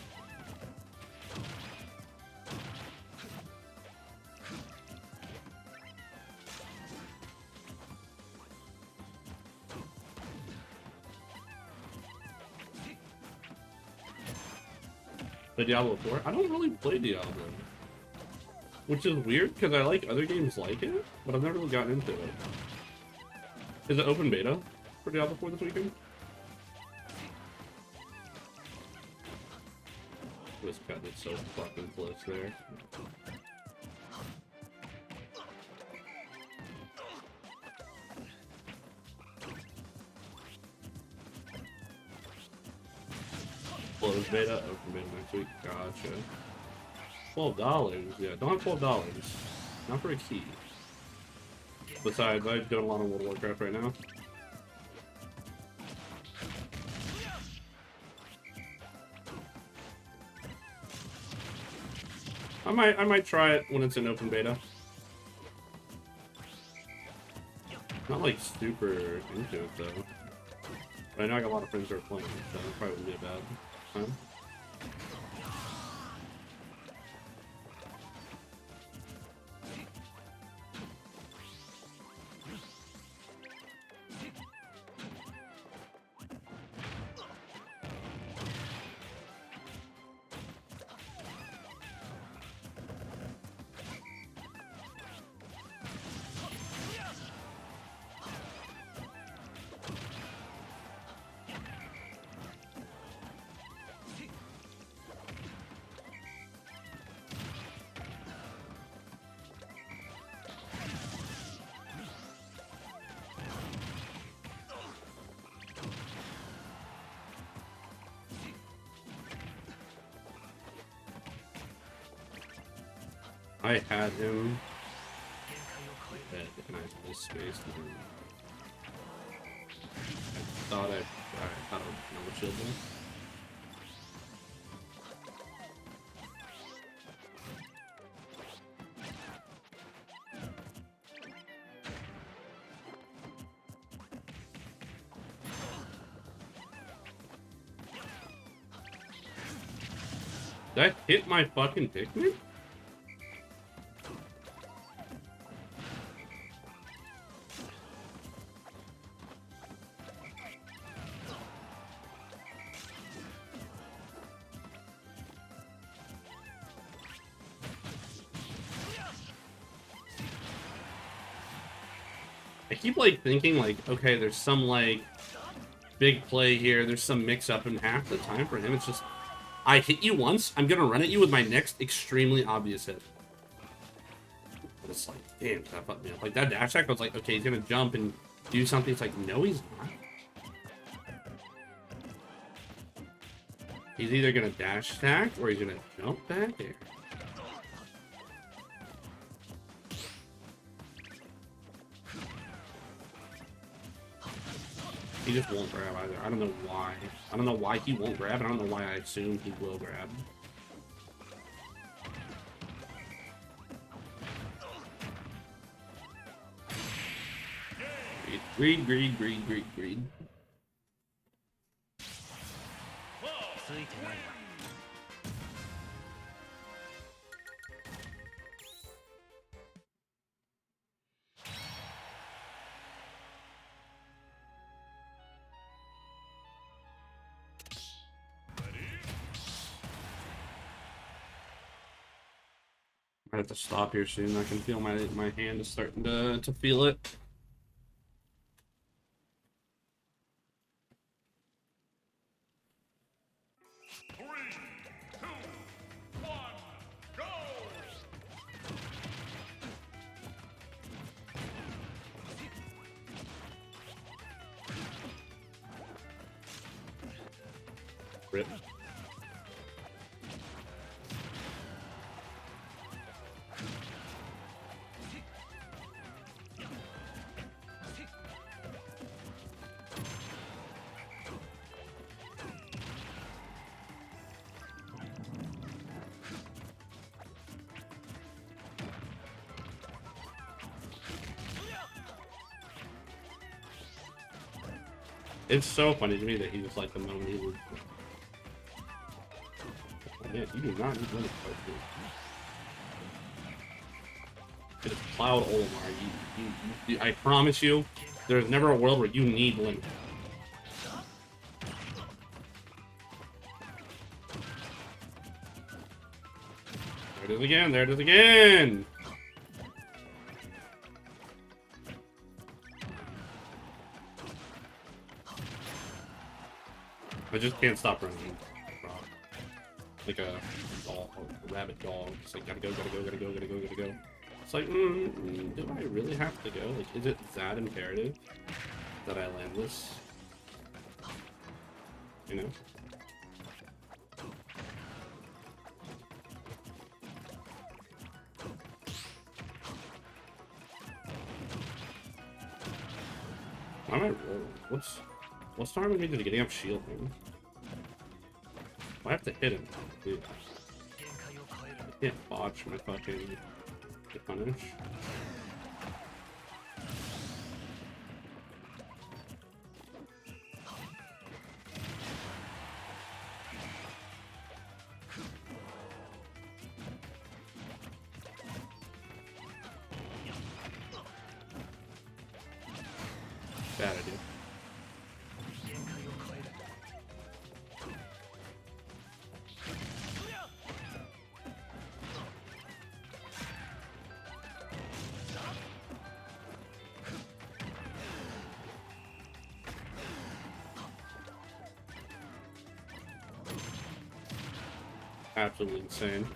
Play Diablo 4? I don't really play Diablo. Which is weird, because I like other games like it, but I've never really gotten into it. Is it open beta for Diablo 4 this weekend? This cut is so fucking close there. Closed beta, open beta next week. Gotcha. $12. Yeah, don't have $12. Not for a key. Besides, I've done a lot of World of Warcraft right now. I might try it when it's in open beta. Not like super into it though. But I know I got a lot of friends who are playing it, so it probably wouldn't be a bad time. I had him recognize this space. I thought I thought I would know shield there. Did I hit my fucking Pikmin? I keep like thinking like, okay, there's some like big play here, there's some mix up, and half the time for him it's just I hit you once, I'm gonna run at you with my next extremely obvious hit. But it's like, damn, that fucked me up. Like that dash attack, I was like, okay, he's gonna jump and do something. It's like, no, he's not. He's either gonna dash attack or he's gonna jump back there. He just won't grab either. I don't know why. I don't know why he won't grab, and I don't know why I assume he will grab. Greed, greed, greed, greed, greed. I have to stop here soon. I can feel my hand is starting to feel it. Rip. It's so funny to me that he was like the moment he was. Yeah, you do not need limit card here. It's Cloud Olimar. I promise you, there's never a world where you need limit. There it is again. There it is again. I just can't stop running. Like a dog, a rabbit dog. It's like, gotta go, gotta go, gotta go, gotta go, gotta go. It's like, do I really have to go? Like, is it that imperative that I land this? You know? Why am I rolling? What's stopping me to getting up shield, man? I have to hit him. Dude. I can't botch my fucking punish. Bad idea. Absolutely insane.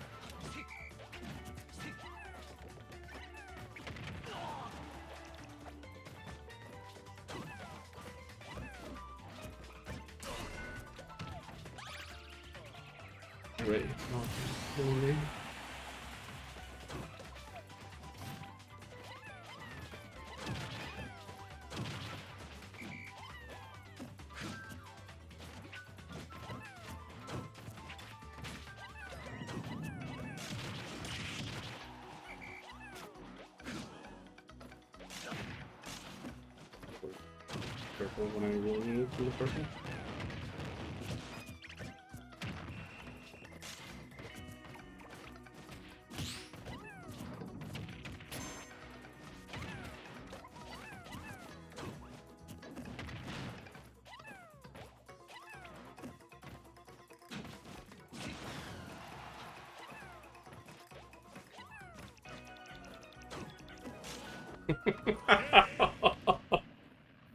Right. for when I really need from the purple.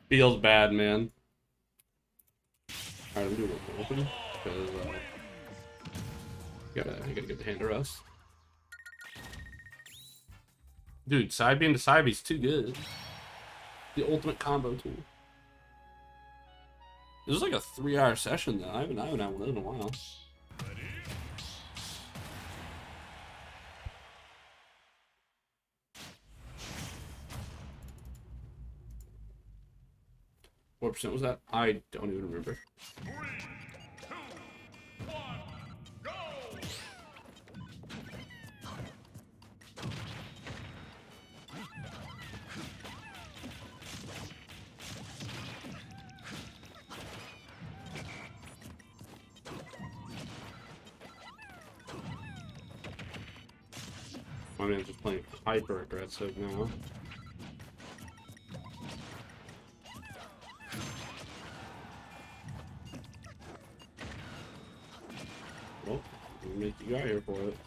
Feels bad, man. Alright, I'm doing it open because I gotta get the hand to rest. Dude, side beam to side beam's too good. The ultimate combo tool. This was like a 3-hour session though. I haven't had one of those in a while. What percent was that? I don't even remember. 3, 2, 1, go! My man's just playing hyper aggressive now. Well, we'll make you got here for it.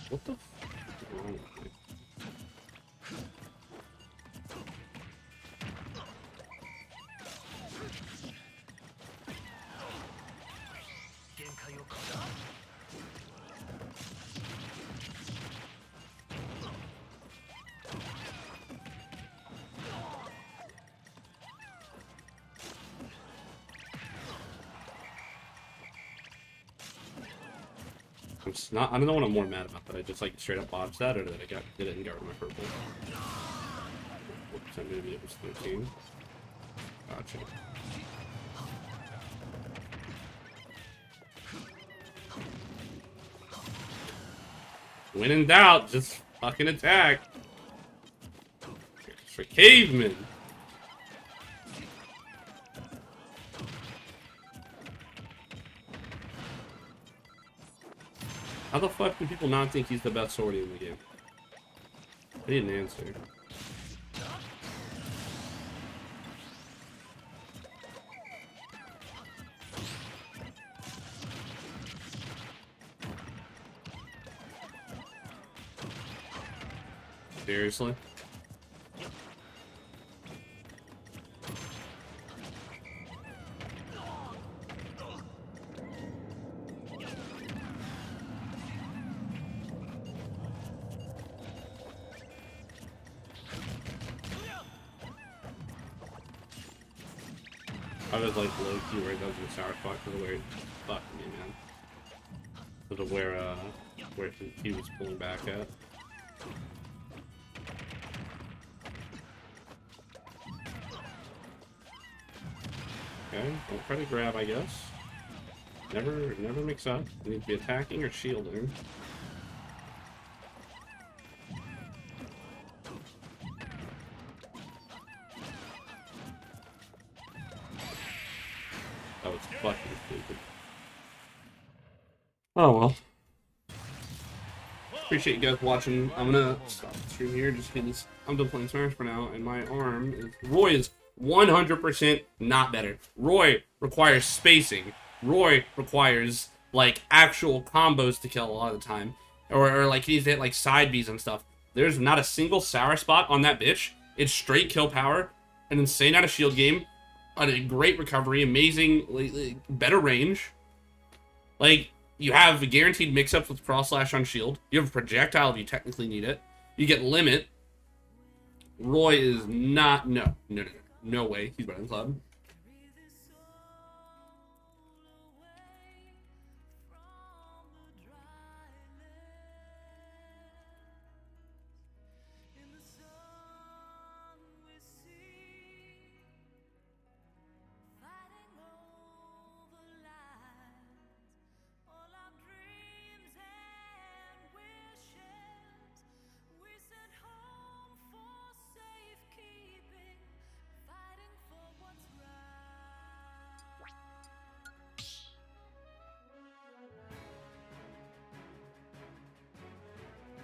What the f is wrong with me? I'm just not. I don't know what I'm more mad about. That I just like straight up botched that, or that I did it and got rid of my purple. What percent maybe it was 13. Gotcha. When in doubt, just fucking attack. It's for cavemen. How the fuck do people not think he's the best swordie in the game? I didn't answer. Seriously? I was like low-key where it does in the sour spot because of where it fucked me, man. Because of where he was pulling back at. Okay, don't try to grab, I guess. Never mix up. You need to be attacking or shielding. That was fucking stupid. Oh well. Appreciate you guys watching. I'm gonna stop the stream here just because I'm done playing Smash for now, and my arm is... Roy is 100% not better. Roy requires spacing. Roy requires, like, actual combos to kill a lot of the time. Or like, he needs to hit, like, side Bs and stuff. There's not a single sour spot on that bitch. It's straight kill power, an insane out of shield game, a great recovery, amazing, like, better range. Like, you have guaranteed mix-ups with cross slash on shield. You have a projectile if you technically need it. You get limit. Roy is not... No way. He's better than Cloud.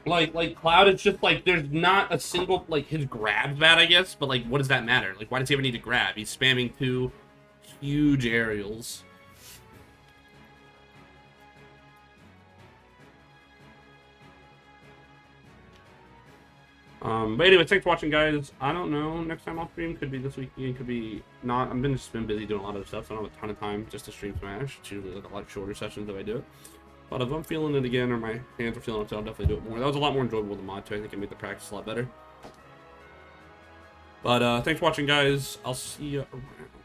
Like Cloud is just like there's not a single like his grab's bad, I guess, but like what does that matter? Like why does he ever need to grab? He's spamming 2 huge aerials. But anyway, thanks for watching, guys. I don't know. Next time I'll stream could be this weekend, could be not. I've just been busy doing a lot of stuff, so I don't have a ton of time just to stream Smash. It's usually like a lot shorter sessions if I do it. But if I'm feeling it again, or my hands are feeling it, I'll definitely do it more. That was a lot more enjoyable with the mod too. I think it made the practice a lot better. But thanks for watching, guys. I'll see you around.